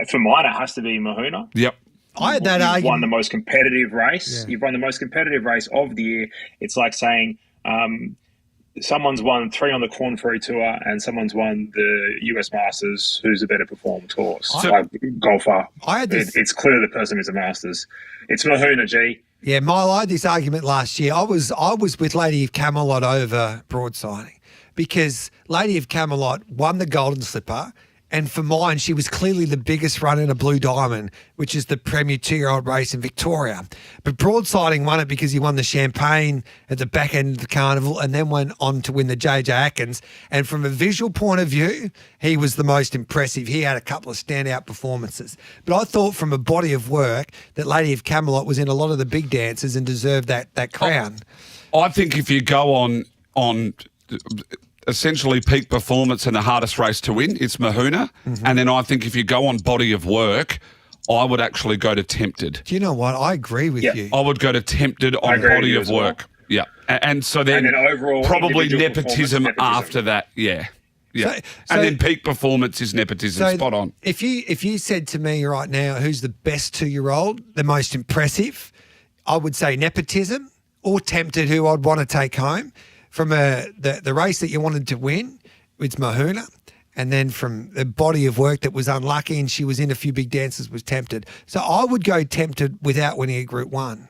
for mine, it has to be Mahuna. Yep. I had that argument. You've won the most competitive race. Yeah. You've won the most competitive race of the year. It's like saying someone's won 3 on the Corn Ferry Tour and someone's won the US Masters. Who's a better performed horse? Golfer. It's clear the person who's a Masters. It's Mahuna, G. Yeah, Mile, I had this argument last year. I was with Lady of Camelot over Broadsiding because Lady of Camelot won the Golden Slipper, and for mine, she was clearly the biggest run in a Blue Diamond, which is the premier 2-year-old race in Victoria. But Broadsiding won it because he won the Champagne at the back end of the carnival and then went on to win the J.J. Atkins. And from a visual point of view, he was the most impressive. He had a couple of standout performances. But I thought from a body of work that Lady of Camelot was in a lot of the big dances and deserved that crown. I think if you go on essentially peak performance and the hardest race to win, it's Mahuna. Mm-hmm. And then I think if you go on body of work, I would actually go to Tempted. Do you know what? I agree with you. I would go to Tempted on body of work. Well. Yeah. And so then overall probably nepotism after that. Yeah. Yeah. So, and then peak performance is nepotism. Spot on. If you said to me right now, who's the best 2-year-old, the most impressive, I would say nepotism or Tempted, who I'd want to take home. From the race that you wanted to win, it's Mahuna. And then from the body of work that was unlucky and she was in a few big dances was Tempted. So I would go Tempted without winning a Group 1.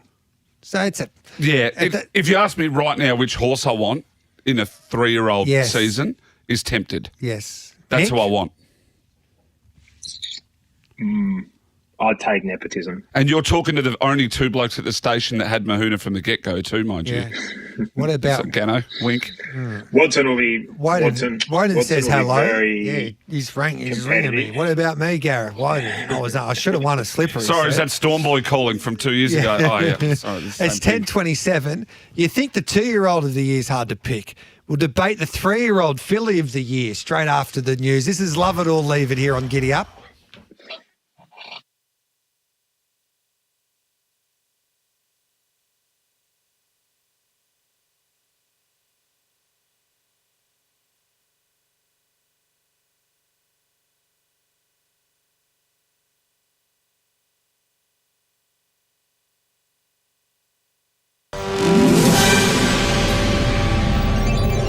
So it's a... Yeah, if you ask me right now which horse I want in a 3-year-old season, is Tempted. Yes. That's who I want. I'd take nepotism. And you're talking to the only 2 blokes at the station that had Mahuna from the get-go too, mind you. What about... Gano, wink. Watson will be... Watson says hello. He's ringing me. What about me, Gareth? I should have won a slipper. Sorry, is that Stormboy calling from 2 years ago? Oh, yeah. Sorry, it's 10:27. You think the 2-year-old of the year is hard to pick. We'll debate the 3-year-old filly of the year straight after the news. This is Love It or Leave It here on Giddy Up.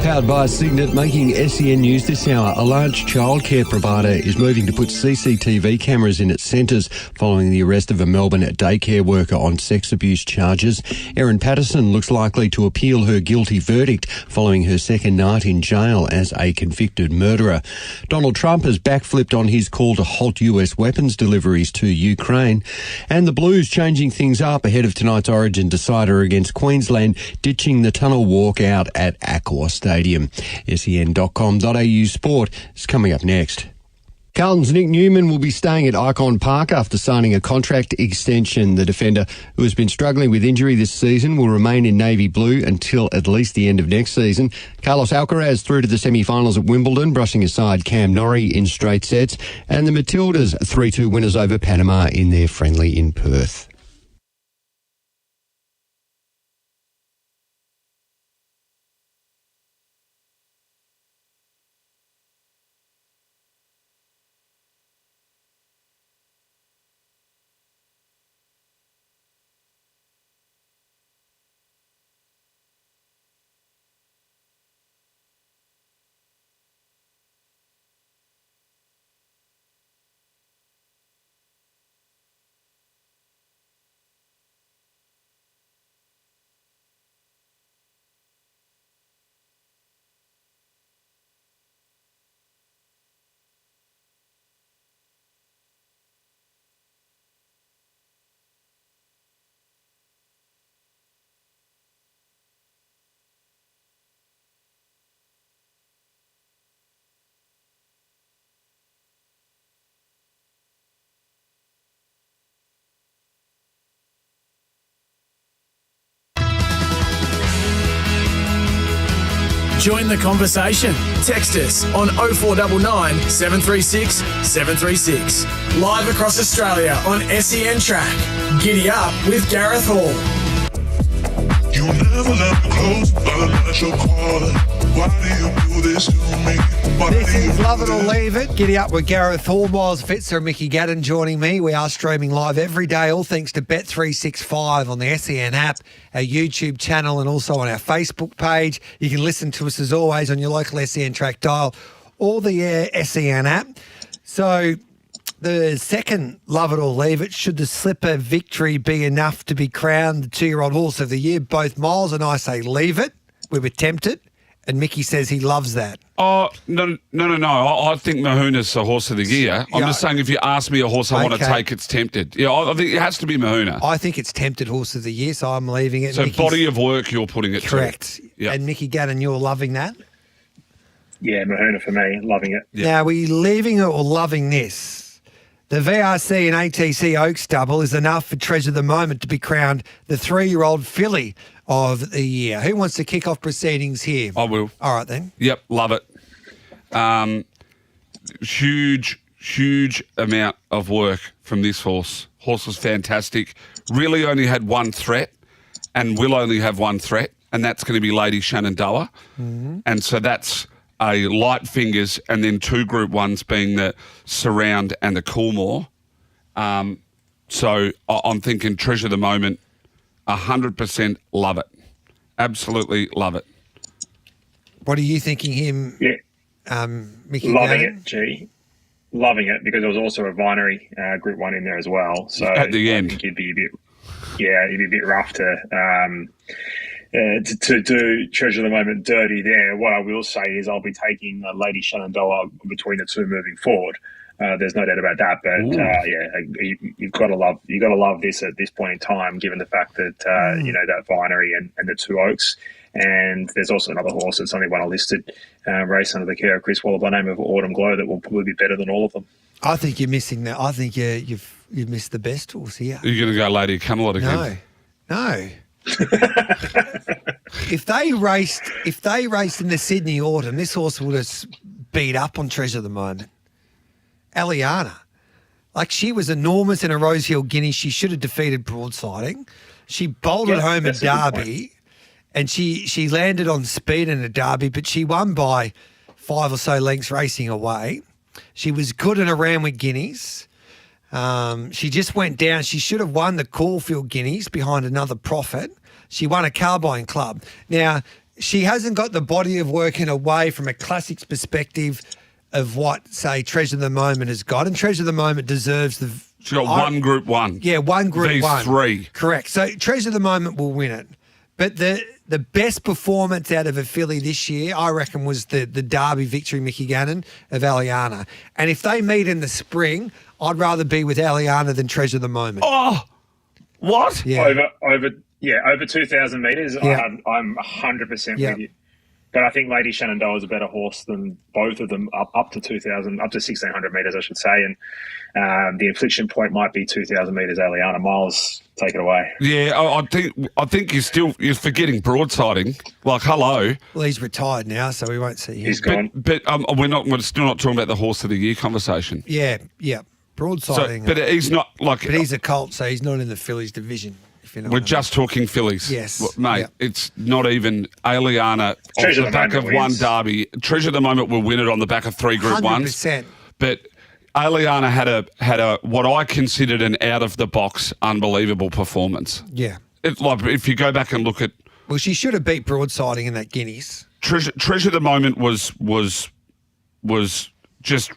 Powered by Signet, making SEN news this hour. A large childcare provider is moving to put CCTV cameras in its centres following the arrest of a Melbourne daycare worker on sex abuse charges. Erin Patterson looks likely to appeal her guilty verdict following her second night in jail as a convicted murderer. Donald Trump has backflipped on his call to halt US weapons deliveries to Ukraine. And the Blues changing things up ahead of tonight's Origin decider against Queensland, ditching the tunnel walk out at Aqua Stadium. SEN.com.au Sport is coming up next. Carlton's Nick Newman will be staying at Icon Park after signing a contract extension. The defender, who has been struggling with injury this season, will remain in navy blue until at least the end of next season. Carlos Alcaraz through to the semi-finals at Wimbledon, brushing aside Cam Norrie in straight sets. And the Matildas 3-2 winners over Panama in their friendly in Perth. Join the conversation. Text us on 0499 736 736. Live across Australia on SENTrack. Giddy up with Gareth Hall. You never let me close, but I'm not your caller. Why do you do this to me? This is Love It or Leave It. Giddy up with Gareth Hall, Miles Fitzer and Mickey Gadden joining me. We are streaming live every day, all thanks to Bet365 on the SEN app, our YouTube channel, and also on our Facebook page. You can listen to us as always on your local SENTrack dial or the SEN app. So the second Love It or Leave It, should the Slipper victory be enough to be crowned the 2-year-old horse of the year? Both Miles and I say leave it. We were tempted. And Mickey says he loves that. Oh, no. I think Mahuna's the horse of the year. I'm just saying if you ask me a horse I want to take, it's Tempted. Yeah, I think it has to be Mahuna. I think it's Tempted horse of the year, so I'm leaving it. So body of work you're putting it correct. to. Yep. And Mickey Gadden, you're loving that? Yeah, Mahuna for me, loving it. Yep. Now, are we leaving it or loving this? The VRC and ATC Oaks double is enough for Treasure of the Moment to be crowned the 3-year-old filly of the year. Who wants to kick off proceedings here? I will. All right, then. Yep, love it. Huge amount of work from this horse. Horse was fantastic. Really only had one threat and will only have one threat, and that's going to be Lady Shenandoah. Mm-hmm. And so that's a light fingers and then 2 Group 1s being the Surround and the Coolmore. So I'm thinking Treasure of the Moment, 100% love it. Absolutely love it. What are you thinking him, Mickey? Loving Gadden? it, G. Loving it, because there was also a Vinery Group 1 in there as well. So at the end. I think it'd be a bit rough to do Treasure of the Moment dirty there. What I will say is I'll be taking Lady Shenandoah between the two moving forward. There's no doubt about that, but you've got to love this at this point in time, given the fact that that Vinery and the 2 Oaks, and there's also another horse that's only won a listed race under the care of Chris Waller by name of Autumn Glow that will probably be better than all of them. I think you're missing that. I think you've missed the best horse here. Are you going to go Lady Camelot again? No. If they raced in the Sydney Autumn, this horse would have beat up on Treasure of the Moment. Aliana. Like, she was enormous in a Rosehill Guinea. She should have defeated Broadsiding. She bowled at home at Derby, and she landed on speed in a Derby, but she won by 5 or so lengths racing away. She was good in a Randwick Guineas. She just went down. She should have won the Caulfield Guineas behind another Prophet. She won a Carbine Club. Now, she hasn't got the body of work in a way from a classics perspective of what, say, Treasure of the Moment has got. And Treasure of the Moment deserves the... She's got one Group 1. Yeah, one Group 1. These 3. Correct. So Treasure of the Moment will win it. But the best performance out of a filly this year, I reckon, was the Derby victory, Mickey Gannon, of Aliana. And if they meet in the spring, I'd rather be with Aliana than Treasure of the Moment. Oh, what? Yeah. Over 2,000 metres, Yeah. I'm 100% Yeah. with you. But I think Lady Shenandoah is a better horse than both of them, up to 2,000, up to 1,600 metres, I should say. And the inflection point might be 2,000 metres. Eliana Miles, take it away. Yeah, I think you're forgetting broadsiding. Like, hello. Well, he's retired now, so we won't see him. He's gone. But we're still not talking about the horse of the year conversation. Yeah. Broadsiding. But he's not like. But he's a colt, so he's not in the fillies division. If you know We're just talking fillies. Yes. Well, mate, it's not even Aliana off the back of one derby. Treasure the Moment will win it on the back of 3 Group 1s. 100%. But Aliana had a what I considered an out-of-the-box unbelievable performance. Yeah. Like, if you go back and look at... Well, she should have beat broadsiding in that Guineas. Treasure the Moment was just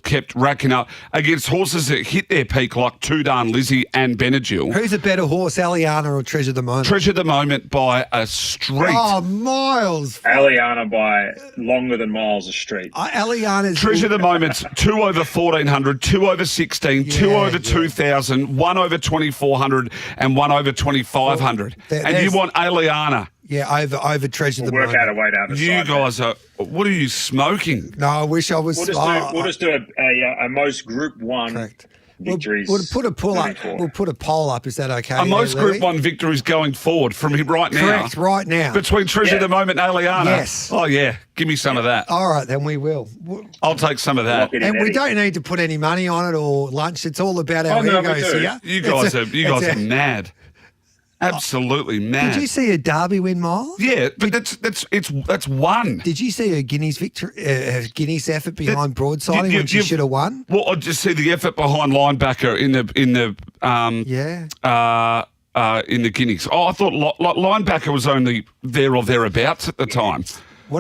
kept racking up against horses that hit their peak like Tudaan, Lizzie and Benadryl. Who's a better horse, Aliana or Treasure the Moment? Treasure the Moment by a street. Oh, miles. Aliana by longer than miles a street. Aliana's... Treasure the Moment's 2 over 1,400, 2 over 16, 2 over 2,000, 1 over 2,400 and 1 over 2,500. And you want Aliana. Yeah, over Treasure the Moment. Work out a way to have a You guys are... What are you smoking? No, I wish I was... We'll just do a most Group 1 victories. We'll put a pull up. We'll put a poll up. Is that okay? Most Group 1 victories going forward from him right now. Correct, right now. Between Treasure the Moment and Aliana. Yes. Oh, yeah. Give me some of that. All right, then we will. I'll take some of that. And we don't need to put any money on it or lunch. It's all about our egos here. You guys are mad. Absolutely mad. Did you see a Derby win, Miles? Yeah, but that's one. Did you see a Guineas victory, Guineas effort behind broadsiding when she should have won? Well, I just see the effort behind linebacker in the Guineas. Oh, I thought linebacker was only there or thereabouts at the time.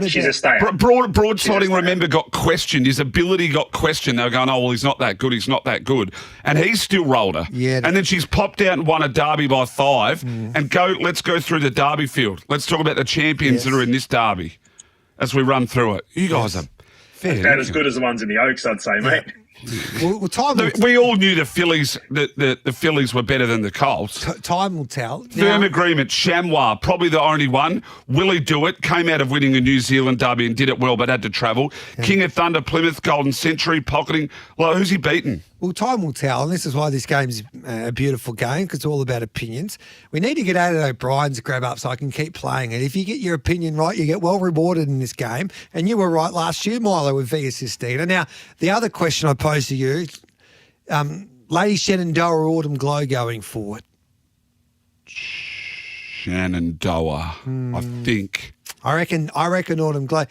She's a stayer. Broadsiding, remember, got questioned. His ability got questioned. They were going, oh, well, he's not that good. He's not that good. And he's still rolled her. Yeah. And then she's popped out and won a derby by 5. And let's go through the derby field. Let's talk about the champions that are in this derby as we run through it. You guys are fair. About as good as the ones in the Oaks, I'd say, mate. We all knew the Phillies the Phillies were better than the Colts. Time will tell. Firm agreement. Chamois, probably the only one. Will he do it? Came out of winning a New Zealand derby and did it well, but had to travel. King of Thunder, Plymouth, Golden Century, pocketing. Well, who's he beaten? Well, time will tell, and this is why this game's a beautiful game, because it's all about opinions. We need to get Aidan O'Brien's grab up so I can keep playing it. If you get your opinion right, you get well rewarded in this game, and you were right last year, Milo, with Via Sistina. Now, the other question I pose to you, Lady Shenandoah or Autumn Glow going forward? Shenandoah, I think. I reckon Autumn Glow.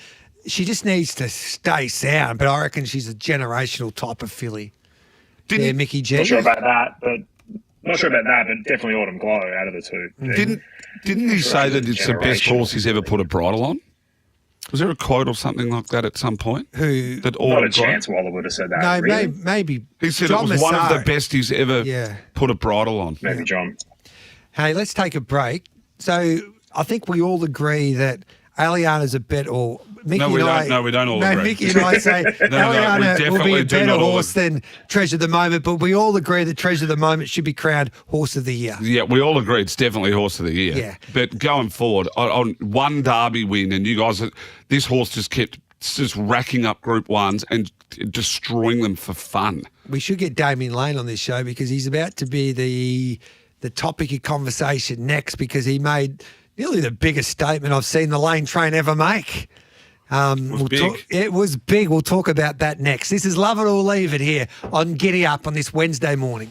She just needs to stay sound, but I reckon she's a generational type of filly. Mickey G. Not sure about that, but definitely Autumn Glow out of the two. Didn't he say that it's the best horse he's ever put a bridle on? Was there a quote or something like that at some point? Who? That Not a chance Waller would have said that. No, really. maybe. He said John it was one of the Massaro. best he's ever put a bridle on. Maybe John. Hey, let's take a break. So I think we all agree that Aliana's a better, or Mickey No, we and don't. I, No, we don't all agree. Mickey and I say we Aliana will be definitely a do better not all horse than Treasure the Moment, but we all agree that Treasure the Moment should be crowned Horse of the Year. Yeah, we all agree it's definitely Horse of the Year. Yeah. But going forward, on one derby win, and you guys, this horse just kept racking up Group 1s and destroying them for fun. We should get Damien Lane on this show because he's about to be the topic of conversation next, because he made nearly the biggest statement I've seen the Lane train ever make. It was big. We'll talk about that next. This is Love It or Leave It here on Giddy Up on this Wednesday morning.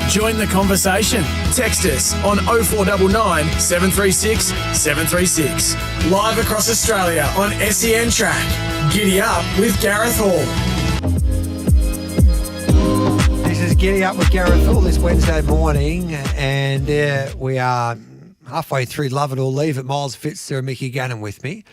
Join the conversation. Text us on 0499 736 736. Live across Australia on SENTrack. Giddy up with Gareth Hall. This is Giddy Up with Gareth Hall this Wednesday morning, and we are halfway through Love It or Leave It. Miles Fitzer and Mickey Gannon with me.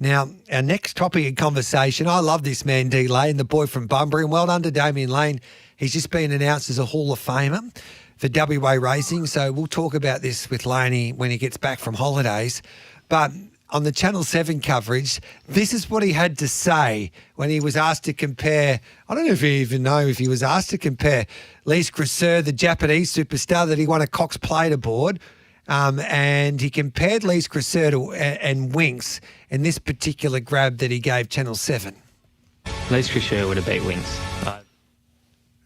Now, our next topic of conversation, I love this man, D Lane, the boy from Bunbury, and well done to Damien Lane. He's just been announced as a Hall of Famer for WA Racing, so we'll talk about this with Laney when he gets back from holidays. But on the Channel 7 coverage, this is what he had to say when he was asked to compare, I don't know if you even know if he was asked to compare Lise Cresseur, the Japanese superstar that he won a Cox Plate aboard, and he compared Lise Cresseur and Winks in this particular grab that he gave Channel 7. Lise Cresseur would have beat Winks.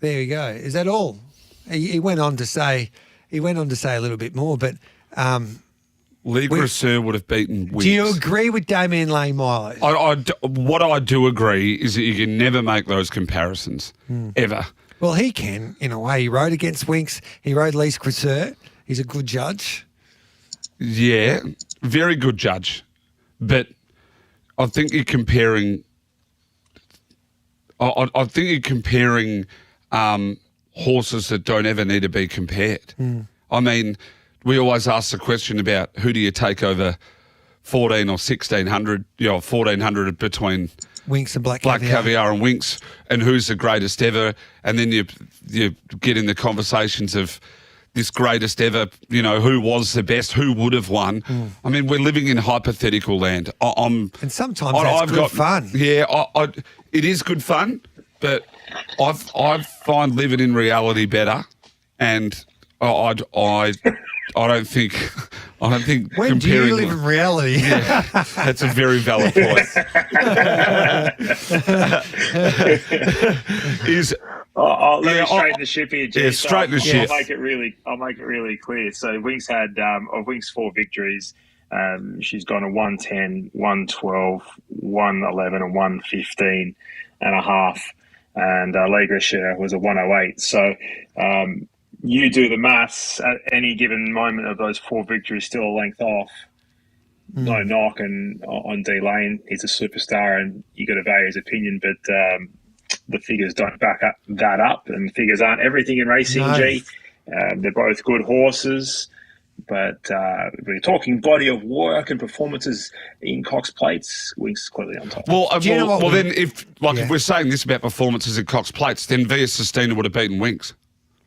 There you go. Is that all? He went on to say a little bit more, but Lise Cresseur would have beaten Winks. Do you agree with Damien Lane, Milo? What I do agree is that you can never make those comparisons, ever. Well, he can, in a way. He rode against Winks. He rode Lise Cresseur. He's a good judge. Yeah, very good judge. But I think you're comparing... I think you're comparing horses that don't ever need to be compared. I mean, we always ask the question about who do you take over 14 or 1600, 1400 between Winks and Black Caviar and Winks, and who's the greatest ever. And then you get in the conversations of this greatest ever, who was the best, who would have won. I mean, we're living in hypothetical land. And sometimes that's good fun. Yeah, it is good fun, but I find living in reality better, and I don't think when do you live in reality? Yeah, that's a very valid point. Let me straighten the ship here, Jay. Yeah, straighten the ship. I'll make it really clear. So Winks had of Winks 4 victories. She's gone a 110, 112, 111, and 115 and a half. And Legra share was a 108. So you do the maths at any given moment of those 4 victories, still a length off. No knock on D Lane. He's a superstar, and you got to value his opinion, but the figures don't back that up, and figures aren't everything in racing. No. G. They're both good horses, but we're talking body of work and performances in Cox Plates. Winks is clearly on top. Then if we're saying this about performances in Cox Plates, then Via Sistina would have beaten Winks.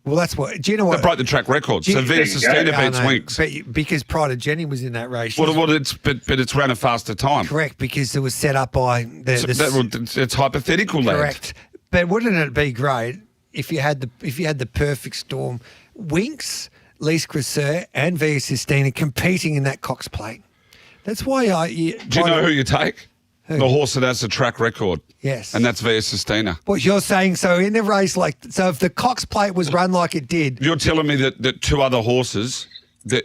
Well, that's what. Do you know what? They broke the track record. So Via Sistina beats Winks. But because Pride of Jenny was in that race. It's ran a faster time. Correct, because it was set up by it's hypothetical land. Correct. But wouldn't it be great if you had the perfect storm? Winks, Lise Cresseur, and Via Sistina competing in that Cox Plate. That's why Do you know who you take? Who? The horse that has the track record. Yes. And that's Via Sistina. What you're saying, so in a race if the Cox Plate was run like it did. You're telling me that 2 other horses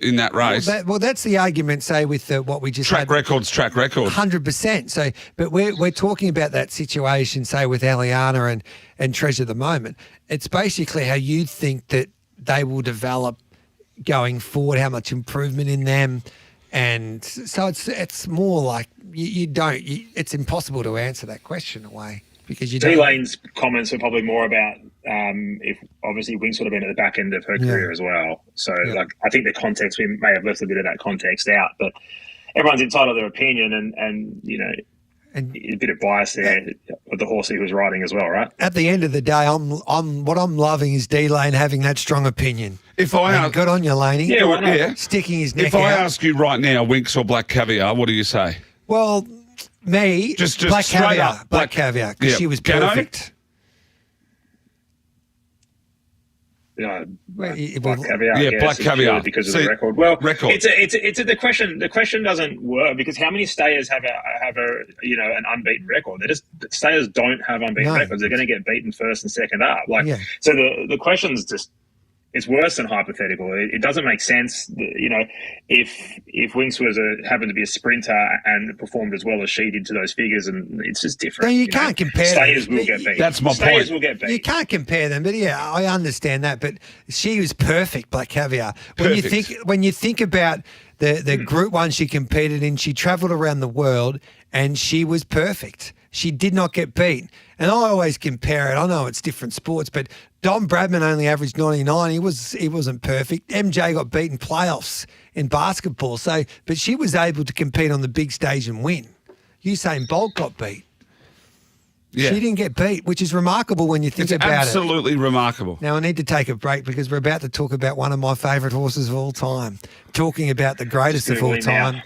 in that race. That's the argument, say, with what we just track had. Track record. 100%. So, but we're talking about that situation, say, with Eliana and Treasure the Moment. It's basically how you think that they will develop going forward, how much improvement in them. And so it's more like it's impossible to answer that question away because you don't. D-Lane's comments are probably more about if obviously Winks would have been at the back end of her career as well. So I think the context, we may have left a bit of that context out, but everyone's entitled to their opinion and a bit of bias there with the horse he was riding as well, right? At the end of the day, what I'm loving is D-Lane having that strong opinion. Good on you, Laney. Sticking his neck out. If I ask you right now, Winks or Black Caviar, what do you say? Well, me, just Black straight Caviar. up. Black Caviar, because she was perfect. Black Caviar. Black Caviar because of the record. Well, record. It's the question. The question doesn't work because how many stayers have an unbeaten record? Stayers don't have unbeaten records. They're going to get beaten first and second up. So the question's just it's worse than hypothetical. It doesn't make sense. You know, if Winks was happened to be a sprinter and performed as well as she did to those figures, and it's just different. No, you can't compare them. Stayers will get beat. That's my Stayers point. will get beat. You can't compare them, but yeah, I understand that. But she was perfect, Black Caviar. When you think about the Group 1 she competed in, she travelled around the world and she was perfect. She did not get beat. And I always compare it. I know it's different sports, but Don Bradman only averaged 99. He wasn't perfect. MJ got beat in playoffs in basketball. So, but she was able to compete on the big stage and win. Usain Bolt got beat. Yeah. She didn't get beat, which is remarkable when you think It's about it. absolutely remarkable. Now, I need to take a break because we're about to talk about one of my favourite horses of all time, talking about the greatest of all time.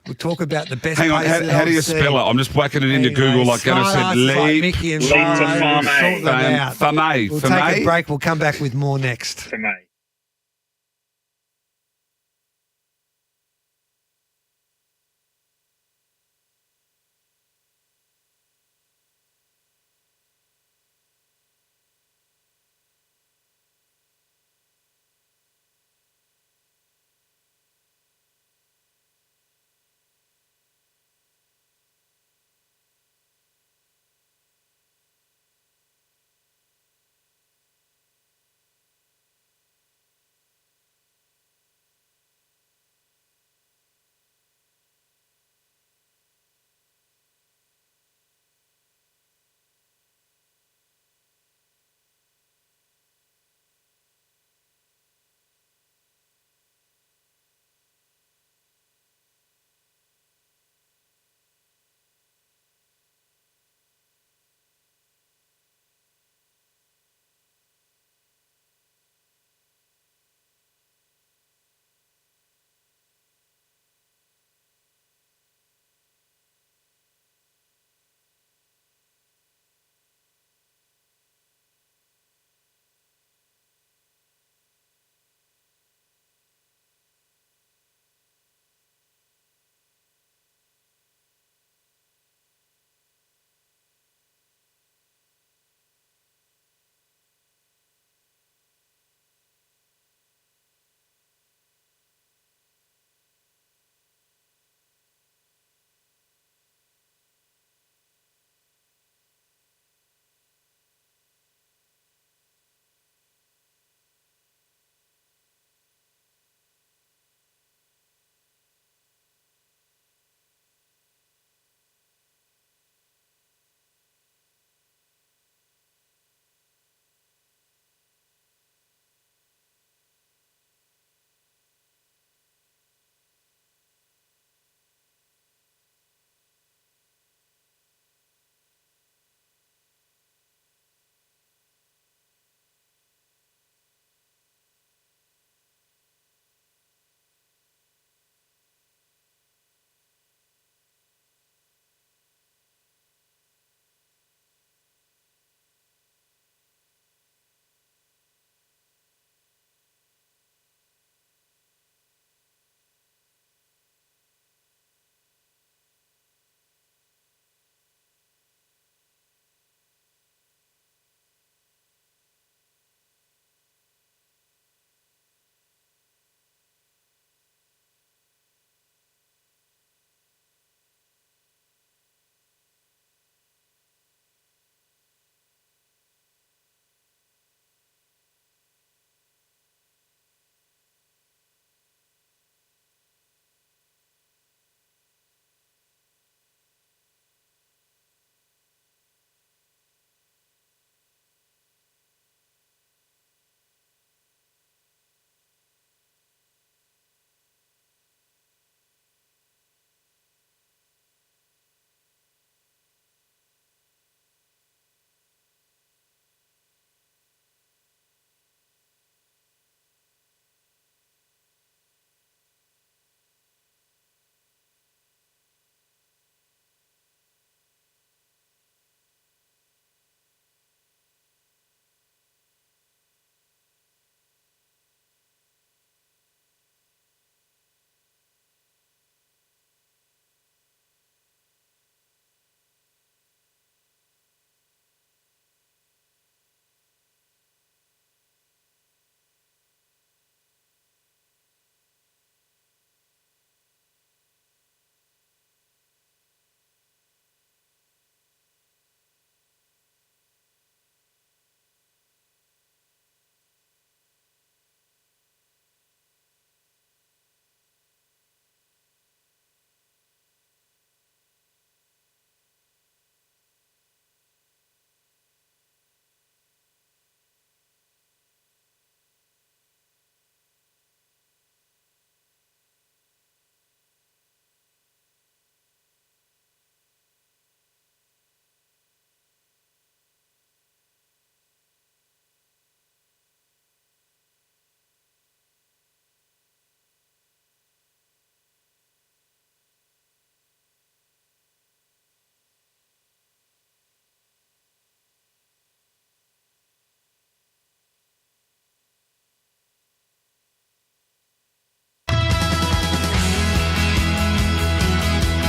We'll talk about the best. Hang on, how do you spell it? I'm just whacking it into Google like Gunnar said. Like Mickey and Fame. Fame. We'll take a break. We'll come back with more next. Fame.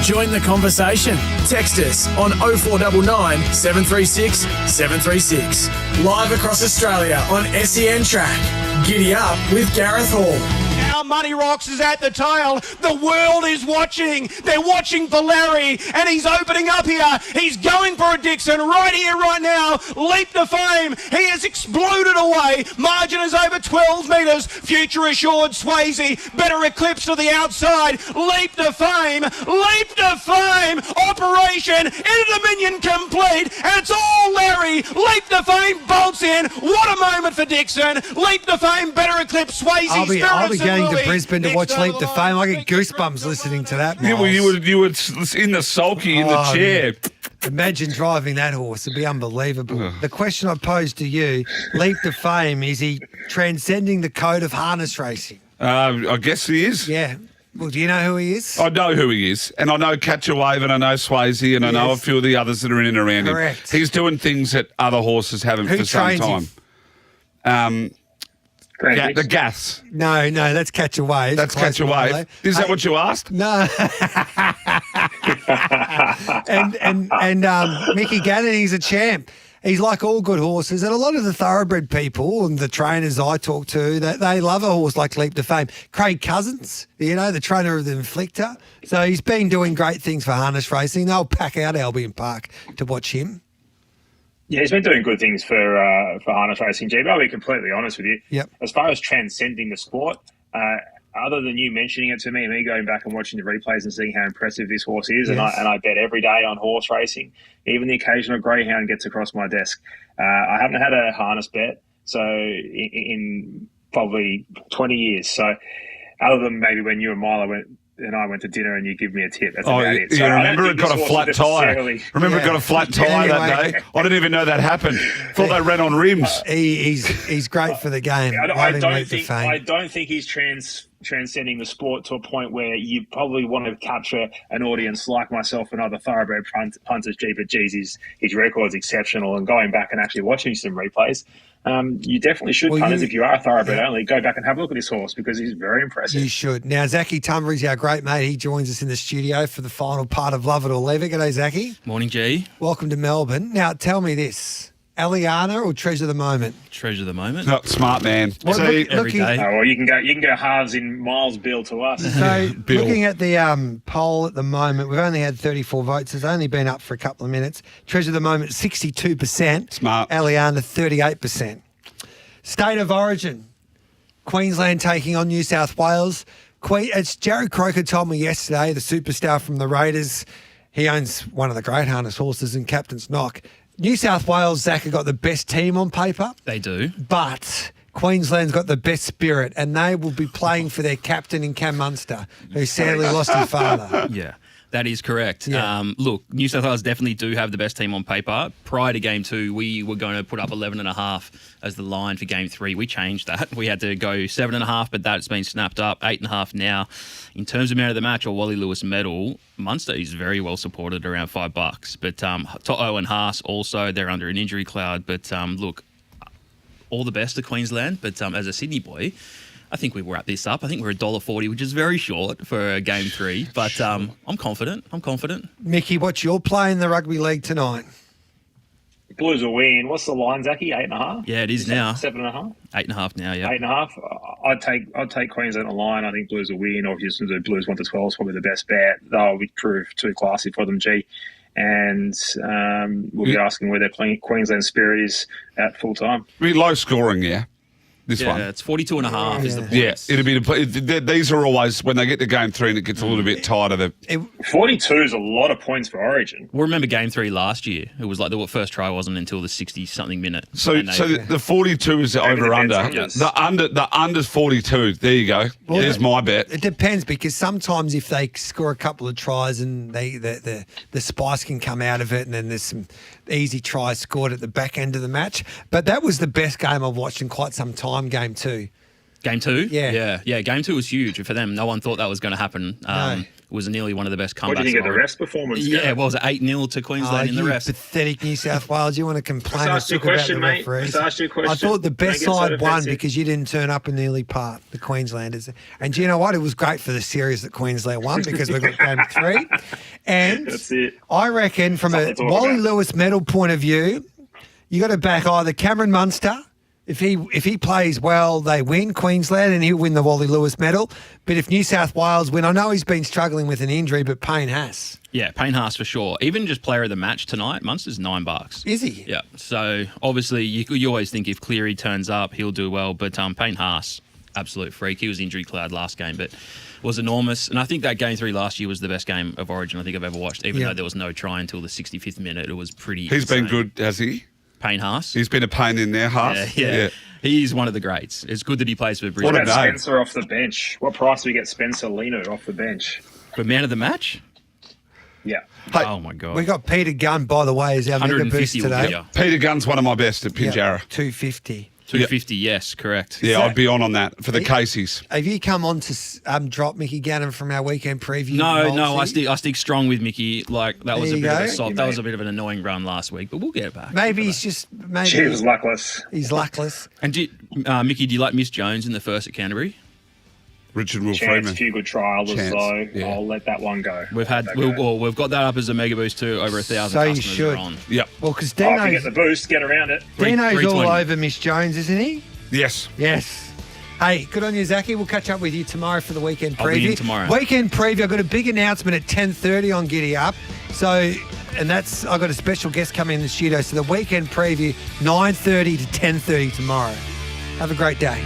Join the conversation. Text us on 0499 736 736. Live across Australia on SENtrack. Giddy up with Gareth Hall. Our Money Rocks is at the tail. The world is watching. They're watching for Larry, and he's opening up here. He's going for a Dixon right here, right now. Leap to fame. He has exploded away. Margin is over 12 metres. Future assured Swayze. Better Eclipse to the outside. Leap to fame. Leap to fame. Operation into Dominion complete. And it's all Larry. Leap to fame bolts in. What a moment for Dixon. Leap to fame. Better Eclipse Swayze. I'll be going to Brisbane to watch Leap to Fame. I get goosebumps listening to that. You were in the sulky in the chair. Imagine driving that horse. It'd be unbelievable. The question I pose to you, Leap to Fame, is he transcending the code of harness racing? I guess he is. Yeah. Well, do you know who he is? I know who he is. And I know Catch a Wave and I know Swayze and I know a few of the others that are in and around him. He's doing things that other horses haven't for some time. The gas. No, that's Catch a Wave. That's Catch a Wave. Is that what you asked? No. and Mickey Gannon, he's a champ. He's like all good horses, and a lot of the thoroughbred people and the trainers I talk to, they love a horse like Leap to Fame. Craig Cousins, the trainer of the Inflictor. So he's been doing great things for harness racing. They'll pack out Albion Park to watch him. Yeah, he's been doing good things for harness racing, G, but I'll be completely honest with you. Yep. As far as transcending the sport, other than you mentioning it to me and me going back and watching the replays and seeing how impressive this horse is, and I bet every day on horse racing, even the occasional greyhound gets across my desk. I haven't had a harness bet in probably 20 years. So other than maybe when you and Milo went to dinner and you give me a tip. That's about it. So remember it got a flat tyre. Remember it got a flat tyre that day? I didn't even know that happened. Thought they ran on rims. He's great for the game. I don't think he's transcending the sport to a point where you probably want to capture an audience like myself and other thoroughbred punters, but geez, his record's exceptional. And going back and actually watching some replays, you definitely should, punters, if you are a thoroughbred only, go back and have a look at this horse because he's very impressive. You should. Now, Zachy Tumbery's our great mate. He joins us in the studio for the final part of Love It or Leave It. G'day, Zachy. Morning, G. Welcome to Melbourne. Now, tell me this. Aliana or Treasure the Moment? Treasure the Moment. No, smart man. Every day. Oh, well, you can go halves in Miles' bill to us. So, looking at the poll at the moment, we've only had 34 votes. It's only been up for a couple of minutes. Treasure the Moment, 62%. Smart. Aliana, 38%. State of origin. Queensland taking on New South Wales. It's Jared Croker told me yesterday, the superstar from the Raiders. He owns one of the great harness horses in Captain's Knock. New South Wales, Zach, have got the best team on paper. They do. But Queensland's got the best spirit, and they will be playing for their captain in Cam Munster, who sadly lost his father. Yeah, that is correct. Yeah. Look, New South Wales definitely do have the best team on paper. Prior to Game 2, we were going to put up 11.5 as the line for Game 3. We changed that. We had to go 7.5, but that's been snapped up. 8.5 now. In terms of man of the match or Wally Lewis medal, Munster is very well supported, around $5. But Toto and Haas also, they're under an injury cloud. But look, all the best to Queensland. But as a Sydney boy, I think we wrap this up. I think we're $1.40, which is very short for Game 3. But I'm confident. Mickey, what's your play in the rugby league tonight? Blues will win. What's the line, Zachy? 8.5? Yeah, it is now. 7.5? 8.5 now, yeah. 8.5. I'd take Queensland on line. I think Blues will win. Obviously, the Blues 1 to 12 is probably the best bet. They'll prove too classy for them, G. And we'll be asking where their Queensland spirit is at full time. Really low scoring, yeah. This one. Yeah, it's 42.5 is the points. Yeah, it'll be these are always, when they get to Game 3 and it gets a little bit tighter. 42 is a lot of points for Origin. Well, remember Game 3 last year? It was like the first try wasn't until the 60-something minute. So the 42 is the over-under. The under's 42. There you go. Well, there's my bet. It depends, because sometimes if they score a couple of tries and the spice can come out of it, and then there's some easy tries scored at the back end of the match. But that was the best game I've watched in quite some time, Game 2. Game 2? Yeah. Game 2 was huge for them. No one thought that was going to happen. No. It was nearly one of the best comebacks. What do you think of the refs' performance? Yeah, Gareth? what was it, 8-0 to Queensland in the you refs? pathetic New South Wales. You want to complain Just asked you a about the question, mate. referees. Just asked you a question. I thought the best Don't get so side won defensive. because you didn't turn up in the early part, the Queenslanders. And do you know what? It was great for the series that Queensland won because we got game 3. And That's it. I reckon from a Something to talk Wally about. Lewis medal point of view, you got to back either Cameron Munster. If he plays well, they win Queensland and he'll win the Wally Lewis medal. But if New South Wales win, I know he's been struggling with an injury, but Payne has. Yeah, Payne Haas for sure. Even just player of the match tonight, Munster's $9. Is he? Yeah. So obviously you always think if Cleary turns up, he'll do well. But Payne Haas, absolute freak. He was injury cloud last game, but was enormous. And I think that game 3 last year was the best game of Origin I think I've ever watched. Even though there was no try until the 65th minute, it was pretty. He's insane. been good, has he? Payne Haas. He's been a pain in their Haas. Yeah. He's one of the greats. It's good that he plays for What Brisbane. about Spencer off the bench? What price do we get Spencer Lino off the bench? For man of the match? Yeah. Oh my God. We got Peter Gunn, by the way, as our mega boost 150 will today. get ya. Peter Gunn's one of my best at Pinjarra. 250. 250, yes, correct. Yeah, I'd be on that for the Caseys. Have you come on to drop Mickey Gannon from our weekend preview? No, I Multi? stick strong with Mickey. Like that was There a you bit of go. a soft. That was a bit of an annoying run last week, but we'll get it back. Maybe he's just He was luckless. He's luckless. And Mickey, do you like Miss Jones in the first at Canterbury? Richard Will Chance, Freeman. a few good trials, Chance, so yeah. I'll let that one go. We've got that up as a mega boost too. Over 1,000 So you customers should. are on. Yep. Well, because If you Dino's, get the boost, get around it. Dino's all 320. over Miss Jones, isn't he? Yes. Yes. Hey, good on you, Zachy. We'll catch up with you tomorrow for the weekend preview. I'll be in tomorrow. Weekend preview. I've got a big announcement at 10:30 on Giddy Up. So, and that's I've got a special guest coming in the studio. So the weekend preview 9:30 to 10:30 tomorrow. Have a great day.